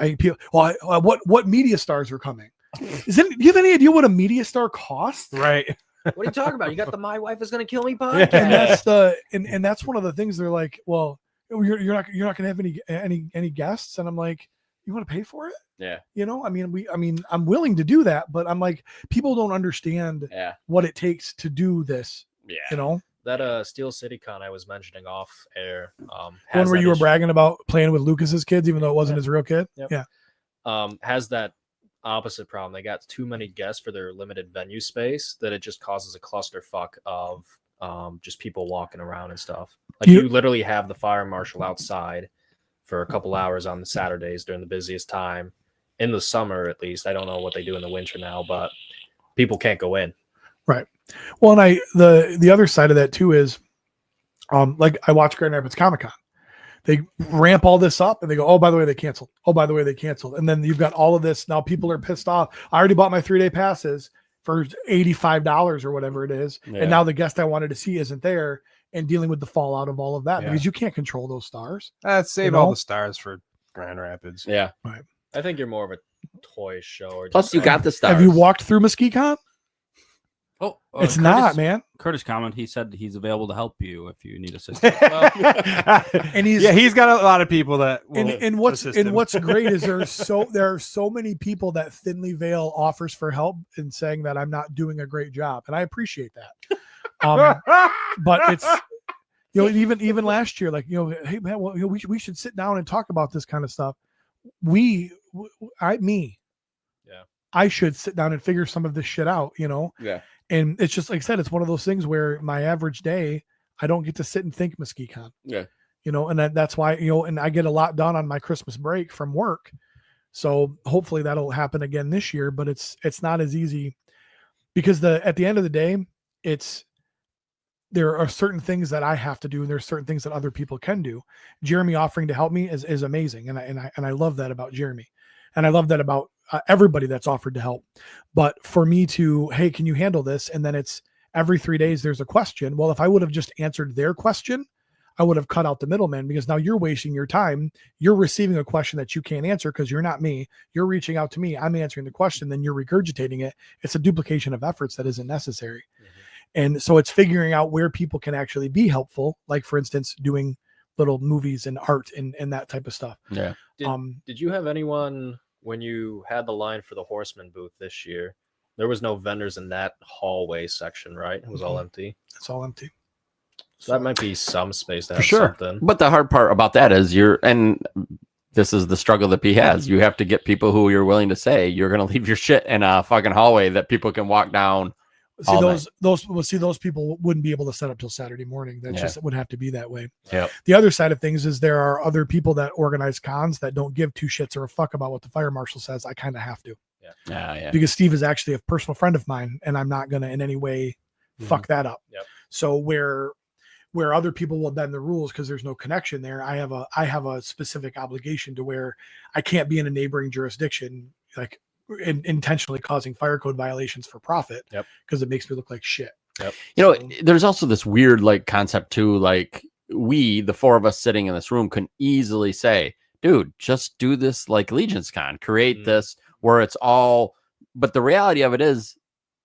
What media stars are coming? Do you have any idea what a media star costs? Right. What are you talking about? You got the "My Wife Is Gonna Kill Me" Yeah. podcast. And that's and that's one of the things they're like, well, you're not gonna have any guests, and I'm like, you want to pay for it? Yeah. I mean, I'm willing to do that, but I'm like, people don't understand what it takes to do this. Yeah. That Steel City Con I was mentioning off air. One Has where that you were issue. bragging about playing with Lucas's kids, even though it wasn't his real kid. Yep. Yeah. Has that opposite problem. They got too many guests for their limited venue space that it just causes a clusterfuck of just people walking around and stuff. Like you literally have the fire marshal outside for a couple hours on the Saturdays during the busiest time. In the summer, at least. I don't know what they do in the winter now, but people can't go in. Right. Well, and the other side of that too is, like I watch Grand Rapids Comic Con. They ramp all this up and they go, oh, by the way, they canceled. Oh, by the way, they canceled. And then you've got all of this. Now people are pissed off. I already bought my 3-day passes for $85 or whatever it is. Yeah. And now the guest I wanted to see isn't there, and dealing with the fallout of all of that, Yeah. because you can't control those stars. Save all the stars for Grand Rapids. Yeah. Right. I think you're more of a toy show. Or Plus, just, you got the stars. Have you walked through Mesquite Con? Oh, It's not, man. Curtis comment. He said he's available to help you if you need assistance. And he's got a lot of people that will and what's assist him. what's great is there are so many people that thinly veil offers for help and saying that I'm not doing a great job, and I appreciate that. But it's even last year, like hey man, well, we should sit down and talk about this kind of stuff. I should sit down and figure some of this shit out, Yeah. And it's just like I said, it's one of those things where my average day, I don't get to sit and think Mesquite Con. Yeah. And that's why, and I get a lot done on my Christmas break from work. So hopefully that'll happen again this year, but it's not as easy because at the end of the day, there are certain things that I have to do and there's certain things that other people can do. Jeremy offering to help me is amazing. And I love that about Jeremy. And I love that about everybody that's offered to help. But for me to, hey, can you handle this? And then it's every 3 days, there's a question. Well, if I would have just answered their question, I would have cut out the middleman, because now you're wasting your time. You're receiving a question that you can't answer because you're not me. You're reaching out to me. I'm answering the question. Then you're regurgitating it. It's a duplication of efforts that isn't necessary. Mm-hmm. And so it's figuring out where people can actually be helpful. Like, for instance, doing little movies and art and that type of stuff. Yeah. Did you have anyone when you had the line for the Horseman booth this year? There was no vendors in that hallway section, right? It was all empty. It's all empty. So that might be some space to have sure. something. But the hard part about that is and this is the struggle that P has. You have to get people who you're willing to say you're going to leave your shit in a fucking hallway that people can walk down. See, those people wouldn't be able to set up till Saturday morning. That just would have to be that way. Yep. The other side of things is there are other people that organize cons that don't give two shits or a fuck about what the fire marshal says. I kind of have to. Yeah. Because Steve is actually a personal friend of mine, and I'm not going to in any way fuck that up. Yep. So where other people will bend the rules because there's no connection there, I have a specific obligation to where I can't be in a neighboring jurisdiction, like intentionally causing fire code violations for profit, because it makes me look like shit. There's also this weird concept too, the four of us sitting in this room can easily say, dude, just do this like Legion's Con, create this where it's all, but the reality of it is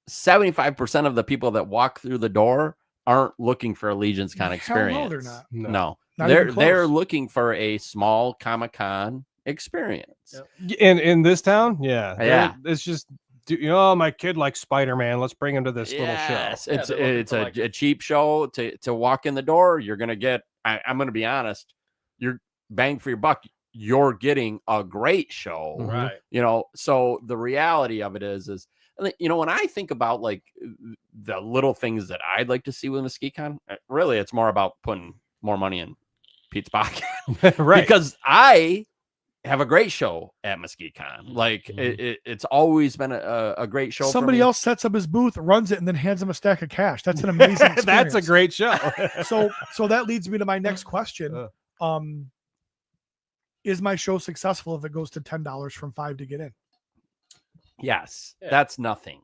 75% of the people that walk through the door aren't looking for a Legion's Con experience. Hell no, they're not. No, Not even they're close. looking for a small Comic-Con experience. In this town, Yeah. It's just my kid likes Spider-Man. Let's bring him to this little show. Yes, Yeah, it's they're looking it's for, a cheap show to walk in the door. You're gonna get. I'm gonna be honest. You're bang for your buck. You're getting a great show, Right. So the reality of it is when I think about the little things that I'd like to see with MesquiteCon, really it's more about putting more money in Pete's pocket, Right. Because I have a great show at MesquiteCon. Like it's always been a great show. Somebody for me. else sets up his booth, runs it, and then hands him a stack of cash. That's an amazing experience. That's a great show. So that leads me to my next question. Is my show successful if it goes to $10 from $5 to get in? Yes, Yeah. that's nothing.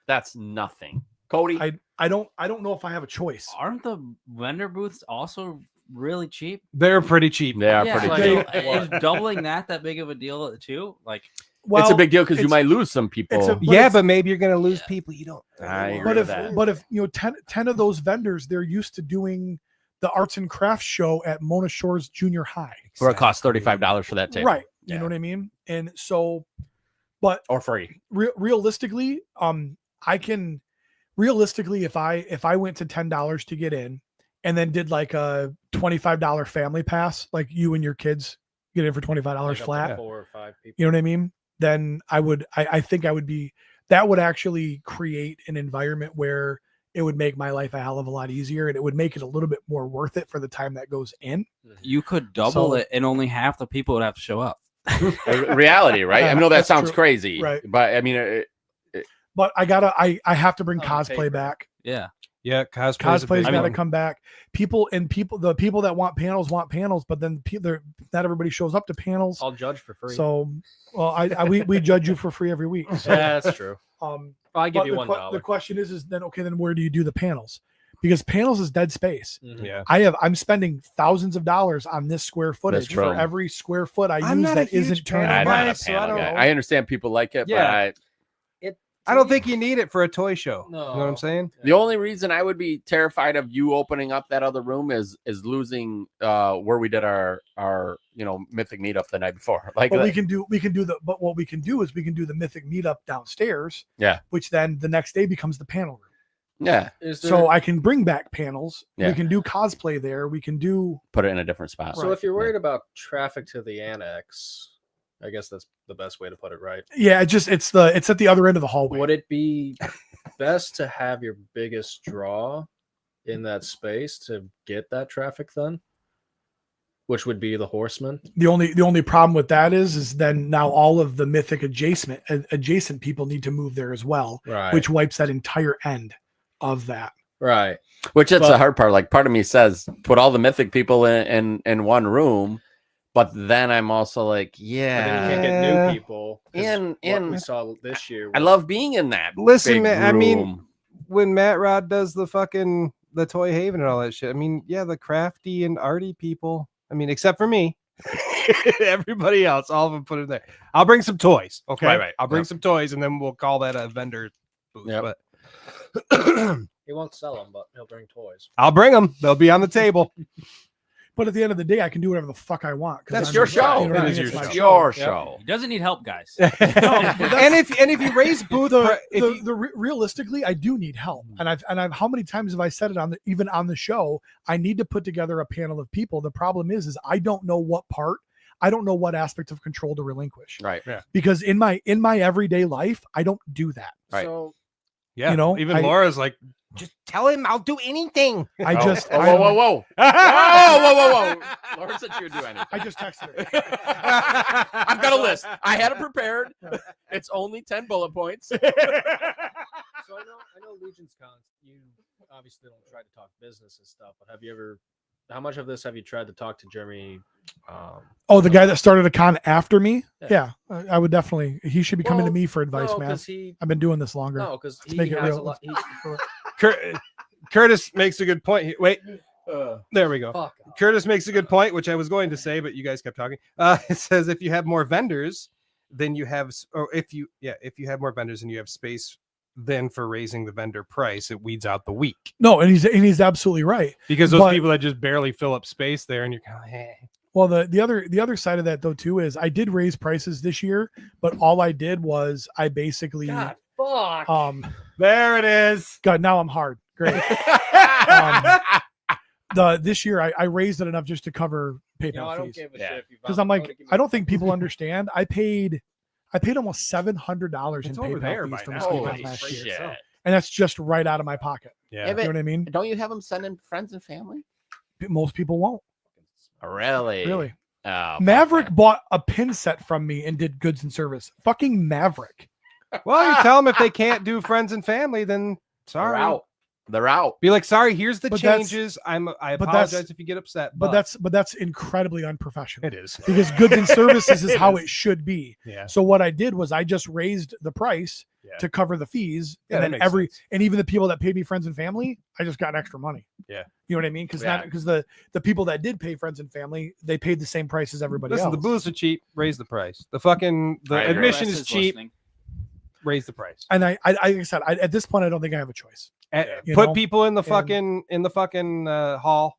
That's nothing. Cody, I don't know if I have a choice. Aren't the vendor booths also really cheap? They're pretty cheap. they are Yeah, pretty like, cheap. is doubling that big of a deal too? Like, Well, it's a big deal because you it's- might lose some people. it's a- But Yeah, it's- but maybe you're gonna lose people you don't. I agree But with if that. but if 10 of those vendors, they're used to doing the arts and crafts show at Mona Shores Junior High. Where it costs $35 for that table, Right. You Yeah. know what I mean? And so, but or free. realistically, I can realistically, if I went to $10 to get in and then did like a $25 family pass, like you and your kids get in for $25 Like up to flat, 4 or 5 people. you know what I mean? Then I think I would be, that would actually create an environment where it would make my life a hell of a lot easier, and it would make it a little bit more worth it for the time that goes in. you could double So- it, and only half the people would have to show up. Reality, right? I know that That's sounds true. crazy, Right. But I mean, But I have to bring On cosplay paper. back. Yeah, Yeah, cosplay's Cosplay's got to one. come back. The people that want panels, but then not everybody shows up to panels. I'll judge for free. So, well, we judge you for free every week. So, yeah, that's true. I give but you the, $1. the question is then okay, then where do you do the panels? Because panels is dead space. Mhm. Yeah. I'm spending thousands of dollars on this square footage for true. every square foot I I'm use not a that isn't huge panel turned I'm on. not a Nice, so I panel don't guy. know. I understand people like it, Yeah. but I don't think you need it for a toy show. No. You know what I'm saying? the only reason I would be terrified of you opening up that other room is losing where we did our mythic meetup the night before. Like But that- we can do what we can do is we can do the mythic meetup downstairs. Yeah. Which then the next day becomes the panel room. yeah, Is there, So I can bring back panels. Yeah. We can do cosplay there. We can do put it in a different spot. so if you're worried about traffic to the annex, I guess that's the best way to put it, right? yeah, it's at the other end of the hallway. Would it be best to have your biggest draw in that space to get that traffic then? Which would be the horseman. The only problem with that is then now all of the mythic adjacent people need to move there as well, Right. which wipes that entire end of that. right. Which it's But- the hard part. Like part of me says, put all the mythic people in one room, but then I'm also like, But then yeah, you can't get new people. 'cause And- what we saw this year. I was- love being in that. Listen, big man, I mean, room. when Matt Rod does the Toy Haven and all that shit, I mean, yeah, the crafty and arty people. I mean, except for me, everybody else, all of them put it there. I'll bring some toys. Okay, Right. I'll bring Yep. some toys, and then we'll call that a vendor booth. Yep. But He won't sell them, but he'll bring toys. I'll bring them. They'll be on the table. But at the end of the day, I can do whatever the fuck I want. 'cause That's I'm your the- show. you know what I That is mean? your It's my show. It's your Yep. show. he doesn't need help, guys. and if you raise booth, Realistically, I do need help, and I've how many times have I said it even on the show? I need to put together a panel of people. The problem is I don't know what aspect of control to relinquish, Right. because in my everyday life, I don't do that. Right. So yeah, you know, even I- Laura's like, just tell him I'll do anything. I just Oh, I whoa, don't- whoa, whoa. Laura said she would do anything. I just texted her. I've got a list. I had it prepared. It's only 10 bullet points. So I know Legion's Con, you obviously don't try to talk business and stuff, but how much of this have you tried to talk to Jeremy? Oh, the guy that started a con after me? Yeah. Yeah, I would definitely. He should be coming to Well, me for advice, man. because he I've been doing this longer. because Let's he make it has real. a lot. Curtis makes a good point. Wait, there we go. Fuck. Curtis makes a good point, which I was going to say, but you guys kept talking. It says if you have more vendors, then you have, or if you have more vendors and you have space, then for raising the vendor price, it weeds out the weak, No, and he's absolutely right. because those But- people that just barely fill up space there, and you're kind of, Well, the other side of that though too is I did raise prices this year, but all I did was I basically God, fuck. there it is. God, now I'm hard. Great. This year I raised it enough just to cover You know, I PayPal don't fees, give a Yeah. shit if you because I'm like volunteer to give me I don't think people understand. I paid almost $700 in It's over there PayPal by fees for now. Mesquite Holy last year, shit. and that's just right out of my pocket. Yeah. You know what I mean? Don't you have them send in friends and family? Most people won't Really? really. Oh, Maverick okay. bought a pin set from me and did goods and service. Fucking Maverick. Well, you tell them if they can't do friends and family, then They're sorry. out. They're out. Be like, sorry, here's the But that's- changes. I but that's- apologize if you get upset. But that's incredibly unprofessional. it is. Because goods and services is how it should be. Yeah. So what I did was I just raised the price Yeah. to cover the fees, Yeah, and that then makes sense. and even the people that paid me friends and family, I just got extra money. Yeah. You know what I mean? Because Yeah. the people that did pay friends and family, they paid the same price as everybody Listen, else. the booths are cheap. Raise the price. The I agree. admission Press is cheap. listening. Raise the price. And like I said, at this point, I don't think I have a choice. You Put know? people in the And- fucking hall.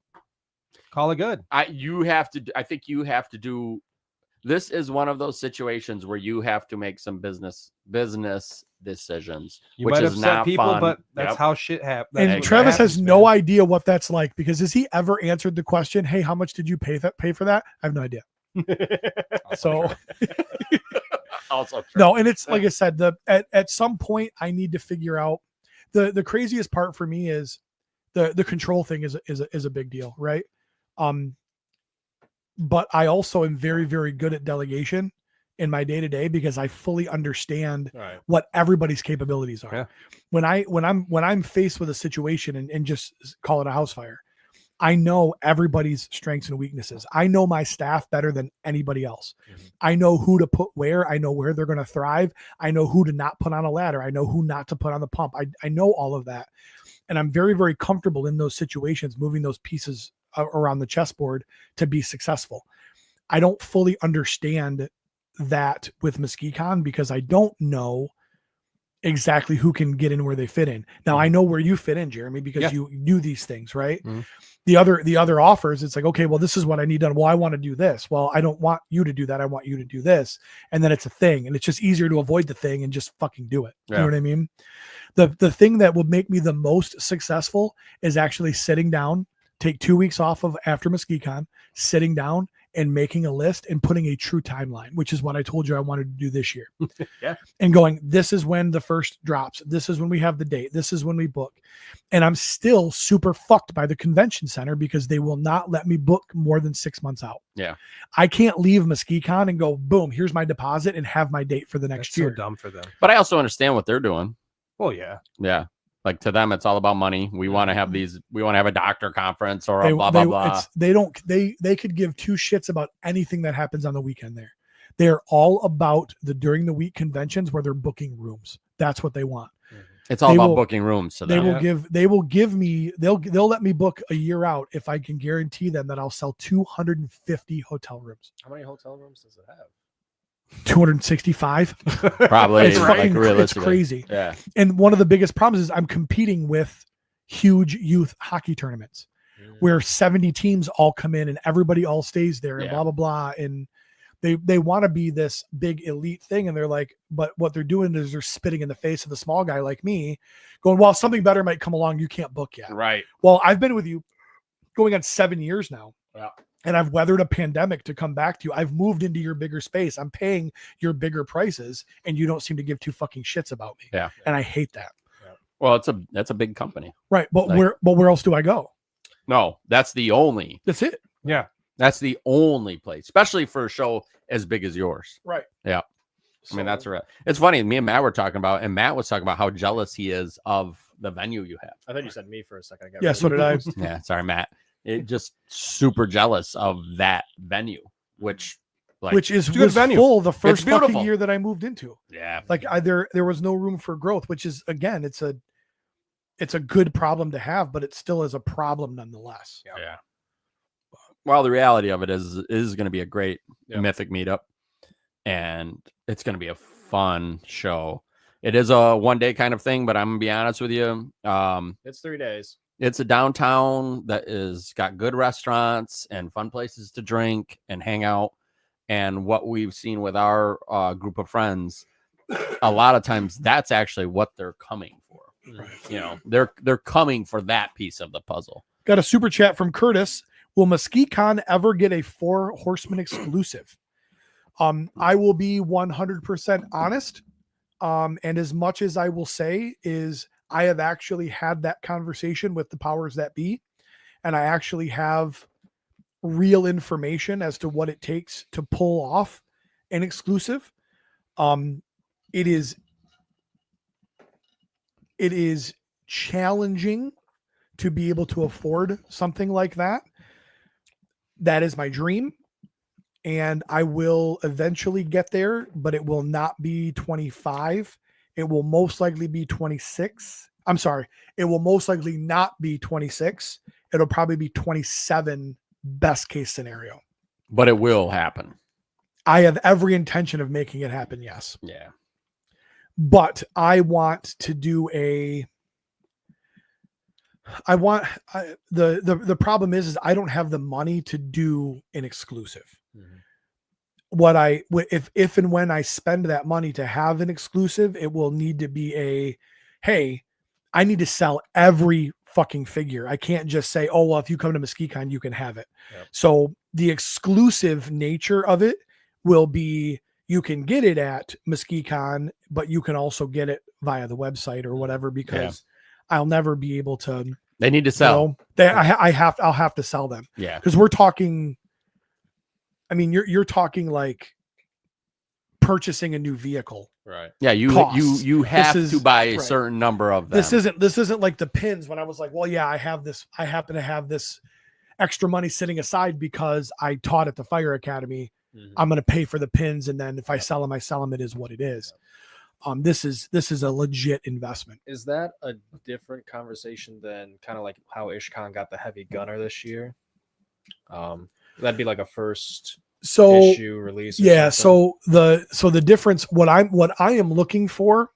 Call it good. I think you have to do. This is one of those situations where you have to make some business decisions, You which might is upset not people, fun. but that's Yep. how shit happens. And Travis has no idea what that's like, because has he ever answered the question, "Hey, how much did you pay for that?" I have no idea. So Also true. no, and it's like I said, at some point I need to figure out the craziest part for me is the control thing is a big deal, right? But I also am very, very good at delegation in my day to day because I fully understand Right. what everybody's capabilities are. Yeah. When I'm faced with a situation and just call it a house fire, I know everybody's strengths and weaknesses. I know my staff better than anybody else. I know who to put where. I know where they're going to thrive. I know who to not put on a ladder. I know who not to put on the pump. I know all of that. And I'm very, very comfortable in those situations, moving those pieces around the chessboard to be successful. I don't fully understand that with MesquiCon because I don't know exactly who can get in where they fit in. Now I know where you fit in, Jeremy, because Yeah. you do these things, right? Mhm. The other offers, it's like, okay, well, this is what I need done. Well, I want to do this. Well, I don't want you to do that. I want you to do this. And then it's a thing. And it's just easier to avoid the thing and just fucking do it. You Yeah. know what I mean? The thing that would make me the most successful is actually sitting down, take 2 weeks off of after MesquiCon, sitting down and making a list and putting a true timeline, which is what I told you I wanted to do this year. Yeah. And going, this is when the first drops. This is when we have the date. This is when we book. And I'm still super fucked by the convention center because they will not let me book more than 6 months out. Yeah. I can't leave MesquiCon and go, boom, here's my deposit and have my date for the next That's year. so dumb for them. But I also understand what they're doing. Well, yeah. Yeah. Like to them, it's all about money. We want to have we want to have a doctor conference or a They, blah, they, blah, blah. it's- they could give two shits about anything that happens on the weekend there. They're all about the during the week conventions where they're booking rooms. That's what they want. It's all they about will- booking rooms. So They them. will give me, they'll let me book a year out if I can guarantee them that I'll sell 250 hotel rooms. How many hotel rooms does it have? 265. Probably It's like fucking, it's realistically. crazy. Yeah. And one of the biggest problems is I'm competing with huge youth hockey tournaments where 70 teams all come in and everybody all stays there and Yeah. blah, blah, blah. And they want to be this big elite thing. And they're like, but what they're doing is they're spitting in the face of the small guy like me going, well, something better might come along. You can't book yet. Right. Well, I've been with you going on 7 years now. Yeah. And I've weathered a pandemic to come back to you. I've moved into your bigger space. I'm paying your bigger prices and you don't seem to give two fucking shits about me. Yeah. And I hate that. Well, that's a big company. Right. But Like- where else do I go? No, that's the only. That's it. Yeah. That's the only place, especially for a show as big as yours. Right. Yeah. I mean, that's real. It's funny. Me and Matt were talking about, and Matt was talking about how jealous he is of the venue you have. I thought you said me for a second. I got Yeah, really so did I. Yeah. Sorry, Matt. It just super jealous of that venue, which, like, Which is it's a good was venue. full the first beautiful. fucking year that I moved into. yeah. Like there was no room for growth, which is again, it's a good problem to have, but it still is a problem nonetheless. Yeah. Well, the reality of it is going to be a great Yeah. Mythic meetup, and it's going to be a fun show. It is a one-day kind of thing, but I'm gonna be honest with you. It's 3 days. It's a downtown that is got good restaurants and fun places to drink and hang out. And what we've seen with our group of friends, a lot of times that's actually what they're coming for. You know, they're coming for that piece of the puzzle. Got a super chat from Curtis. Will MesquiCon ever get a 4 Horsemen exclusive? I will be 100% honest. And as much as I will say is I have actually had that conversation with the powers that be. And I actually have real information as to what it takes to pull off an exclusive. It is challenging to be able to afford something like that. That is my dream. And I will eventually get there, but it will not be 25. It will most likely be 26. I'm sorry. It will most likely not be 26. It'll probably be 27, best case scenario. But it will happen. I have every intention of making it happen. Yes. Yeah. But I want to do the problem is I don't have the money to do an exclusive. If and when I spend that money to have an exclusive, it will need to be hey, I need to sell every fucking figure. I can't just say, oh, well, if you come to MesquiCon, you can have it. Yep. So the exclusive nature of it will be, you can get it at MesquiCon, but you can also get it via the website or whatever, because I'll never be able to. They need to sell. I'll have to sell them. Yeah. Because we're talking, I mean, you're talking like purchasing a new vehicle. Right. Yeah, you have to buy a certain number of them. This isn't like the pins when I was like, well, yeah, I happen to have this extra money sitting aside because I taught at the fire academy. I'm going to pay for the pins, and then if I sell them, I sell them. It is what it is. This is a legit investment. Is that a different conversation than kind of like how IshCon got the heavy gunner this year? That'd be like a first issue release. Yeah. So the difference, what I am looking for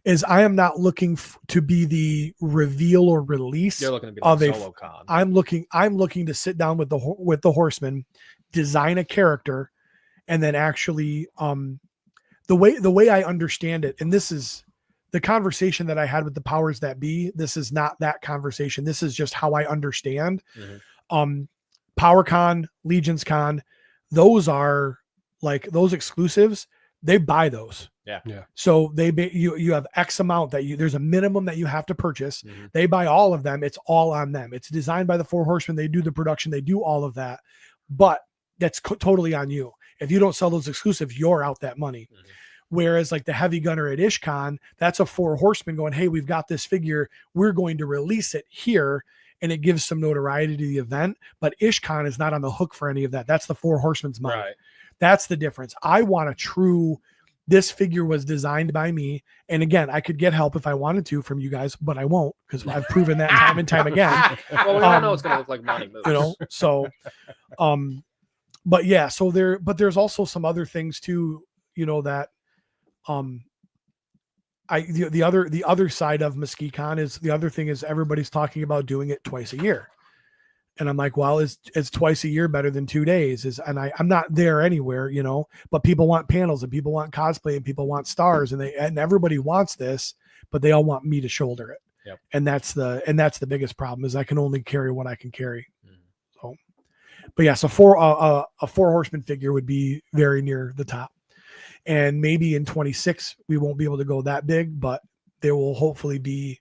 is I am not looking to be the reveal or release. You're looking to be like of a solo con. I'm looking to sit down with the horseman, design a character, and then actually the way I understand it, and this is the conversation that I had with the powers that be. This is not that conversation. This is just how I understand. PowerCon, Legions Con, those are like those exclusives. They buy those. Yeah. So you have X amount there's a minimum that you have to purchase. They buy all of them. It's all on them. It's designed by the Four Horsemen. They do the production. They do all of that, but that's totally on you. If you don't sell those exclusives, you're out that money. Whereas like the heavy gunner at IshCon, that's a Four Horsemen going, hey, we've got this figure. We're going to release it here. And it gives some notoriety to the event, but IshCon is not on the hook for any of that. That's the Four Horsemen's money. Right. That's the difference. I want a true, this figure was designed by me. And again, I could get help if I wanted to from you guys, but I won't, because I've proven that time and time again. Well, we all know it's going to look like money moves. You know, so, but yeah, so there's also some other things too, you know, that, the other side of MesquiCon is the other thing is everybody's talking about doing it twice a year. And I'm like, well, it's twice a year better than 2 days and I'm not there anywhere, you know, but people want panels and people want cosplay and people want stars and everybody wants this, but they all want me to shoulder it. Yep. And that's the biggest problem is I can only carry what I can carry. So, but yeah, so for a Four Horsemen figure would be very near the top. And maybe in 26, we won't be able to go that big, but there will hopefully be,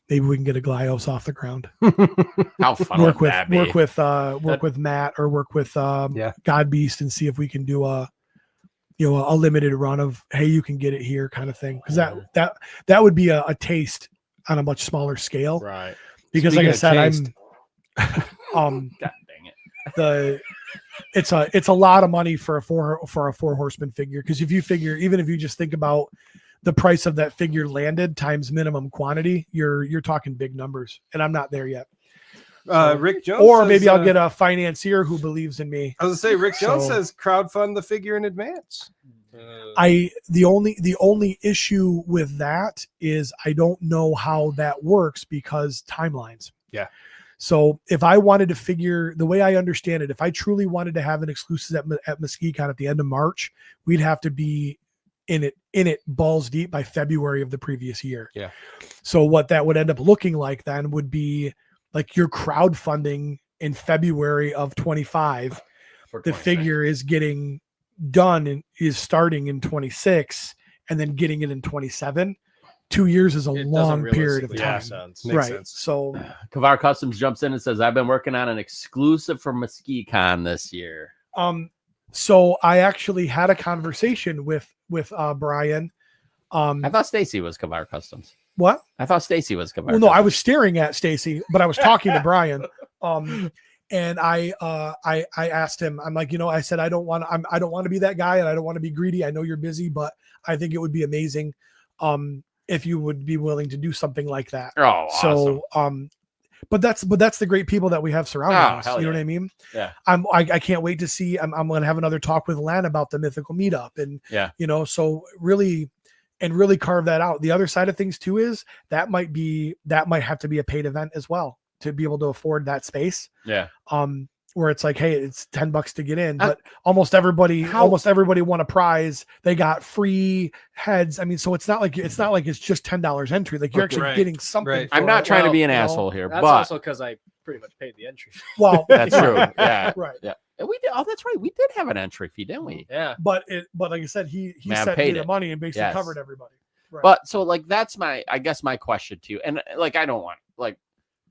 maybe we can get a Glyos off the ground. How fun would that be? Work with Matt or work with God Beast and see if we can do a limited run of, hey, you can get it here kind of thing. Cause that would be a taste on a much smaller scale. Right. Because Speaking like I said, God dang it. It's a lot of money for a Four Horsemen figure. Cause if you figure, even if you just think about the price of that figure landed times minimum quantity, you're talking big numbers, and I'm not there yet. Rick Jones, or maybe I'll get a financier who believes in me. I was gonna say Rick Jones says crowdfund the figure in advance. The only issue with that is I don't know how that works because timelines. Yeah. So if I wanted to figure, the way I understand it, if I truly wanted to have an exclusive at MesquiCon at the end of March, we'd have to be in it balls deep by February of the previous year. Yeah. So what that would end up looking like then would be like your crowdfunding in February of 25. The figure is getting done and is starting in 26 and then getting it in 27. 2 years is a It doesn't long period of realistically time. make sense. Makes Right. sense. So Kavar Customs jumps in and says, "I've been working on an exclusive for MesquiCon this year." so I actually had a conversation with Brian. I thought Stacy was Kavar Customs. What? I thought Stacy was Kavar. Well, no, I Customs. was staring at Stacy, but I was talking to Brian. And I asked him, I'm like, I said, I don't want to be that guy, and I don't want to be greedy. I know you're busy, but I think it would be amazing if you would be willing to do something like that. Oh, So, but that's the great people that we have surrounding us. hell You know yeah. what I mean? Yeah. I can't wait to see. I'm going to have another talk with Len about the mythical meetup, and Yeah. so really carve that out. The other side of things too is that might have to be a paid event as well to be able to afford that space. Yeah. Where it's like, hey, it's $10 to get in, but almost everybody won a prize. They got free heads. I mean, so it's not like it's just $10 entry. Like you're actually Right. getting something. Right. I'm for not it. trying to be an you know? asshole here, That's but also because I pretty much paid the entry fee. Well, that's true. Yeah. right. Yeah. And we did. Oh, that's right. We did have an entry fee, didn't we? Yeah. But like I said, he Mav sent me paid the it. money and basically Yes. covered everybody. Right. But so like that's my question to you. And like I don't want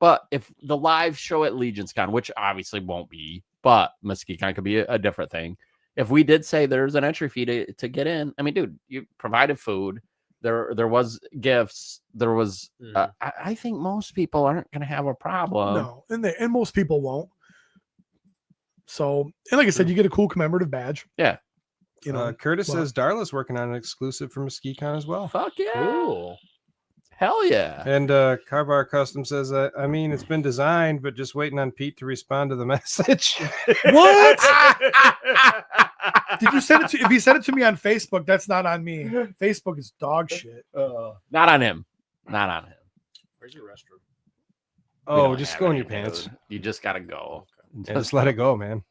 but if the live show at Legion's Con, which obviously won't be, but MesquiCon could be a different thing. If we did say there's an entry fee to get in, I mean, dude, you provided food. There was gifts. There was. I think most people aren't going to have a problem. No, and most people won't. So, and like I said, you get a cool commemorative badge. Yeah. Curtis but- says Darla's working on an exclusive for MesquiCon as well. Fuck yeah. Cool. Hell yeah. And Carbar Custom says, I mean, it's been designed, but just waiting on Pete to respond to the message. What? Did you send it to? If you sent it to me on Facebook, that's not on me. Facebook is dog shit. Not on him. Not on him. Where's your restroom? We Oh, don't just have go in any, your pants. dude. You just gotta go. And just let it go, man.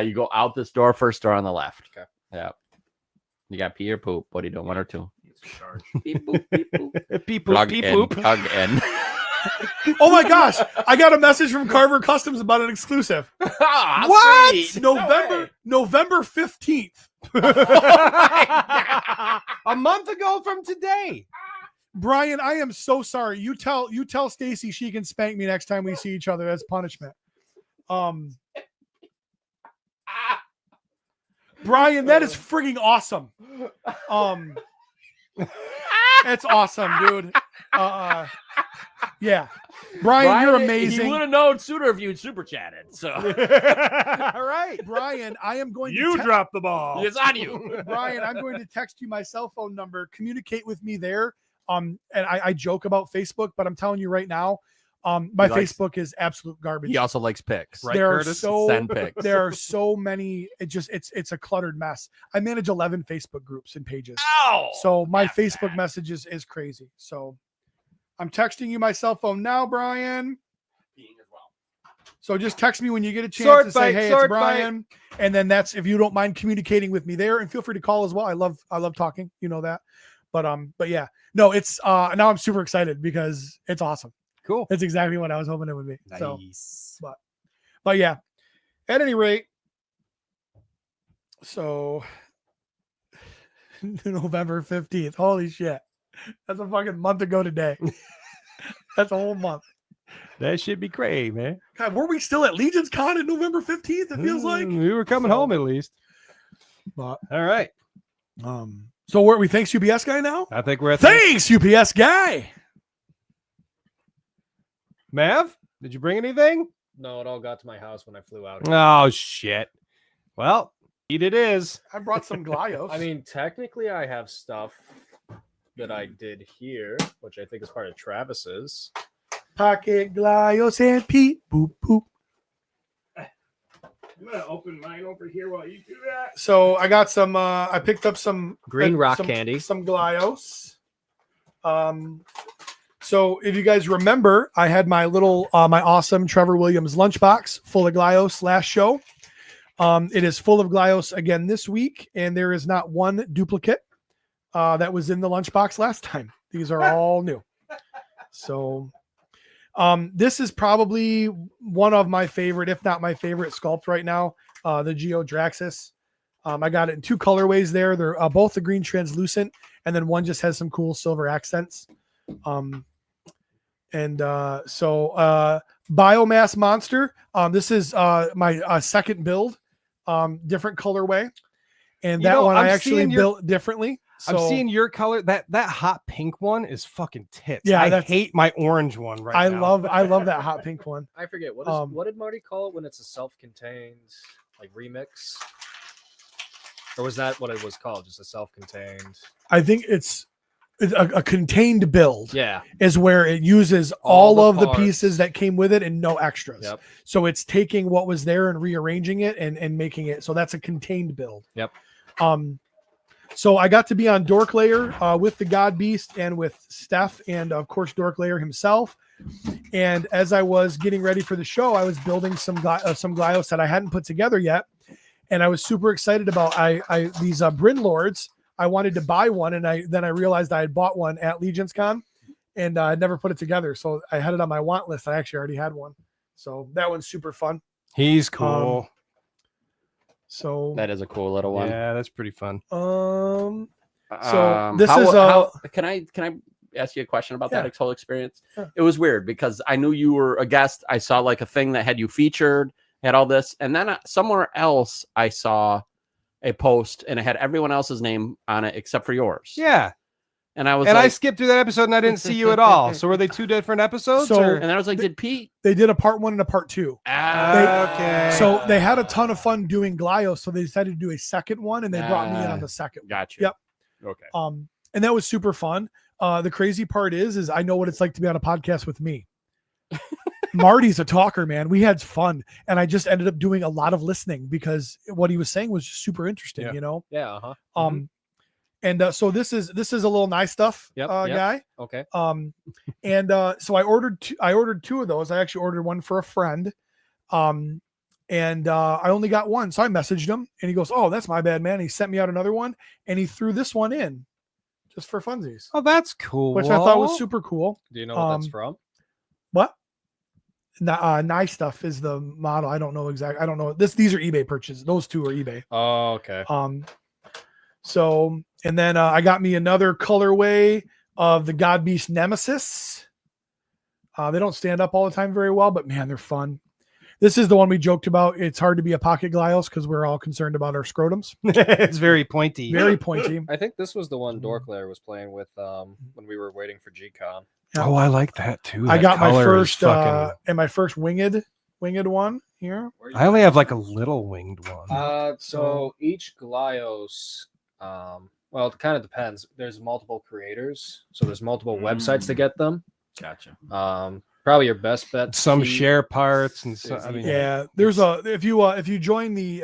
You go out this door, first door on the left. Okay. Yeah. You got pee or poop. What are you doing? One or two? Charge. Beep boop, beep boop. Beep boop, Plug beep in, boop. plug in. Oh my gosh! I got a message from Carver Customs about an exclusive. What? November 15th. A month ago from today. Brian, I am so sorry. You tell Stacy she can spank me next time we see each other. That's punishment. Brian, that is frigging awesome. That's awesome, dude. Yeah. Brian, you're amazing. He would have known sooner if you super chatted. So All right. Brian, I am going You to dropped the ball. it's on you. Brian, I'm going to text you my cell phone number. Communicate with me there. And I joke about Facebook, but I'm telling you right now, my He likes- Facebook is absolute garbage. He also likes pics. Right, there are Curtis? Send pics. there are so many. It's a cluttered mess. I manage 11 Facebook groups and pages. Ow! So my Facebook messages is crazy. So I'm texting you my cell phone now, Brian. So just text me when you get a chance Sword to say, fight, hey, it's sword Brian. And then that's if you don't mind communicating with me there, and feel free to call as well. I love talking, you know that. But yeah, no, it's now I'm super excited because it's awesome. Cool. It's exactly what I was hoping it would be. Nice. So, but yeah, at any rate, so November 15th. Holy shit. That's a fucking month ago today. That's a whole month. That should be great, man. God, were we still at Legion's Con on November 15th? It feels like. We were coming home at least. But, All right. so where we thanks UPS guy now? I think we're at Thanks, UPS guy. Mav, did you bring anything? No, it all got to my house when I flew out. Oh, shit. Well, it is. I brought some Glyos. I mean, technically, I have stuff that I did here, which I think is part of Travis's. Pocket Glyos and Pete. Boop, boop. I'm going to open mine over here while you do that. So I got some, I picked up some Green rock some- candy. some Glyos. So if you guys remember, I had my little, my awesome Trevor Williams lunchbox full of Glyos last show. It is full of Glyos again this week, and there is not one duplicate that was in the lunchbox last time. These are all new. So this is probably one of my favorite, if not my favorite sculpt right now, the Geo Draxus. I got it in two colorways there. They're both the green translucent, and then one just has some cool silver accents. Biomass Monster. This is my second build, different colorway, and You that know, one I'm I actually seeing your- built differently. So, I'm seeing your color. That hot pink one is fucking tits. Yeah, I that's- hate my orange one right I now. love that hot pink one. I forget what did Marty call it when it's a self-contained like remix, or was that what it was called? Just a self-contained. I think it's a contained build. Yeah. Is where it uses all of the parts. pieces that came with it and no extras. Yep. So it's taking what was there and rearranging it and making it. So that's a contained build. Yep. So I got to be on Dork Layer with the God Beast and with Steph and of course Dork Layer himself. And as I was getting ready for the show, I was building some Glyos that I hadn't put together yet, and I was super excited about these Bryn Lords. I wanted to buy one, and then I realized I had bought one at Legion's Con, and I never put it together. So I had it on my want list. I actually already had one, so that one's super fun. He's cool. So That is a cool little one. Yeah, that's pretty fun. so how, can I ask you a question about Yeah. that whole experience? Yeah. It was weird because I knew you were a guest. I saw like a thing that had you featured, had all this, and then somewhere else I saw a post and it had everyone else's name on it except for yours. Yeah. And I was And I like, skipped through that episode and I didn't see you at all. So were they two different episodes? So- or? and I was like, did Pete? they did a part 1 and a part 2. Okay. So they had a ton of fun doing Glyos, so they decided to do a second one, and they brought me in on the second one. Gotcha. Yep. Okay. And that was super fun. The crazy part is I know what it's like to be on a podcast with me. Marty's a talker, man. We had fun, and I just ended up doing a lot of listening because what he was saying was just super interesting. Yeah. You know. Yeah. Uh-huh. And so this is a little nice stuff, Yep, guy. Okay. So I ordered two of those. I actually ordered one for a friend. I only got one. So I messaged him and he goes, "Oh, that's my bad, man." He sent me out another one and he threw this one in just for funsies, Oh, that's cool. which I thought was super cool. Do you know what that's from? What? Nice stuff is the model. I don't know exactly. I don't know. These are eBay purchases. Those two are eBay. Oh, okay. So, and then I got me another colorway of the God Beast Nemesis. They don't stand up all the time very well, but man, they're fun. This is the one we joked about. It's hard to be a pocket Glyos because we're all concerned about our scrotums. It's very pointy. Very pointy. I think this was the one Dorklair was playing with when we were waiting for G-Con. Oh, I like that too. I That got my color is first fucking- and my first winged one here. I only have like a little winged one. So each Glyos, well, it kind of depends. There's multiple creators, so there's multiple websites to get them. Gotcha. Probably your best bet. Some Pete, share parts and so, I mean, Yeah, there's if you join the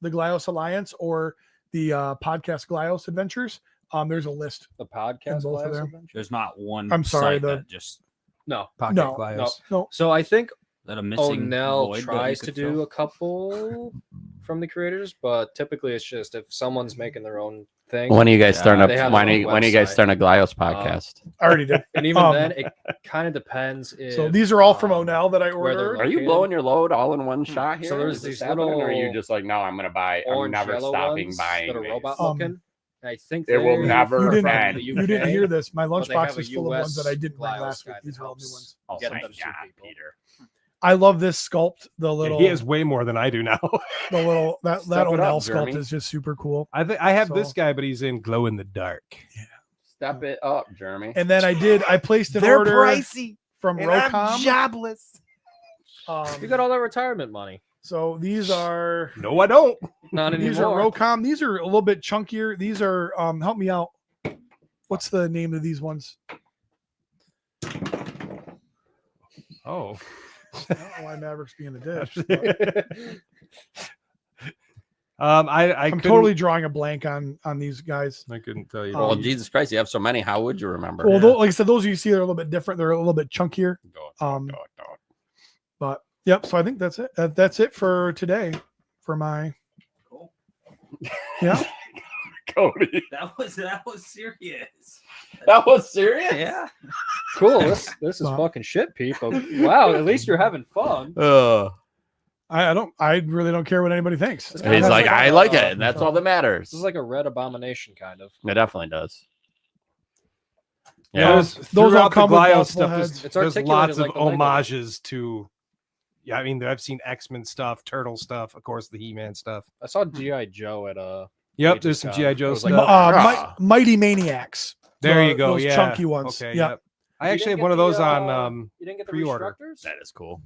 Glyos Alliance or the podcast Glyos Adventures, there's a list. the podcast. both of Glyos them. Adventure? There's not one. I'm sorry, site the- that just No. pocket No, Glyos. No, So I think that a missing. O'Neill void that you tries to could do fill? a couple from the creators, but typically it's just if someone's making their own thing. When are you guys Yeah, starting they up? have When their own are you guys website. starting a Glyos podcast? I already did. And even Um, then, it kind of depends. If, So these are all from um, O'Neill that I where they're ordered. Are you located. blowing your load all in one shot here? So there's Is this these happening, or are you little just like, no, I'm gonna buy. I'm orange never yellow stopping ones buying. that are these. robot Um, looking. I think It will they're never You from didn't, end. the you UK, didn't hear this. My but they have lunchbox a is full of ones that I didn't bring US last week. guy These that are all new helps ones. Oh, get thank them to God, people. Peter. I love this sculpt. The Yeah, little, he has way more than I do now. that Step it O'Neill up, sculpt Jeremy. is just super cool. I have this So- guy, but he's in glow in the dark. Step it up, Jeremy. And then I placed an order pricey from and I'm Rocom. jobless. You got all that retirement money. So these are No, I don't. Not anymore. these are Rocom. These are a little bit chunkier. These are help me out. What's the name of these ones? Oh. I don't know why Maverick's being a dish. but I I'm couldn't- totally drawing a blank on these guys. I couldn't tell you. Well, Jesus Christ, you have so many. How would you remember? Well, like I said, those you see are a little bit different. They're a little bit chunkier. Go. But yep. So I think that's it. That's it for today. For my yeah. Cody, That was serious. that was serious. Yeah. Cool. This is Wow. fucking shit, people. Wow. At least you're having fun. I really don't care what anybody thinks. He's like, I like it. And that's all that matters. This is like a red abomination, kind of. It definitely does. Yeah. Those all throughout come the with Glyos multiple stuff. heads. It's There's articulated lots of like the Lego. homages to. Yeah, I mean, I've seen X-Men stuff, Turtle stuff, of course, the He-Man stuff. I saw GI Joe at Yep, there's some GI Joe It was like, stuff. Mighty Maniacs. There you go. Those Yeah, chunky ones. Okay. Yeah. Yep. I actually have one of those on You didn't get the pre-order. Restructors? That is cool.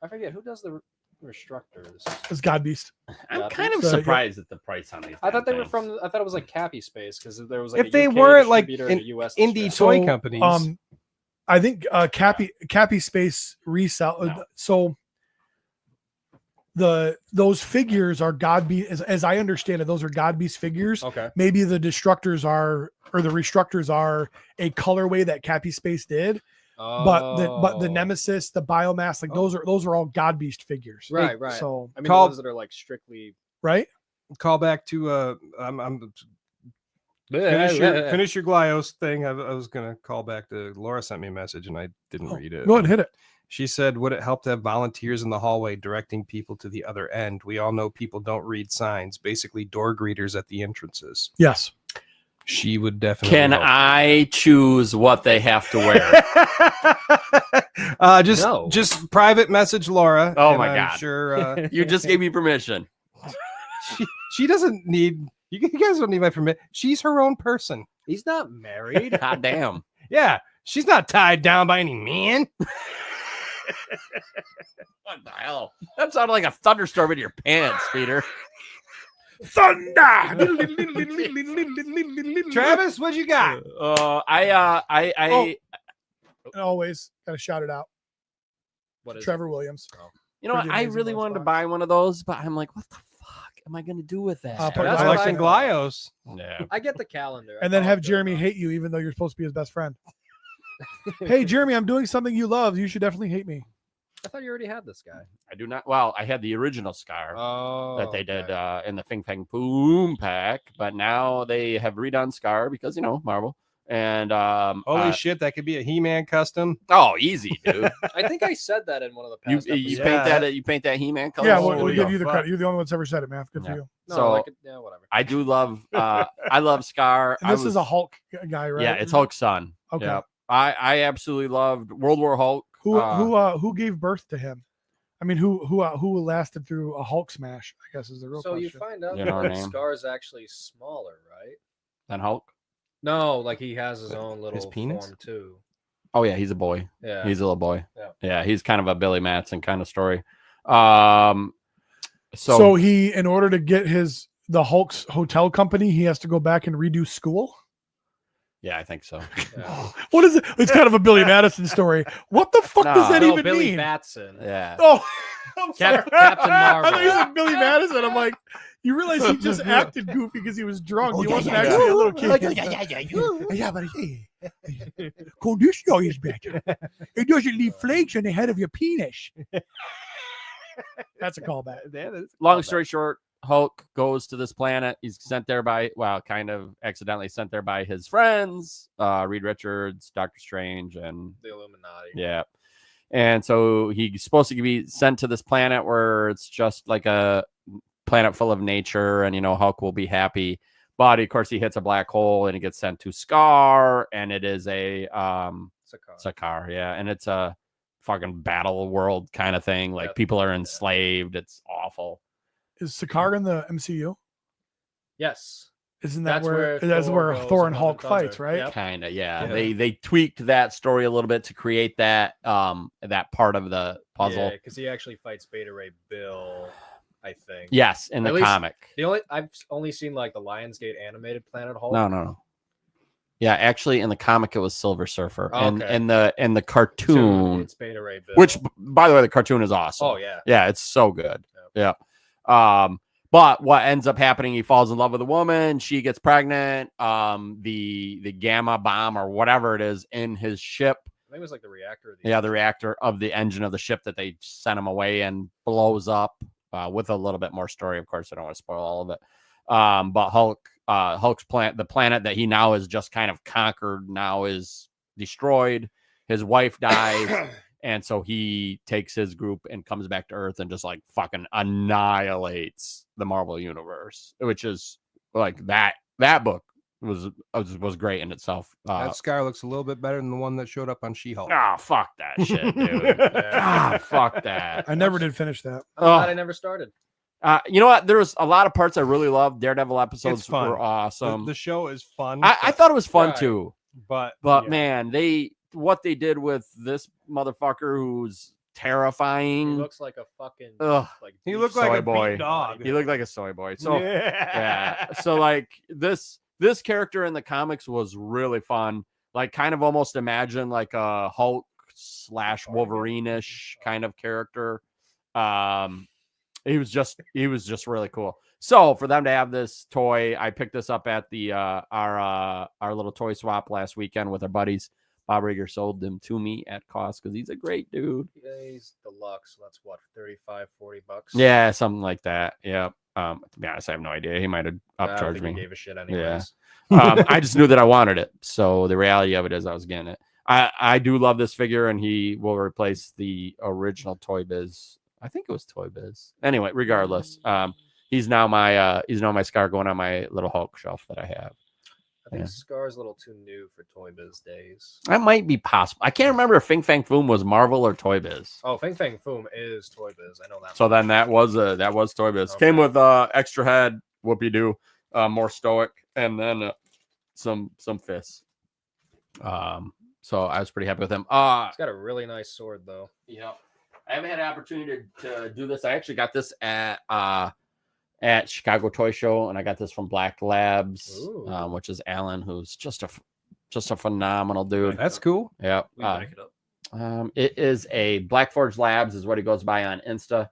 I forget who does the Restructors. It's God Beast. I'm Yeah, kind of so, yeah. surprised at the price on these. I thought damn they were things. from. I thought it was like Cappy Space because there was like If a they UK weren't like distributor and a US indie distributor. toy companies. I think Cappy Space resell. No. So those figures are God Beast, as I understand it. Those are God Beast figures. Okay. Maybe the Destructors are, or the Restructors are a colorway that Cappy Space did. But the Nemesis, the Biomass, like those are all God Beast figures. Right, right. So I mean, Call- the ones that are like strictly. right. Call back to finish your Glyos thing. I was gonna call back to Laura sent me a message and I didn't read it. Go ahead and hit it. She said, would it help to have volunteers in the hallway directing people to the other end? We all know people don't read signs, basically door greeters at the entrances. Yes. She would definitely Can help. I choose what they have to wear? Just private message Laura. Oh and my I'm God. sure You just gave me permission. she doesn't need you guys don't need my permission. She's her own person. He's not married. God damn. Yeah, she's not tied down by any man. What the hell? That sounded like a thunderstorm in your pants, Peter. Thunder. Travis, what you got? I Always gotta shout it out. What is Trevor Williams. you know what? Pretty I amazing really wanted to lunchbox. buy one of those, but I'm like, what the fuck am I gonna do with that? Put it That's on what Collecting I- Glyos. Yeah. I get the calendar. I And then thought have I'd do Jeremy it. hate you, even though you're supposed to be his best friend. Hey, Jeremy, I'm doing something you love. You should definitely hate me. I thought you already had this guy. I do not. Well, I had the original Scar Oh, that they did in the Fing Fang Boom pack, but now they have redone Scar because Marvel. And Holy shit, that could be a He-Man custom. oh, easy, dude. I think I said that in one of the you past. you episodes. paint that He-Man color. Yeah, Oh, we'll yeah, give you the fuck. credit. You're the only one that's ever said it, man. Good Yeah. for you. No, So- like, yeah, whatever. I do love. I love Scar. And this is a Hulk guy, right? Yeah, it's Hulk's son. Okay. Yeah. I absolutely loved World War Hulk. Who gave birth to him? I mean, who lasted through a Hulk smash? I guess is the real So question. you find out You know her that name? Scar's actually smaller, right? And Hulk. No, like he has his own little penis? form too. Oh yeah, he's a boy. Yeah. He's a little boy. Yeah. Yeah, he's kind of a Billy Madsen kind of story. So he, in order to get the Hulk's hotel company, he has to go back and redo school. yeah, I think so. Yeah. What is it? It's kind of a Billy Madison story. What the fuck does that No, even Billy mean? Batson. Yeah. Oh, I'm sorry. Captain I Marvel. thought you said Billy Madison. I'm like, you realize he just acted goofy because he was drunk. He wasn't yeah. actually a little kid. Yeah, but condition is better. It doesn't leave flakes on the head of your penis. That's a callback. Long story short, Hulk goes to this planet. He's sent there by, kind of accidentally sent there by his friends, Reed Richards, Doctor Strange, and The Illuminati. yeah. And so he's supposed to be sent to this planet where it's just like a planet full of nature, and Hulk will be happy. But of course, he hits a black hole and he gets sent to Scar, and it is a Sakaar, yeah, and it's a fucking battle world kind of thing. Like people are enslaved. It's awful. Is Sakaar in the MCU? Yes. Isn't that That's where where that's where Thor Thor goes and in Hulk Love and fights, Thunder. right? Yep. Kind of, yeah. Yeah. They tweaked that story a little bit to create that that part of the puzzle. because he actually fights Beta Ray Bill, I think. Yes, in At the least- comic. I've only seen like the Lionsgate animated Planet Hulk. No. Yeah, actually, in the comic it was Silver Surfer, and Okay. in the cartoon, It's Beta Ray Bill. which by the way, the cartoon is awesome. Oh yeah. Yeah, it's so good. Yeah. But what ends up happening, he falls in love with a woman, she gets pregnant, the gamma bomb or whatever it is in his ship. I think it was like the reactor. The reactor of the engine of the ship that they sent him away and blows up with a little bit more story. Of course, I don't want to spoil all of it. But Hulk's planet, the planet that he now has just kind of conquered, now is destroyed. His wife dies. And so he takes his group and comes back to Earth and just like fucking annihilates the Marvel universe, which is like that book was great in itself. That scar looks a little bit better than the one that showed up on She-Hulk. Ah, fuck that shit, dude. God, fuck that. I never did finish that. I'm glad I never started. You know what? There was a lot of parts I really loved. Daredevil episodes It's fun. were awesome. The show is fun. I thought it was fun Right. too. but But yeah. man, what they did with this motherfucker who's He terrifying. looks like a fucking Ugh. like He beef looked like soy a boy. beat dog. He looked like a soy boy. So yeah. so like this character in the comics was really fun. Like kind of almost imagine like a Hulk / Wolverine-ish kind of character. He was just really cool. So for them to have this toy, I picked this up at the our little toy swap last weekend with our buddies. Bob Rigger sold them to me at cost because he's a great dude. He's deluxe. So that's what, $35, $40. Yeah, something like that. Yeah. To be honest, I have no idea. He might have I don't upcharged think me. he gave a shit anyways. I just knew that I wanted it. So the reality of it is I was getting it. I do love this figure, and he will replace the original Toy Biz. I think it was Toy Biz. Anyway, regardless, he's now my Scar going on my little Hulk shelf that I have. I think Scar's a little too new for Toy Biz days. That might be possible. I can't remember if Fing Fang Foom was Marvel or Toy Biz. Oh, Fing Fang Foom is Toy Biz. I know that. So then that was Toy Biz. Okay. Came with extra head, whoopie doo, more stoic, and then some fists. So I was pretty happy with him. He's got a really nice sword though. Yeah, I haven't had an opportunity to do this. I actually got this at Chicago Toy Show, and I got this from Black Labs, which is Alan, who's just a phenomenal dude. That's cool. Yeah. We back it up. It is a Black Forge Labs is what he goes by on Insta,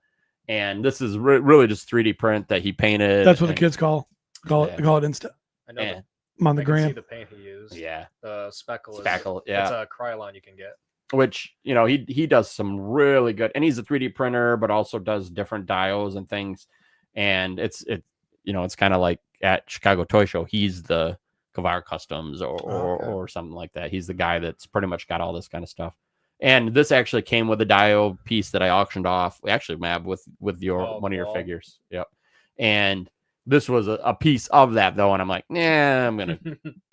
and this is really just 3D print that he painted. That's what the kids call it Insta. I know. And, I'm on the I can see gram. the paint he used. yeah, Speckle. Spackle, yeah. It's a Krylon you can get. Which he does some really good, and he's a 3D printer, but also does different dials and things. And it's kind of like at Chicago Toy Show, he's the Kavar Customs or something like that. He's the guy that's pretty much got all this kind of stuff. And this actually came with a dial piece that I auctioned off. Actually, Mab, with one of your figures. Yep. And this was a piece of that though, and I'm like, nah, I'm gonna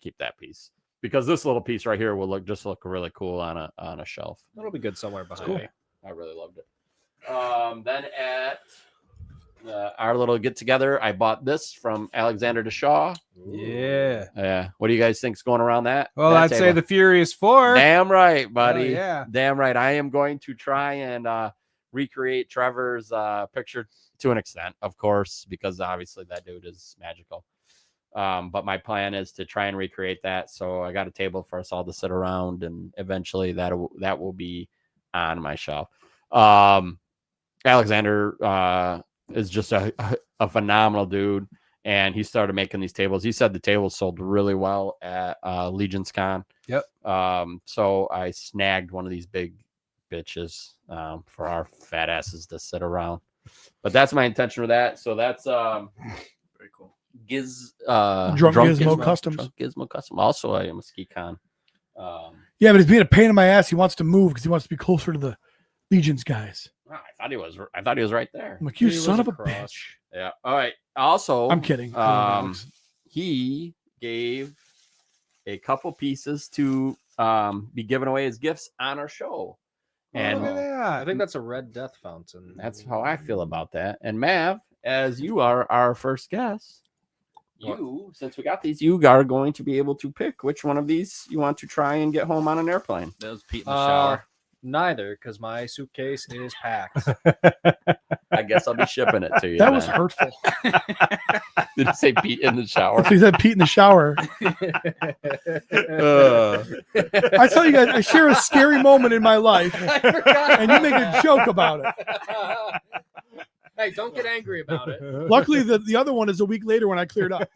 keep that piece because this little piece right here will look really cool on a shelf. It'll be good somewhere behind Cool. me. I really loved it. Then at our little get together, I bought this from Alexander Deshaw. Yeah. What do you guys think's going around that? Well, that I'd say table? the Furious Four. Damn right, buddy. yeah. Damn right. I am going to try and recreate Trevor's picture to an extent, of course, because obviously that dude is magical. But my plan is to try and recreate that. So I got a table for us all to sit around, and eventually that will be on my shelf. Alexander is just a phenomenal dude, and he started making these tables. He said the tables sold really well at Legion's Con. Yep. So I snagged one of these big bitches for our fat asses to sit around. But that's my intention with that. So that's Very cool. Drunk Gizmo Customs. Drunk Gizmo Custom. Also a Mesquite Con. Yeah, but he's being a pain in my ass. He wants to move because he wants to be closer to the Legions guys. I thought he was right there. I'm like, you He son was of a across. bitch. Yeah. All right. Also, I'm kidding. He gave a couple pieces to be given away as gifts on our show. And Look at that. I think that's a red death fountain. that's how I feel about that. And Mav, as you are our first guest, since we got these, you are going to be able to pick which one of these you want to try and get home on an airplane. That was Pete in the shower. Neither, because my suitcase is packed. I guess I'll be shipping it to you. That was then. hurtful. Did you say Pete in the shower? He said Pete in the shower. I tell you guys, I share a scary moment in my life, I forgot. and you make a joke about it. Hey, don't get angry about it. Luckily, the other one is a week later when I cleared up.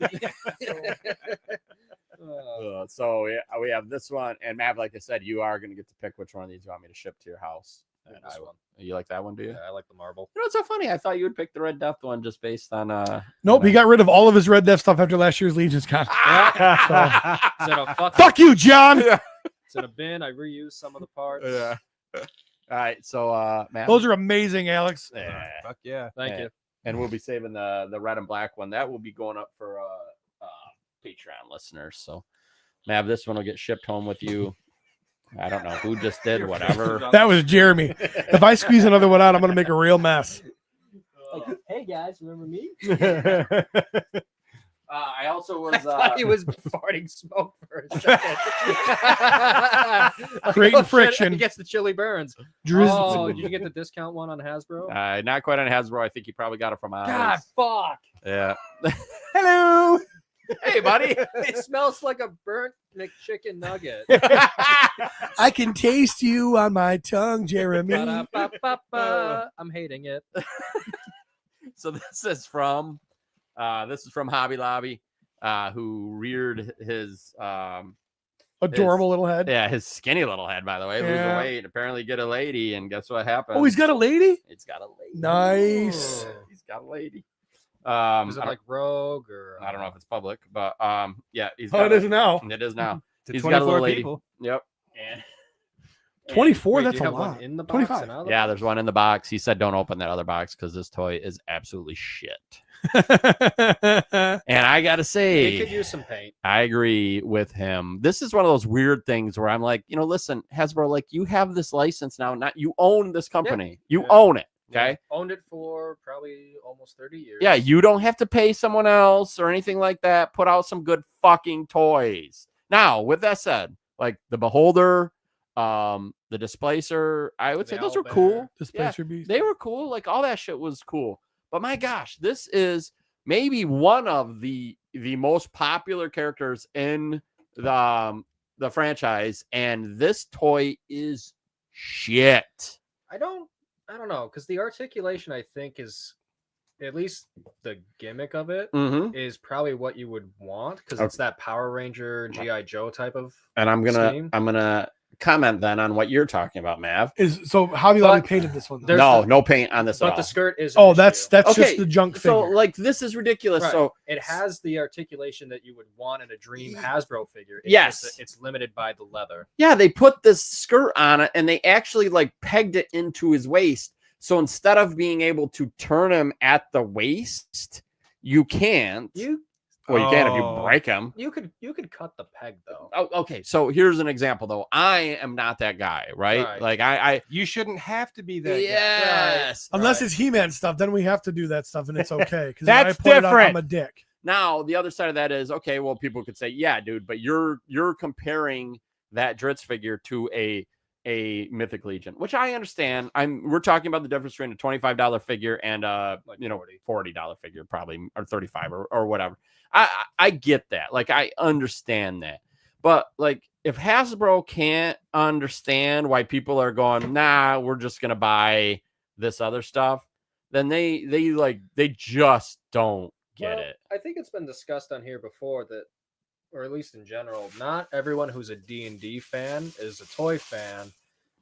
So we have this one, and Mav, like I said, you are going to get to pick which one of these you want me to ship to your house. And This one. You like that one, do you? Yeah, I like the marble. You know, it's so funny. I thought you would pick the Red Death one just based on. Nope, he got rid of all of his Red Death stuff after last year's Legion's Con. It's in a Fuck you, John. It's in a bin. I reused some of the parts. Yeah. All right, so Mav. Those are amazing, Alex. Yeah. Fuck yeah. Thank you. And we'll be saving the red and black one. That will be going up for Patreon listeners. So, Mav, this one will get shipped home with you. I don't know who just did whatever. That was Jeremy. If I squeeze another one out, I'm gonna make a real mess. Like, hey guys, remember me? I also was. I thought he was farting smoke for a second. Creating shit, friction. He gets the chili burns. Drizzt. Oh, did you get the discount one on Hasbro? Not quite on Hasbro. I think he probably got it from Oz. God, fuck. Yeah. Hello. Hey, buddy. It smells like a burnt McChicken nugget. I can taste you on my tongue, Jeremy. Ba-da-ba-ba-ba. I'm hating it. So this is from Hobby Lobby, who reared his Adorable little head. his skinny little head, by the way, lose Yeah. weight and apparently get a lady, and guess what happened? Oh, he's got a lady? It's got a lady. Nice. He's got a lady. Is it I don't- like Rogue or? I don't know if it's public, but yeah, he's Oh, got it is now. It is now. To He's got a 24 little lady. people. Yep. 24. Wait, That's do you a have one lot. in the box 25. and out of the Yeah, box? there's one in the box. He said don't open that other box because this toy is absolutely shit. And I gotta It say, could use some paint. I agree with him. This is one of those weird things where I'm like, listen, Hasbro, like you have this license now, not you own this company. You Yeah. own it. Yeah. Okay. Owned it for probably almost 30 years. Yeah, you don't have to pay someone else or anything like that. Put out some good fucking toys. Now, with that said, like the Beholder, the Displacer, I would The say those were Owlbear. cool. Displacer beast. They were cool. Like all that shit was cool. But my gosh, this is maybe one of the most popular characters in the franchise, and this toy is shit. I don't know, because the articulation, I think, is at least the gimmick of it Mm-hmm. is probably what you would want, because it's that Power Ranger GI Joe type of. And I'm Scheme. gonna comment then on what you're talking about, Mav. So Hobby Lobby But painted this one. though. there's No paint on this at But all. the skirt is. Oh, an that's issue. just Okay, the junk So figure. like this is ridiculous. Right. So It has the articulation that you would want in a dream Hasbro figure. It's Yes. just that it's limited by the leather. yeah, they put this skirt on it and they actually like pegged it into his waist. So instead of being able to turn him at the waist, you can't. You Well, you can if you Oh. break him. you could cut the peg though. Oh, okay. So here's an example though. I am not that guy, right? Right. Like I You shouldn't have to be that guy. yes. Unless Right. it's He-Man stuff, then we have to do that stuff, and it's okay. Because That's I point it out, different. I'm a dick. Now the other side of that is okay. Well, people could say, yeah, dude, but you're comparing that Dritz figure to a Mythic Legion, which I understand. We're talking about the difference between a $25 figure and a Like $40 figure, probably, or 35 or whatever. I get that. Like I understand that. But like if Hasbro can't understand why people are going, nah, we're just gonna buy this other stuff, then they just don't get Well, it. I think it's been discussed on here before that, or at least in general, not everyone who's a D&D fan is a toy fan,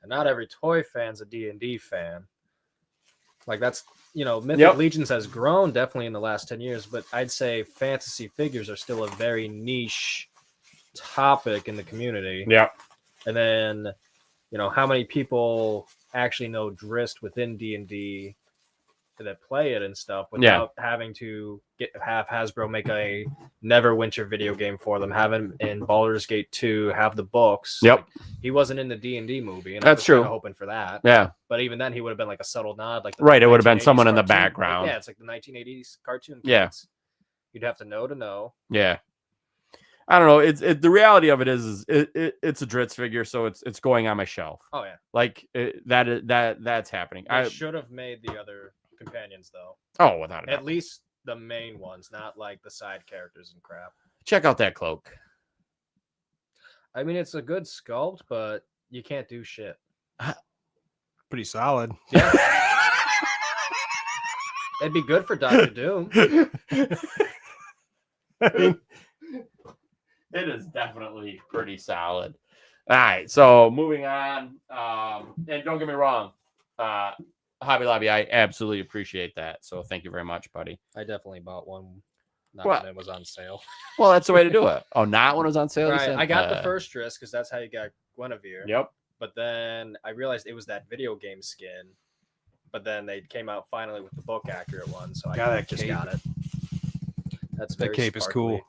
and not every toy fan's a D&D fan. Like that's, Mythic Yep. Legions has grown definitely in the last 10 years, but I'd say fantasy figures are still a very niche topic in the community. Yeah. And then, how many people actually know Drizzt within D&D that play it and stuff without having to have Hasbro make a Neverwinter video game for them, have him in Baldur's Gate 2, have the books. Yep. Like, he wasn't in the D&D movie, and That's I was kinda true. hoping for that. Yeah. But even then, he would have been like a subtle nod, like the Right, it would have been 1980s someone in the cartoon. background. Yeah, it's like the 1980s cartoon. Yeah. Kids. You'd have to know. Yeah. I don't know. The reality of it is it's a Dritz figure, so it's going on my shelf. Oh yeah, Like that's happening. I should have made the other companions though. Without a At doubt. least the main ones, not like the side characters and crap. Check out that cloak. I mean, it's a good sculpt, but you can't do shit. Pretty solid. Yeah. It'd be good for Doctor Doom. I mean, it is definitely pretty solid. All right, so moving on. And don't get me wrong, Hobby Lobby, I absolutely appreciate that. So thank you very much, buddy. I definitely bought one. Not What? when it was on sale. Well, that's the way to do it. Oh, not when it was on sale. you Right. said? I got the first Driss because that's how you got Guinevere. Yep. But then I realized it was that video game skin. But then they came out finally with the book accurate one, so God, I that just cape. got it. That's That very cape is cool.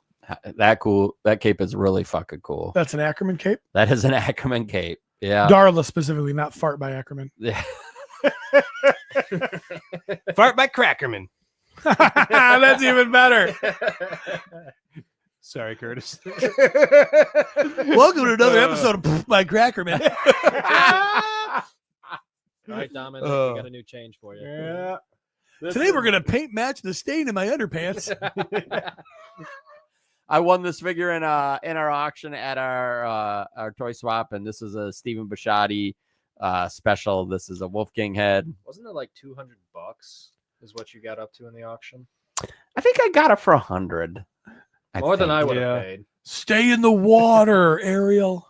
That cool. That cape is really fucking cool. That's an Ackerman cape. That is an Ackerman cape. Yeah. Darla specifically, not fart by Ackerman. Yeah. Fart by Crackerman. That's even better. Sorry, Curtis. Welcome to another episode of Pff by Crackerman. All right, Dominic, Oh. we got a new change for you. Yeah. Today we're gonna paint match the stain in my underpants. I won this figure in our auction at our toy swap, and this is a Stephen Bisciotti special. This is a Wolfgang head. Wasn't it like $200 is what you got up to in the auction? I think I got it for 100. More than I would Yeah. have paid. Stay in the water, Ariel.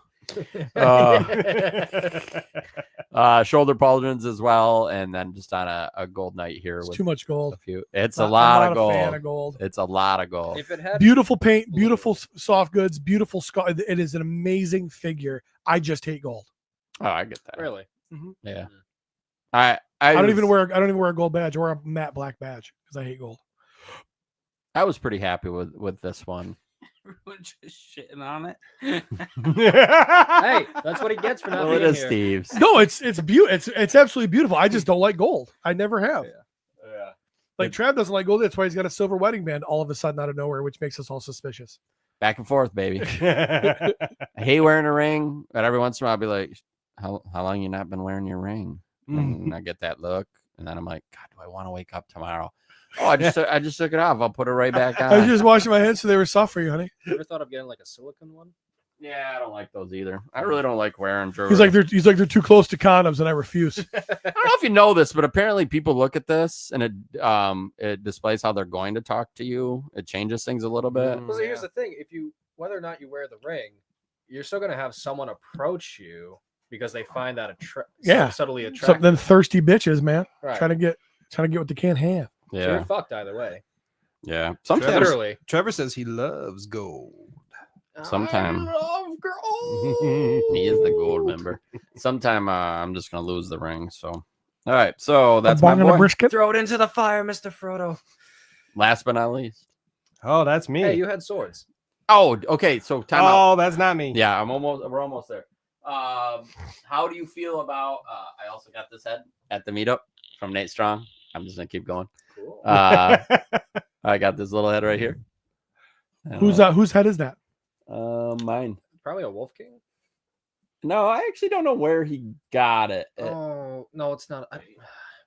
Shoulder pauldrons as well, and then just on a gold knight here It's with too much gold. a few. It's Not- a lot I'm of not a fan gold. of gold. It's a lot of gold. If it had Beautiful paint, beautiful soft goods, beautiful skull. It is an amazing figure. I just hate gold. Oh, I get that. really, Yeah. Mhm. I don't was- even wear a gold badge. I wear a matte black badge because I hate gold. I was pretty happy with this one. Everyone's just shitting on it. hey, that's what he gets for not Well, it being is here. Steve's. No, it's it's absolutely beautiful. I just don't like gold. I never have. Yeah. Like Trav doesn't like gold. That's why he's got a silver wedding band all of a sudden out of nowhere, which makes us all suspicious. Back and forth, baby. I hate wearing a ring, but every once in a while I'll be like, how long you not been wearing your ring? And I get that look, and then I'm like, God, do I want to wake up tomorrow? Oh, I just took it off. I'll put it right back on. I was just washing my hands so they were soft for you, honey. You ever thought of getting like a silicone one? Yeah, I don't like those either. I really don't like wearing jewelry. He's like they're too close to condoms, and I refuse. I don't know if you know this, but apparently people look at this and it displays how they're going to talk to you. It changes things a little bit. Well, see, here's the thing: whether or not you wear the ring, you're still gonna have someone approach you because they find that subtly So attractive. then thirsty bitches, man, Right. trying to get what they can't have. So Yeah, you're fucked either way. yeah. Sometimes, Literally. Trevor says he loves gold. Sometime. I love girls. He is the gold member. Sometime I'm just gonna lose the ring. So, all right. So that's a my bong and a boy. brisket. Throw it into the fire, Mr. Frodo. Last but not least. Oh, that's me. Hey, you had swords. Oh, okay. So time out. Oh, that's not me. Yeah, we're almost there. How do you feel about? I also got this head at the meetup from Nate Strong. I'm just gonna keep going. Cool. I got this little head right here. Whose head is that? Mine. Probably a Wolf King. No, I actually don't know where he got it. Oh no, it's not.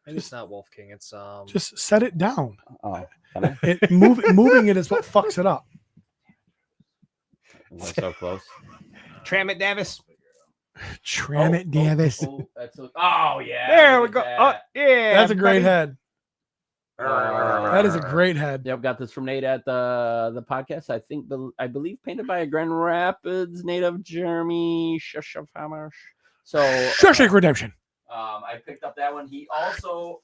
Maybe it's not Wolf King. It's Just set it down. Oh, can I? Moving it is what fucks it up. Am I so close? Tramit Davis. Tram it, Davis. Oh yeah. There we look go. at Oh, that. yeah. That's a great buddy. head. That is a great head. Yep, got this from Nate at the podcast. I believe painted by a Grand Rapids native, Jeremy Shushammer. So Shawshank Redemption. I picked up that one. He also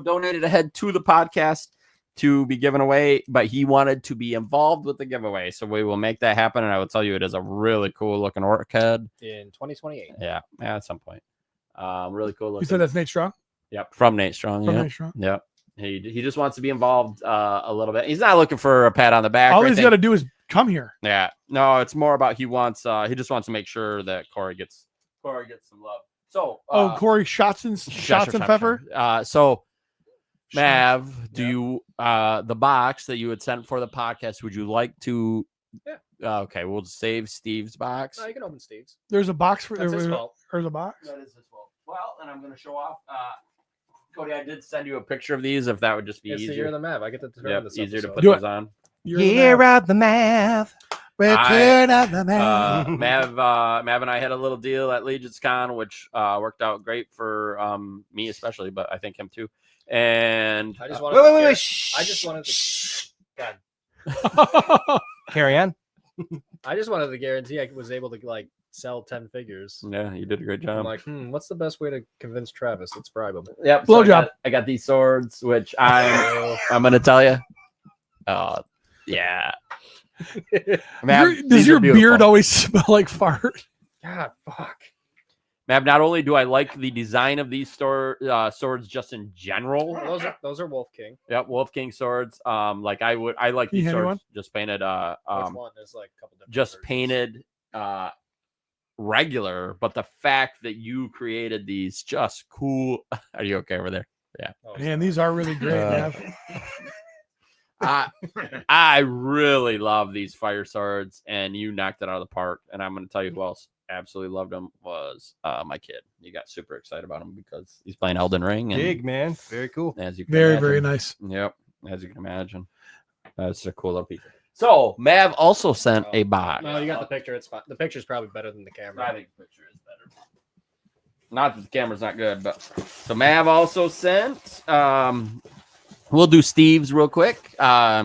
donated a head to the podcast to be given away, but he wanted to be involved with the giveaway. So we will make that happen. And I will tell you, it is a really cool looking orc head. in 2028. Yeah, at some point. Really cool looking. You said that's Nate Strong? Yep, from Nate Strong. From Yeah. Nate Strong. Yep. He just wants to be involved a little bit. He's not looking for a pat on the back. All or he's anything. got to do is come here. Yeah. No, it's more about he just wants to make sure that Corey gets some love. So Corey shots and pepper. So Mav, do you the box that you had sent for the podcast, would you like to okay, we'll save Steve's box. No, you can open Steve's. There's a box for That's his fault. There's a box. That is his fault. Well, and I'm gonna show off Cody, I did send you a picture of these if that would just be It's the easier. year of the Mav. I get to turn Yep, this easier to episode. put Do those it. on. Year of the math. Return of the man. Mav and I had a little deal at Legion's Con, which worked out great for me especially, but I think him too. And I just wanted. Wait. I just wanted to. God, Carry on. I just wanted to guarantee I was able to like sell 10 figures. yeah, you did a great job. I'm like, what's the best way to convince Travis? Let's bribe him. Yep, Blowjob. I got these swords, which I'm gonna tell you. Yeah. Does your beard always smell like fart? God, fuck. Mav, not only do I like the design of these swords just in general. Those are Wolf King. Yep, Wolf King swords. I like Can you these hand me swords one? just painted. Which one? There's like a couple different Just versions. painted regular, but the fact that you created these just cool. Are you okay over there? Yeah. Oh, Man, these are really great, Mav. I really love these fire swords, and you knocked it out of the park. And I'm going to tell you who else absolutely loved them was my kid. He got super excited about them because he's playing Elden Ring. And Big, man. Very cool. as you can Very, imagine, very nice. Yep, as you can imagine, that's a cool little piece. So Mav also sent a box. No, you got the picture. It's fine. The picture's probably better than the camera. I think the picture is better. Not that the camera's not good, but so Mav also sent. We'll do Steve's real quick.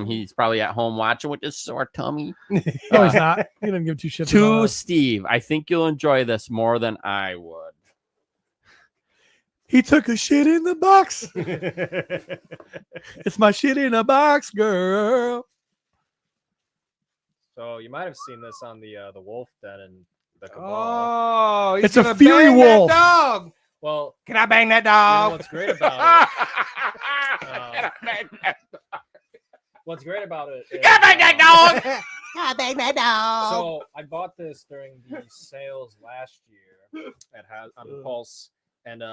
He's probably at home watching with his sore tummy. No, he's not. He didn't give two shits. To about us. Steve, I think you'll enjoy this more than I would. He took a shit in the box. It's my shit in a box, girl. So you might have seen this on the Wolf Den and the Cabal. Oh, he's It's a gonna Fury bang that Wolf. dog. Well, Can I bang that you know dog? what's great about it? Can I bang that What's great about it? Is, Can I bang that dog? So I bought this during the sales last year on Pulse, and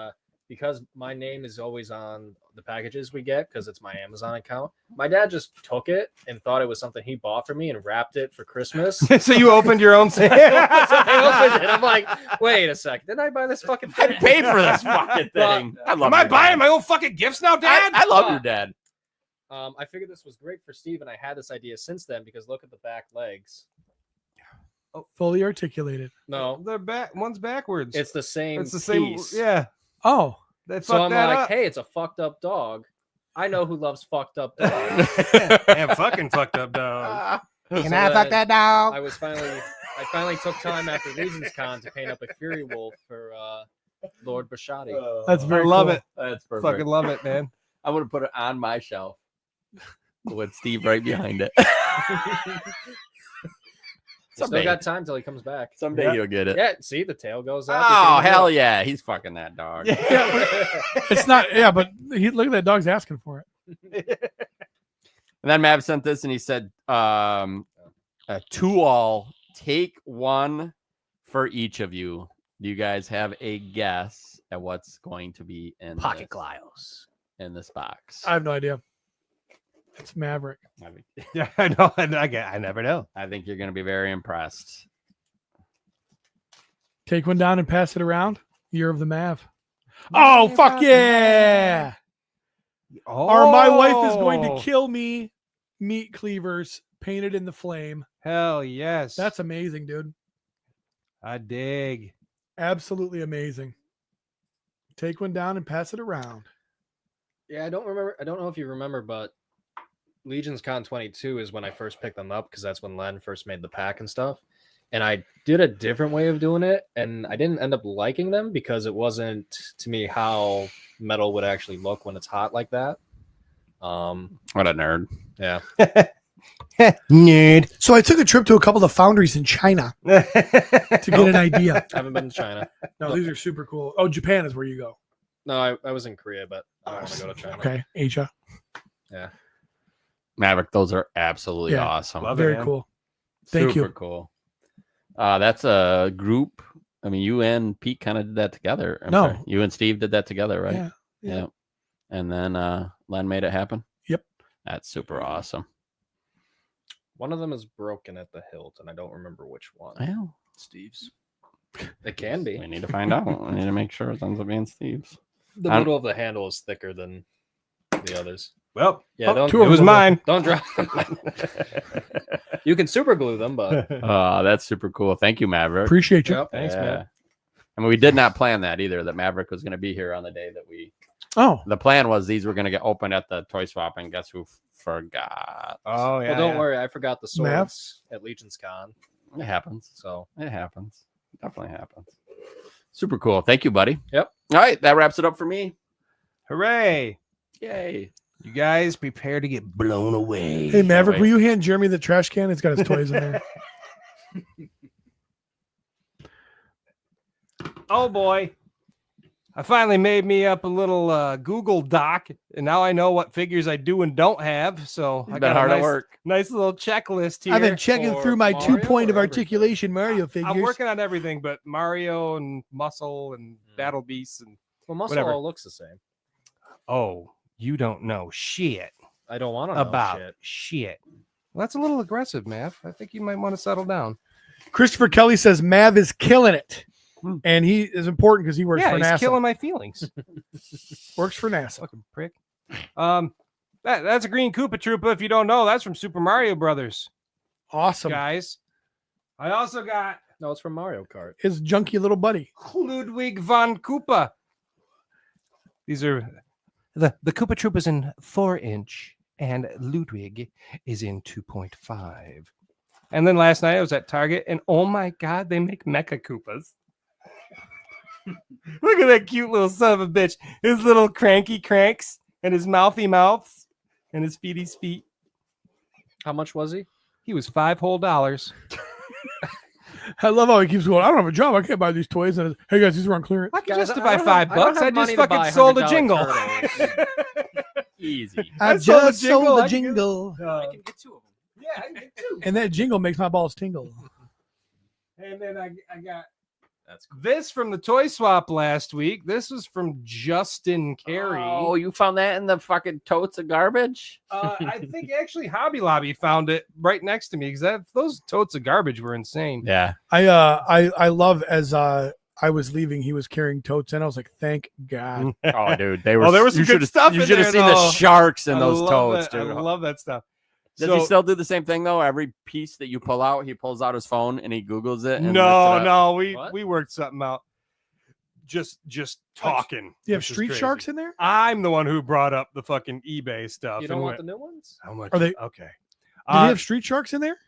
because my name is always on the packages we get because it's my Amazon account, my dad just took it and thought it was something he bought for me and wrapped it for Christmas. So you opened your own sale. So I opened it. I'm like, wait a second, didn't I buy this fucking I thing? paid for this fucking thing. I love Am I your buying dad. my own fucking gifts now, Dad? I love your dad. I figured this was great for Steve, and I had this idea since then because look at the back legs. Fully articulated. No, They're back. One's backwards. it's the same. It's the same. piece. Yeah. Oh, They So fucked I'm that like, up. hey, it's a fucked up dog. I know who loves fucked up dogs. Damn, fucking fucked up dog. Can I fuck that dog? I finally took time after Legion's Con to paint up a Fury Wolf for Lord Bashadi. that's I very love cool. it. That's perfect. Fucking love it, man. I'm gonna put it on my shelf with Steve right behind it. Still got time till he comes back. Someday Yeah. he'll get it. Yeah, see, the tail goes out. Oh hell yeah, he's fucking that dog. It's not. Yeah, but look at that dog's asking for it. And then Mav sent this and he said, to all, take one for each of you. Do you guys have a guess at what's going to be in Pocket this, Glyos. in this box? I have no idea. It's Maverick. Yeah, I know. I never know. I think you're going to be very impressed. Take one down and pass it around. Year of the Mav. Oh, fuck yeah. Or my wife is going to kill me. Meat cleavers painted in the flame. Hell yes. That's amazing, dude. I dig. Absolutely amazing. Take one down and pass it around. Yeah, I don't remember. I don't know if you remember, but Legion's Con 22 is when I first picked them up because that's when Len first made the pack and stuff. And I did a different way of doing it, and I didn't end up liking them because it wasn't to me how metal would actually look when it's hot like that. What a nerd. Yeah. Nerd. So I took a trip to a couple of foundries in China to get an idea. I haven't been to China. No, these are super cool. Oh, Japan is where you go. No, I was in Korea, but I don't want to go to China. Okay, Asia. Yeah. Maverick, those are absolutely Yeah. awesome. Love it, Very man. cool. Thank Super you. cool. That's a group. I mean, you and Pete kind of did that together. No. Sorry, you and Steve did that together, right? Yeah. Yeah. And then Len made it happen. Yep. That's super awesome. One of them is broken at the hilt, and I don't remember which one. Well, Steve's. It can be. we need to find out. We need to make sure it ends up being Steve's. The I'm- middle of the handle is thicker than the others. Well, Yeah, don't two it of was them. mine. don't drop them. You can super glue them, but That's super cool. Thank you, Maverick. Appreciate you. Yep. Thanks, Yeah. man. I mean, we did not plan that either, that Maverick was going to be here on the day that we. Oh, The plan was these were going to get opened at the toy swap, and guess who forgot? Oh yeah. well, don't yeah. worry. I forgot the Mav? swords at Legion's Con. It happens. So It happens. Definitely happens. Super cool. Thank you, buddy. Yep. All right. That wraps it up for me. Hooray! Yay. You guys prepare to get blown away. hey Maverick, wait. will you hand Jeremy the trash can? It's got his toys in there. Oh boy. I finally made me up a little Google Doc, and now I know what figures I do and don't have. So I Been got hard a at work. nice little checklist here. I've been checking for through my Mario 2-point of or articulation Mario figures. I'm working on everything, but Mario and Muscle and Battle Beasts and Well, muscle whatever. all looks the same. oh, you don't know shit I don't want to know about shit. shit. Well, that's a little aggressive, Mav. I think you might want to settle down. Christopher Kelly says Mav is killing it. And he is important because he works Yeah, for he's NASA. killing my feelings. Works for NASA. Fucking prick. That's a green Koopa Troopa. If you don't know, that's from Super Mario Brothers, Awesome. guys. I also got No, it's from Mario Kart. His junky little buddy. Ludwig von Koopa. These are the Koopa Troopa's in 4-inch, and Ludwig is in 2.5. And then last night I was at Target, and oh my god, they make Mecha Koopas. Look at that cute little son of a bitch. His little cranky cranks, and his mouthy mouths, and his feety's feet. How much was he? He was $5 whole. I love how he keeps going. I don't have a job. I can't buy these toys. And hey guys, these are on clearance. I can Guys, justify I don't have- $5. I have money just to buy fucking sold a $100 jingle. turtles. Easy. I I sold the just jingle. sold I the can- jingle. I can get 2 of them. Yeah, I can get 2. And that jingle makes my balls tingle. And then I got That's cool. this from the toy swap last week. This was from Justin Carey. Oh, you found that in the fucking totes of garbage? I think actually Hobby Lobby found it right next to me because those totes of garbage were insane. Yeah. I love as I was leaving, he was carrying totes in. I was like, thank God. Oh, dude, they were. Oh, there was some you good should've- stuff You in should have there, seen the though. sharks in I those love totes, that. dude. I love that stuff. Does So- he still do the same thing though? Every piece that you pull out, he pulls out his phone and he Googles it. And No, looks it up. no, What? we worked something out. Just talking. Do you have which is street crazy. sharks in there? I'm the one who brought up the fucking eBay stuff. You don't and want went, the new ones? How much? Are they- okay? Did he have street sharks in there?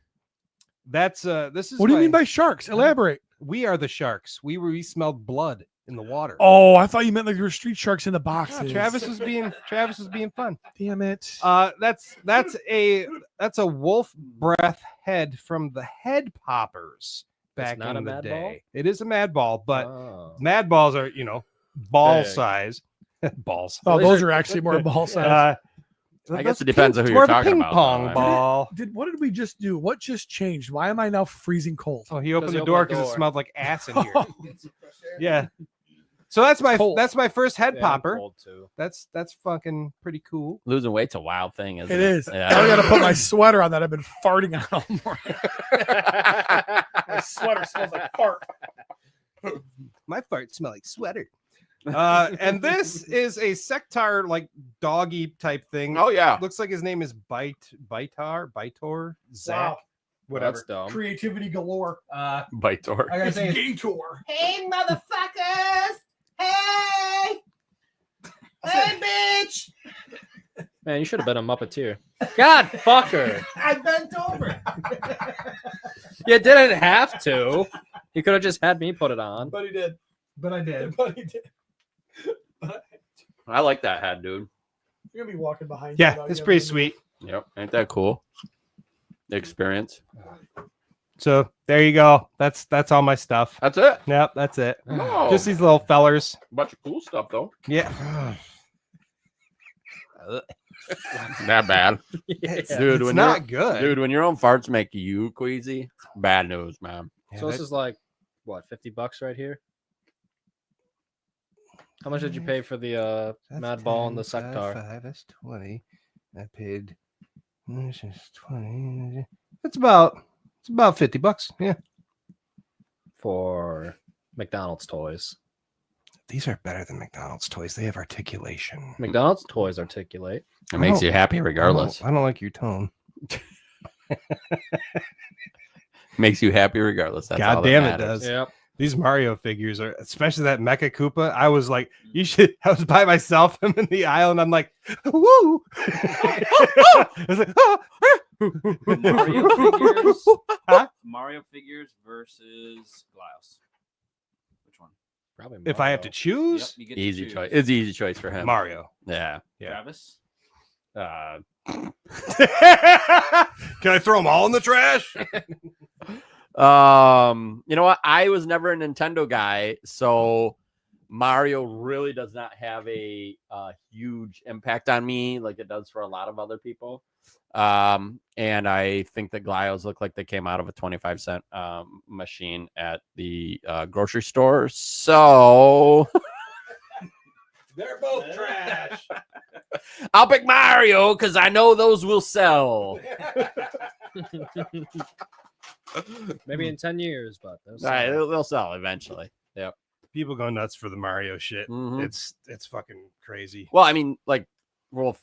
That's this is What do you mean my- by sharks? Elaborate. we are the sharks. We smelled blood in the water. Oh, I thought you meant like there were street sharks in the Yeah, boxes. Travis was being fun. Damn it. That's a wolf breath head from the Head Poppers back not in a the mad day. ball? It is a mad ball, but Oh. mad balls are ball Big. size balls. Oh, these those are- are actually more ball size. I guess it depends on who it's you're more of a talking ping about, pong though. I mean- ball. What did we just do? What just changed? Why am I now freezing cold? Oh, he opened he the opened door the because it door. smelled like ass in here. Yeah. So that's my first head Yeah, I'm popper. cold, too. That's fucking pretty cool. Losing weight's a wild thing, isn't It it? is. Yeah. Now I got to put my sweater on that I've been farting on all morning. My sweater smells like fart. My farts smell like sweater. And this is a sectar like doggy type thing. Oh yeah. Looks like his name is Bitor, Zach, Wow. whatever. That's dumb. Creativity galore. Bitor. I gotta It's say, Gator. Hey, motherfuckers! Hey! Hey, bitch! Man, you should have been a Muppeteer. God, fucker. I bent over. You didn't have to. You could have just had me put it on. But he did. but I did. But he did. I like that hat, dude. You're going to be walking behind Yeah, you. it's pretty sweet. Yep. Ain't that cool? Experience. So there you go. That's all my stuff. That's it. Yep, that's it. No. Just these little fellers. bunch of cool stuff though. Yeah. That bad. Yeah. Dude, it's when not good. Dude, when your own farts make you queasy, bad news, man. Yeah, So this that- is like, what, $50 right here? How much did you pay for the that's Mad Ball and the 10, Sectar? 5, that's 20. I paid 20. It's about $50. Yeah. For McDonald's toys. These are better than McDonald's toys. They have articulation. McDonald's toys articulate. It makes Oh. you happy regardless. I don't like your tone. Makes you happy regardless. That's all God that damn it matters. does. Yep. These Mario figures are, especially that Mecha Koopa. I was like, you should. I was by myself. I'm in the aisle, and I'm like, woo! I was like, Mario figures. Huh? Mario figures versus Glyos. Which one? Probably If I have to Mario. choose, you get to Easy choose. choice. It's easy choice for him. Mario. Yeah. Yeah. Travis. Can I throw them all in the trash? You know what? I was never a Nintendo guy, so Mario really does not have a huge impact on me like it does for a lot of other people. And I think the Glyos look like they came out of a 25-cent machine at the grocery store. So They're both trash. I'll pick Mario because I know those will sell. Maybe in 10 years, but All right, they'll sell eventually. Yep. People go nuts for the Mario shit. Mhm. It's fucking crazy. Well, I mean, like,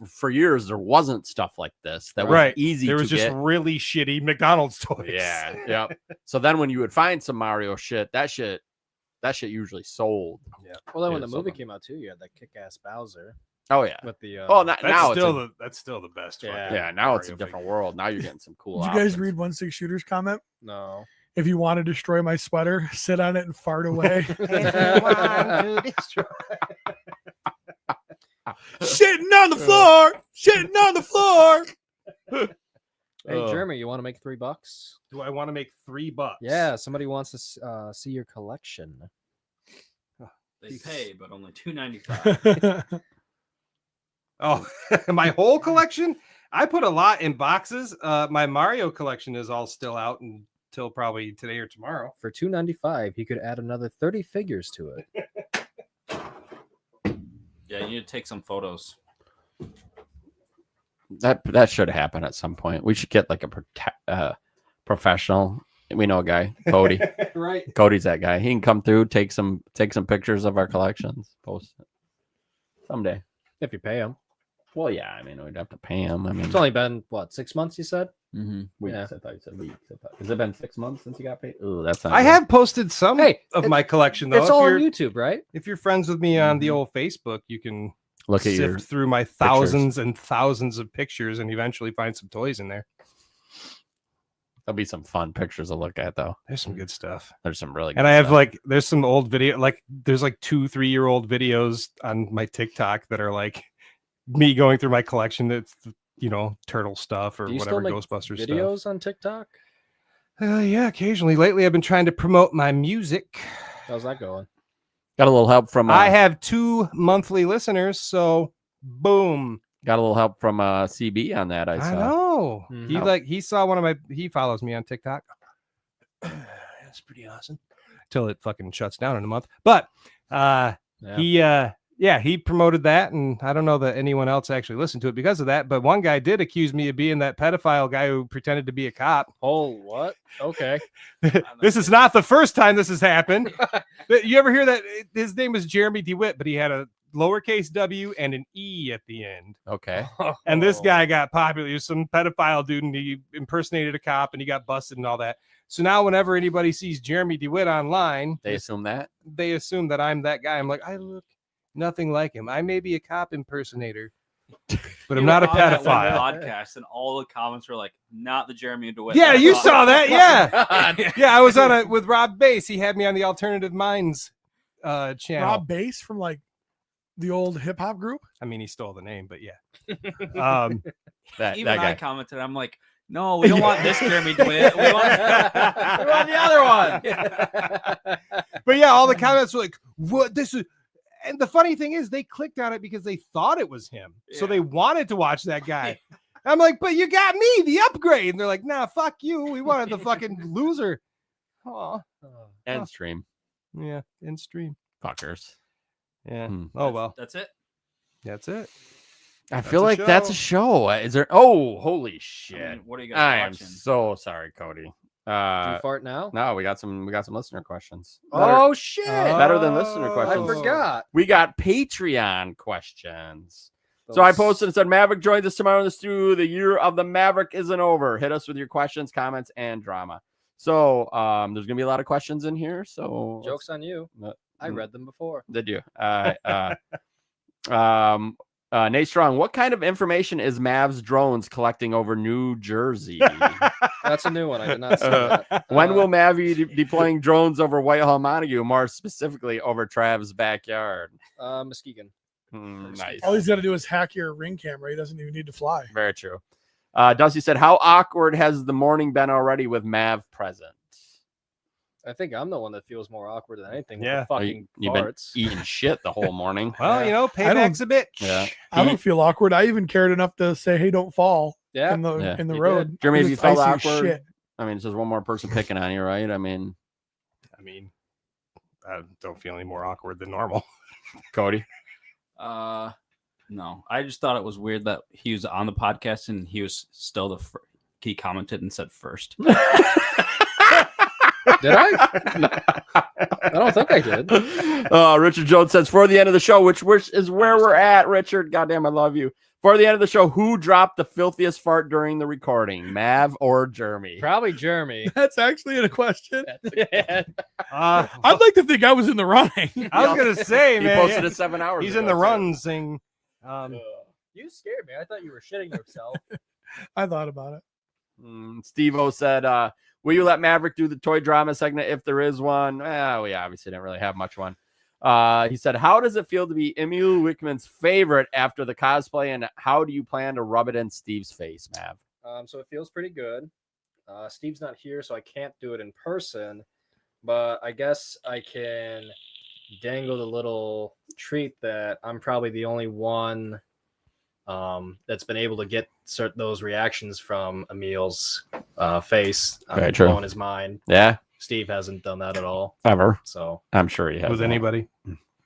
for years there wasn't stuff like this that was Right. easy. There was to just get. really shitty McDonald's toys. Yeah, yeah. So then when you would find some Mario shit, that shit usually sold. Yeah. Well, then when Yeah, the so movie then- came out too, you had that kick-ass Bowser Oh yeah. with the. Oh, now That's still the best. Yeah. fucking yeah. Now it's a Mario different figure. world. Now you're getting some cool. Did you guys options. read 1-6 Shooter's comment? No. If you want to destroy my sweater, sit on it and fart away. Shitting on the floor. Shitting on the floor. Hey, Ugh. Jeremy, you want to make $3? Do I want to make $3? Yeah, somebody wants to see your collection. They pay, but only $2.95. Oh, my whole collection? I put a lot in boxes. My Mario collection is all still out until probably today or tomorrow. For $2.95, he could add another 30 figures to it. Yeah, you need to take some photos. That should happen at some point. We should get like a professional. We know a guy, Cody. Right. Cody's that guy. He can come through, take some pictures of our collections, post it someday. If you pay him. Well, yeah. I mean, we'd have to pay him. I mean, It's only been, what, 6 months, you said? weeks. Yeah. I thought you said weeks. Has it been 6 months since you got paid? Oh, that's not I good. have posted some Hey, of my collection though. It's If all on you're- YouTube, right? If you're friends with me on the old Facebook, you can Look at sift your. through my thousands and thousands of pictures and eventually find some toys in there. There'll be some fun pictures to look at, though. There's some good stuff. There's some really. Good And I have stuff. there's some old video, there's 2-3-year-old videos on my TikTok that are like me going through my collection. That's turtle stuff or Do you whatever still make Ghostbusters videos on TikTok? stuff. Yeah, occasionally. Lately, I've been trying to promote my music. How's that going? Got a little help from. I have 2 monthly listeners, so boom. Got a little help from CB on that. I I saw. know. Mhm. He saw one of my. He follows me on TikTok. That's pretty awesome. Till it fucking shuts down in a month. But he promoted that, and I don't know that anyone else actually listened to it because of that. But one guy did accuse me of being that pedophile guy who pretended to be a cop. Oh, what? Okay. This is not the first time this has happened. You ever hear that? His name was Jeremy DeWitt, but he had a lowercase W and an E at the end. Okay. And this guy got popular. He was some pedophile dude, and he impersonated a cop, and he got busted and all that. So now whenever anybody sees Jeremy DeWitt online, They assume that. they assume that I'm that guy. I'm like, I look nothing like him. I may be a cop impersonator, but I'm You not a were on that one pedophile. podcast, and all the comments were like, "Not the Jeremy DeWitt." Yeah, that I you thought." saw that. Yeah. Yeah, I was on it with Rob Bass. He had me on the Alternative Minds channel. Rob Bass from like the old hip hop group. I mean, he stole the name, but yeah. That Even I guy. commented. I'm like, "No, we don't want this Jeremy DeWitt. We want the other one." But yeah, all the comments were like, "What? This is." And the funny thing is, they clicked on it because they thought it was him, so Yeah. they wanted to watch that guy. I'm like, "But you got me, the upgrade." And they're like, "Nah, fuck you. We wanted the fucking loser." Oh, End stream. yeah, in stream. Fuckers. Yeah. Hmm. Oh well, That's it. that's it. I That's feel a like that's a show. Is there? Oh, holy shit! I mean, what are you guys I am watching? so sorry, Cody. Do you fart now? No, we got some listener questions. Oh, shit. Better than listener I questions. forgot. We got Patreon questions. So I posted and said, Maverick joins us tomorrow in the studio. The year of the Maverick isn't over. Hit us with your questions, comments, and drama. So there's gonna be a lot of questions in here. So Joke's on you. I read them before. Did you? Nate Strong, what kind of information is Mavs drones collecting over New Jersey? That's a new one. I did not see that. When will Mav be deploying drones over Whitehall Montague, more specifically over Trav's backyard? Muskegon. Nice. All he's got to do is hack your ring camera. He doesn't even need to fly. Very true. Dusty said, how awkward has the morning been already with Mav present? I think I'm the one that feels more awkward than anything. Yeah. With the fucking You've been farts. eating shit the whole morning. Well, you know, I don't- payback's a bitch. Yeah. I don't feel awkward. I even cared enough to say, "Hey, don't fall Yeah. in the Yeah. in the You road." did. Jeremy, if It's you felt icy as awkward, shit. I mean, it's just one more person picking on you, right? I mean, I don't feel any more awkward than normal. Cody. No, I just thought it was weird that he was on the podcast and he was still he commented and said first. Did I? I don't think I did. Richard Jones says, for the end of the show, which is where we're at, Richard. Goddamn, I love you. For the end of the show, who dropped the filthiest fart during the recording, Mav or Jeremy? Probably Jeremy. That's actually a question. Yeah. I'd like to think I was in the running. I was gonna say, He man, posted yeah. it 7 hours He's ago, in the too. runs thing. You scared me. I thought you were shitting yourself. I thought about it. Steve-O said, will you let Maverick do the toy drama segment if there is one? Well, we obviously didn't really have much one. He said, how does it feel to be Emil Wickman's favorite after the cosplay, and how do you plan to rub it in Steve's face, Mav? So it feels pretty good. Steve's not here, so I can't do it in person, but I guess I can dangle the little treat that I'm probably the only one that's been able to get those reactions from Emil's face. Very true. Blowing his mind. Yeah, Steve hasn't done that at all. ever. So I'm sure he has. Was anybody?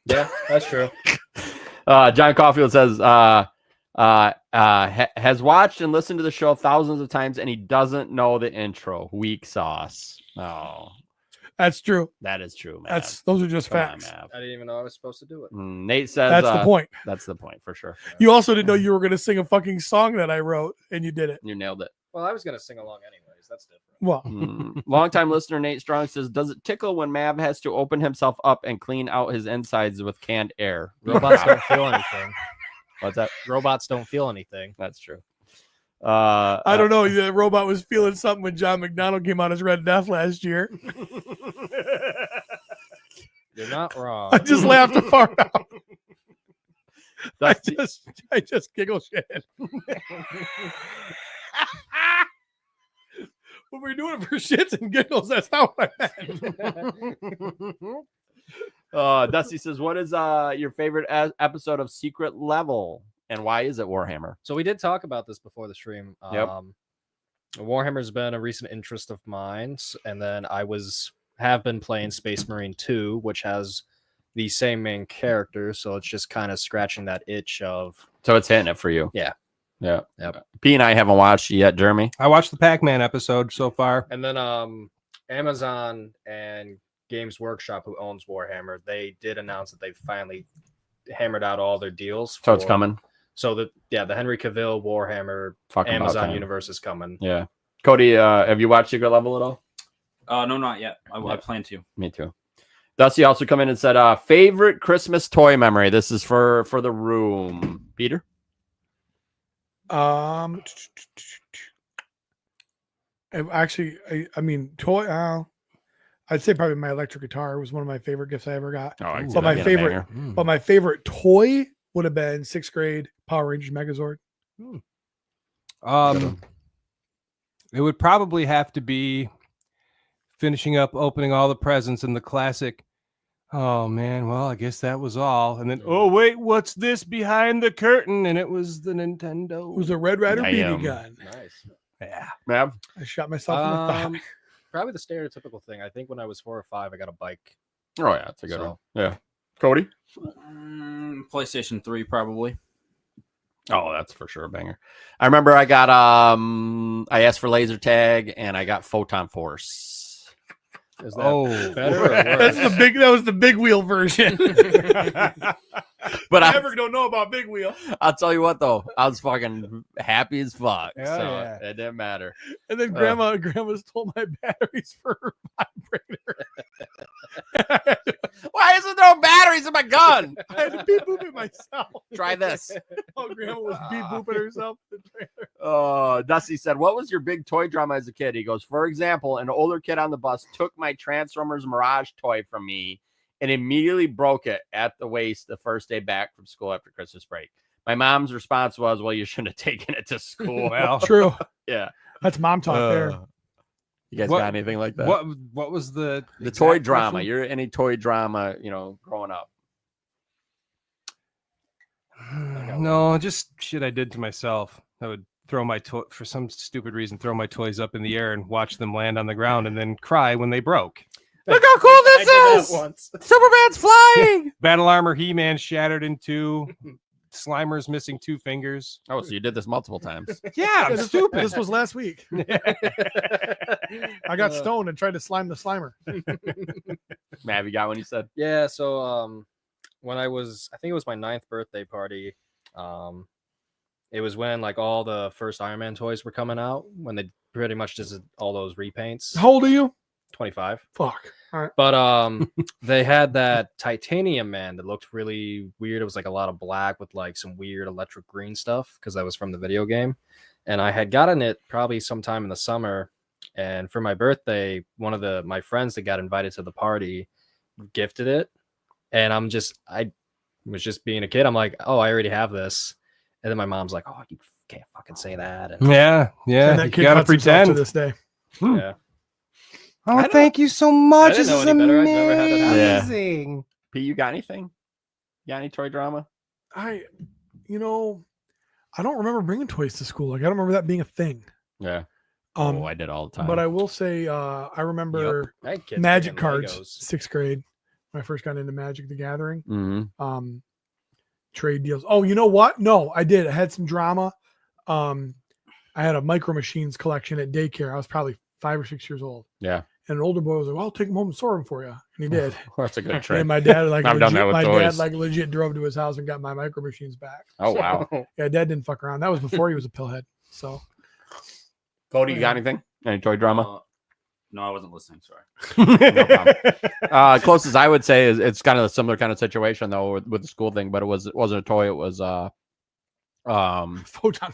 yeah, that's true. John Caulfield says, has watched and listened to the show thousands of times, and he doesn't know the intro. Weak sauce. Oh, That's true. that is true, man. Those are just Come on, facts. Mav. I didn't even know I was supposed to do it. Nate says, That's the point. That's the point for sure. You also didn't know you were going to sing a fucking song that I wrote, and you did it. You nailed it. Well, I was gonna sing along anyways. That's different. Well, Longtime listener Nate Strong says, does it tickle when Mav has to open himself up and clean out his insides with canned air? Robots don't feel anything. What's that? Robots don't feel anything. That's true. I don't know. The robot was feeling something when John McDonald came out as Red Death last year. You're not wrong. I just laughed a fart out. I That's just giggle shit. When we're doing it for shits and giggles, that's not what I meant. Dusty says, what is your favorite episode of Secret Level, and why is it Warhammer? So we did talk about this before the stream. Yep. Warhammer's been a recent interest of mine, and then I have been playing Space Marine 2, which has the same main character, so it's just kind of scratching that itch of. So it's hitting it for you. Yeah. Yeah. Yep. P and I haven't watched it yet, Jeremy. I watched the Pac-Man episode so far. And then Amazon and Games Workshop, who owns Warhammer, they did announce that they finally hammered out all their deals. So it's coming. So the Henry Cavill Warhammer Fucking about Amazon time. universe is coming. Yeah. Cody, have you watched Secret Level at all? No, not yet. I plan to. Me too. Dusty also come in and said, favorite Christmas toy memory. This is for the room. Peter? I mean, toy. I'd say probably my electric guitar was one of my favorite gifts I ever got. Oh, I can see But that my being a favorite, banger. but my favorite toy would have been 6th grade Power Rangers Megazord. It would probably have to be finishing up opening all the presents in the classic. Oh man, well, I guess that was all. And then, oh wait, what's this behind the curtain? And it was the Nintendo. It was a Red Ryder Damn. BB gun. Nice. Yeah. Mav? I shot myself in the thigh. Probably the stereotypical thing. I think when I was 4 or 5, I got a bike. Oh, yeah. It's a good So- one. Yeah. Cody? PlayStation 3, probably. Oh, that's for sure a banger. I remember I got, I asked for laser tag, and I got Photon Force. Is that Oh, better or worse? That was the big wheel version. But I I never don't know about big wheel. I'll tell you what, though. I was fucking happy as fuck. Hell So yeah. it didn't matter. And then grandma stole my batteries for her vibrator. Why isn't there batteries in my gun? I had to beep boop it myself. Try this. Oh, grandma was beep booping herself. in the trailer. Dusty said, what was your big toy drama as a kid? He goes, for example, an older kid on the bus took my Transformers Mirage toy from me and immediately broke it at the waist the first day back from school after Christmas break. My mom's response was, well, you shouldn't have taken it to school. well, True. Yeah. That's mom talk there. You guys What- got anything like that? What was the toy exact drama? question? You're any toy drama, growing up? No, just shit I did to myself. I would throw my toy for some stupid reason, throw my toys up in the air and watch them land on the ground, and then cry when they broke. Look how cool I this did that is! once. Superman's flying! Battle armor He-Man shattered in two. Slimer's missing 2 fingers. Oh, so you did this multiple times. Yeah, I'm this, stupid. This was last week. I got stoned and tried to slime the Slimer. Mav, you got one you said? Yeah, so when I think it was my 9th birthday party. It was when like all the first Iron Man toys were coming out, when they pretty much just did all those repaints. How old are you? 25. Fuck. All right. But they had that titanium man that looked really weird. It was like a lot of black with like some weird electric green stuff because that was from the video game. And I had gotten it probably sometime in the summer. And for my birthday, one of my friends that got invited to the party gifted it. And I was just being a kid. I'm like, oh, I already have this. And then my mom's like, oh, you can't fucking say that. And Yeah. And that You kid gotta cuts himself pretend. to this day. yeah. Oh, thank you so much. didn't This know is any better. I've never had it happen. Yeah. amazing. Pete, you got anything? You got any toy drama? I don't remember bringing toys to school. Like I don't remember that being a thing. Yeah. Um, I did all the time. but I will say, I remember I had kids Magic bringing cards, Legos. 6th grade, when I first got into Magic the Gathering. Mhm. Trade deals. Oh, you know what? No, I did. I had some drama. I had a Micro Machines collection at daycare. I was probably 5 or 6 years old. Yeah. And an older boy was like, "Well, I'll take him home and store them for you," and he did. That's a good trick. And my dad I've done that with my toys. dad like legit drove to his house and got my Micro Machines back. Oh, wow. Yeah, Dad didn't fuck around. That was before he was a pillhead. So Cody, you got anything? Any toy drama? No, I wasn't listening. Sorry. No problem. Closest I would say is it's kind of a similar kind of situation though with the school thing, but it wasn't a toy. It was Photon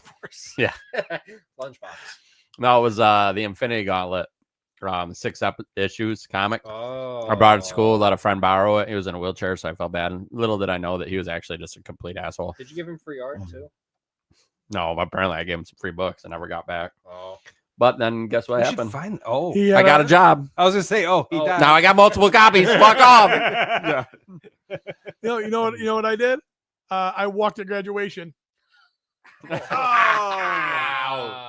Force. Yeah. Lunchbox. No, it was the Infinity Gauntlet. 6 issues comic. Oh. I brought it to school, let a friend borrow it. He was in a wheelchair, so I felt bad. And little did I know that he was actually just a complete asshole. Did you give him free art too? No, apparently I gave him some free books and never got back. Oh. But then guess what We should happened? find. He I had got a job. I was gonna say. Oh, he died. Now I got multiple copies. Fuck off. Yeah. You know what I did? I walked at graduation.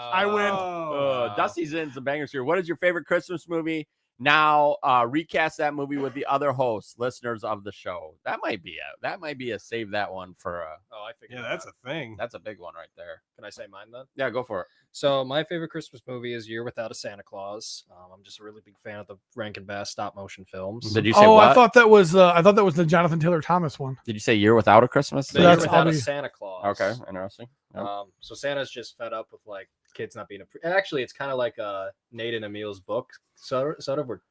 I win. Dusty's in some bangers here. What is your favorite Christmas movie? Now recast that movie with the other hosts, listeners of the show. That might be a save that one for a. Oh, I figured. Yeah, that's a thing. That's a big one right there. Can I say mine then? Yeah, go for it. So my favorite Christmas movie is Year Without a Santa Claus. I'm just a really big fan of the Rankin Bass stop motion films. Did you say Oh, what? I thought that was the Jonathan Taylor Thomas one. Did you say Year Without a Christmas? The So Year that's Without a obvious. Santa Claus. Okay, interesting. Yep. So Santa's just fed up with like kids not being. And actually, it's kind of like Nate and Emil's book, sort of where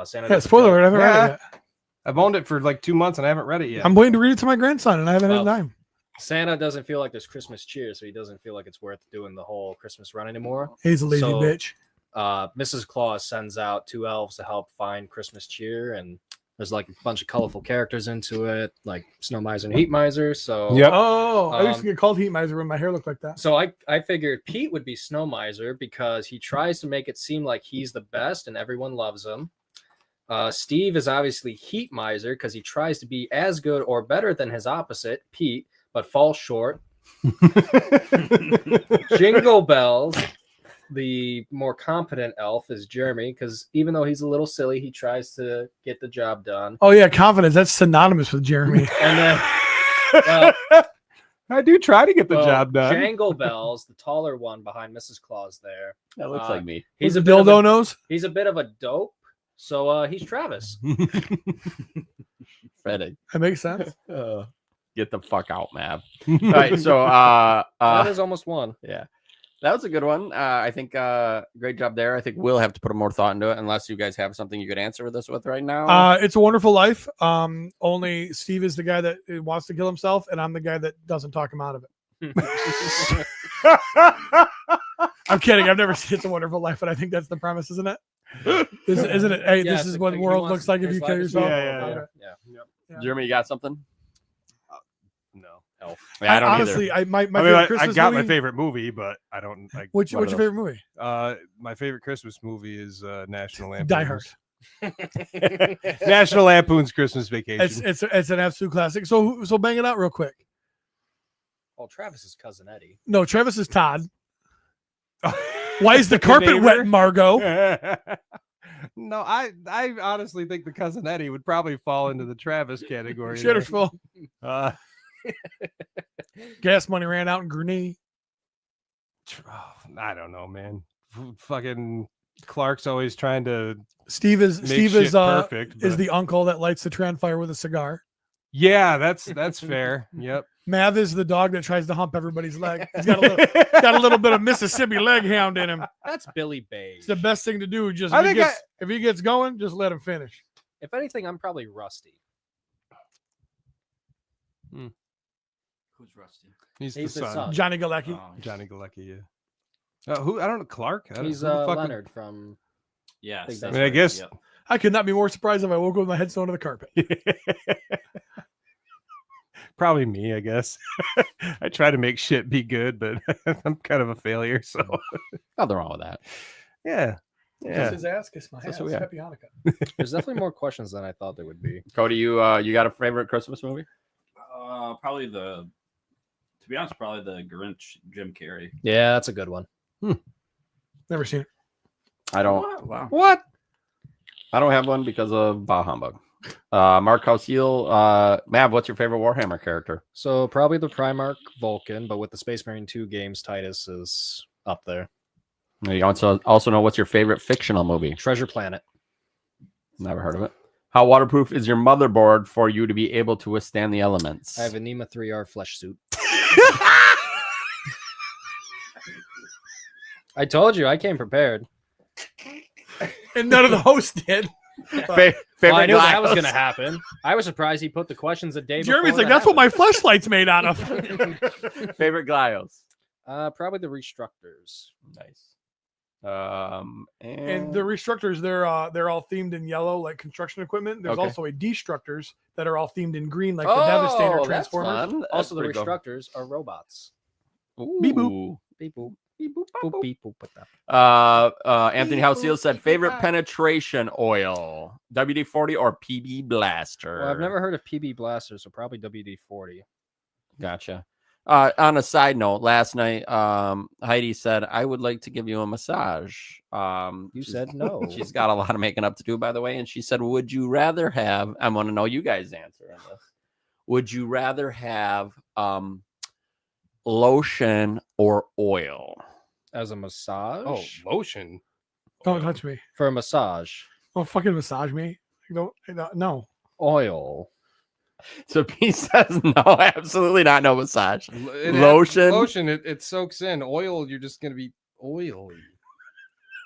Santa. Yeah, doesn't spoiler feel- alert, I haven't read it yet. I've owned it for like 2 months and I haven't read it yet. I'm waiting to read it to my grandson, and I haven't had Well, time. Santa doesn't feel like there's Christmas cheer, so he doesn't feel like it's worth doing the whole Christmas run anymore. He's a lazy so- bitch. Mrs. Claus sends out 2 elves to help find Christmas cheer, and there's like a bunch of colorful characters into it, like Snow Miser and Heat Miser. So Yep. Oh, I used to Um, get called Heat Miser when my hair looked like that. So I figured Pete would be Snow Miser because he tries to make it seem like he's the best and everyone loves him. Steve is obviously Heat Miser because he tries to be as good or better than his opposite, Pete, but falls short. Jingle Bells, the more competent elf, is Jeremy because even though he's a little silly, he tries to get the job done. Oh yeah, confidence. That's synonymous with Jeremy. And then well, I do try to get the well, job done. Jangle Bells, the taller one behind Mrs. Claus there. That looks like me. He's a bit of dildo nose. He's a bit of a dope. So he's Travis. Freddy. That makes sense. Get the fuck out, Mav. All right, so That is almost one. yeah, that was a good one. I think great job there. I think we'll have to put more thought into it, unless you guys have something you could answer this with right now. It's a Wonderful Life. Only Steve is the guy that wants to kill himself, and I'm the guy that doesn't talk him out of it. I'm kidding. I've never seen It's a Wonderful Life, but I think that's the premise, isn't it? Isn't it? Hey, Yeah, this it's is like what the he world wants- looks like if his you life kill is yourself. Yeah, yeah, Okay. Yeah. Jeremy, you got something? No. Elf. Yeah, I don't honestly, either. my I mean, favorite I Christmas got movie. my favorite movie, but I don't like. What's one your of favorite movie? My favorite Christmas movie is National Lampoon's. Die Hard. National Lampoon's Christmas Vacation. It's an absolute classic. So bang it out real quick. Well, Travis's cousin Eddie. No, Travis is Todd. Why is the carpet wet, Margot? No, I honestly think the cousin Eddie would probably fall into the Travis category. Shitter's there. full. Gas money ran out in Grenade. I don't know, man. Fucking Clark's always trying to. Steve is perfect. is but- the uncle that lights the tran fire with a cigar. Yeah, that's fair. Yep. Mav is the dog that tries to hump everybody's leg. He's got a little bit of Mississippi leg hound in him. That's Billy Beige. It's the best thing to do. Just I if, think if he gets going, just let him finish. If anything, I'm probably Rusty. Who's Rusty? He's the He's the son. son. Johnny Galecki. Oh, Johnny Galecki. Yeah. Who? I don't know. Clark. I don't, He's who the fuck- Leonard from. yes. Big that's I mean, I right, guess- yep. I could not be more surprised if I woke up with my head sewn to the carpet. Probably me, I guess. I try to make shit be good, but I'm kind of a failure. So Nothing wrong with that. yeah, Kiss yeah. his ass, kiss my That's ass. what we are. Happy Hanukkah. There's definitely more questions than I thought there would be. Cody, you got a favorite Christmas movie? Probably to be honest, probably the Grinch, Jim Carrey. Yeah, that's a good one. Never seen it. I don't. Wow. What? I don't have one because of Bah Humbug. Mark Hausiel, Mav, what's your favorite Warhammer character? So probably the Primarch Vulcan, but with the Space Marine 2 games, Titus is up there. You also know what's your favorite fictional movie? Treasure Planet. Never heard of it. How waterproof is your motherboard for you to be able to withstand the elements? I have a NEMA 3R flesh suit. I told you I came prepared. And none of the hosts did. Favorite Well, I knew that was Glyos? going to happen. I was surprised he put the questions a day Jeremy's before like, that that's what my happened. fleshlight's made out of. Favorite Glyos? Probably the Restructors. Nice. And the restructors, they're all themed in yellow, like construction equipment. There's Okay. also a destructors that are all themed in green, like the Devastator that's Transformers. fun. Also, the That's pretty cool. Restructors are robots. Beep boop. Ooh. Beep boop. Beep boop. Boop beep boop. With that. Anthony Hausiel said favorite penetration oil, WD-40 or PB Blaster. Well, I've never heard of PB Blaster, so probably WD-40. Gotcha. On a side note, last night, Heidi said, I would like to give you a massage. You she's- said no. She's got a lot of making up to do, by the way. And she said, would you rather have, I want to know you guys' answer on this. Would you rather have lotion or oil? As a massage? Oh, lotion. Don't touch me. For a massage. Don't fucking massage me. No. Oil. So he says, no, absolutely not. No massage. Lotion? Lotion. It soaks in. Oil. You're just gonna be oily.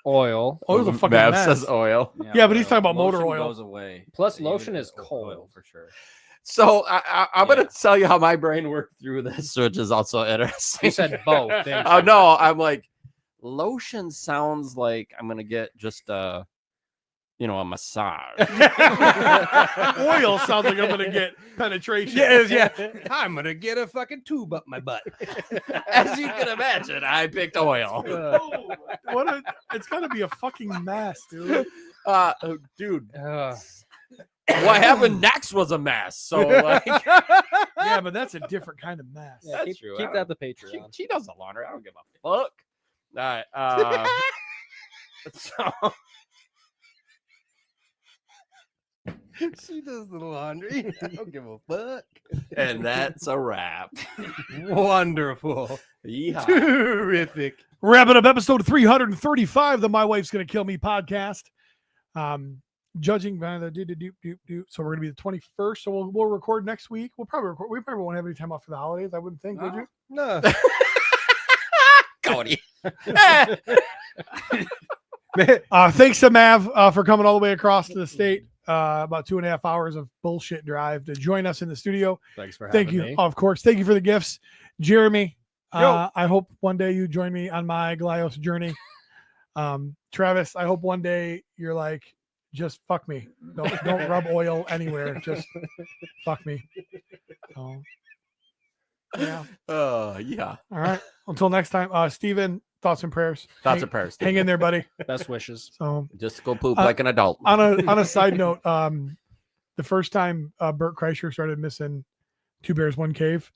Oil. Oil's a fucking Mav mess. says oil. Yeah, but he's talking about motor lotion oil. Goes away. Plus, So you lotion would- is cold. oil for sure. So I'm going Yeah. to tell you how my brain worked through this, which is also interesting. You said both. didn't Oh you? no, I'm like, lotion sounds like I'm gonna get just a massage. Oil sounds like I'm gonna get penetration. Yeah. I'm gonna get a fucking tube up my butt. As you can imagine, I picked oil. It's gotta be a fucking mess, dude. Dude, what happened next was a mess. So like, Yeah, but that's a different kind of mess. Yeah, That's keep, true. keep I that the she, Patreon. she does the laundry. I don't give a fuck. All right. So She does the laundry. I don't give a fuck. and that's a wrap. Wonderful. Yeehaw. Terrific. Wrapping up episode 335 of the My Wife's Gonna Kill Me podcast. Judging by the so we're gonna be the 21st. So we'll record next week. We'll probably record. We probably won't have any time off for the holidays. I wouldn't think, would you? No. Cody. Thanks to Mav for coming all the way across to the state. About 2.5 hours of bullshit drive to join us in the studio. Thanks for having Thank you, me. of course. Thank you for the gifts, Jeremy. Yo. I hope one day you join me on my Glyos journey. Travis, I hope one day you're like, just fuck me. Don't rub oil anywhere. Just fuck me. Yeah. Yeah. All right. Until next time, Steven, thoughts and prayers. Thoughts and prayers. Hang in there, buddy. Best wishes. So Just go poop like an adult. on a side note, the first time Bert Kreischer started missing Two Bears, One Cave,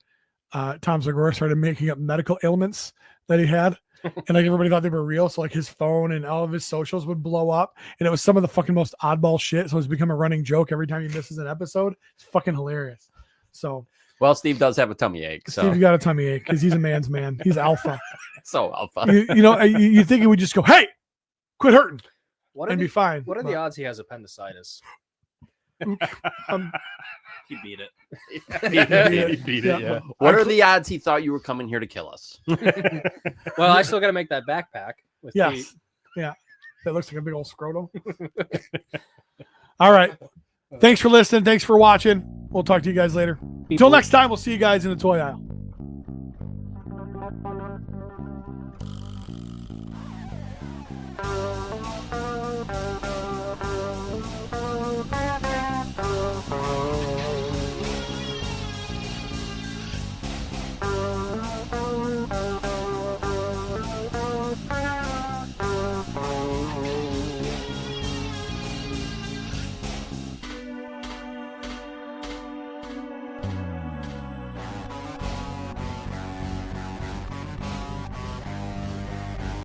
Tom Segura started making up medical ailments that he had. And like everybody thought they were real. So like his phone and all of his socials would blow up. And it was some of the fucking most oddball shit. So it's become a running joke every time he misses an episode. It's fucking hilarious. So Well, Steve does have a tummy ache. So Steve got a tummy ache because he's a man's man. He's alpha. so alpha. You think he would just go, hey, quit hurting What are and the, be fine. what are the odds he has appendicitis? He beat it. He beat it, yeah. What are the odds he thought you were coming here to kill us? Well, I still got to make that backpack. With Yes. Yeah. That looks like a big old scrotum. All right. Thanks for listening. Thanks for watching. We'll talk to you guys later. Until next time, we'll see you guys in the toy aisle.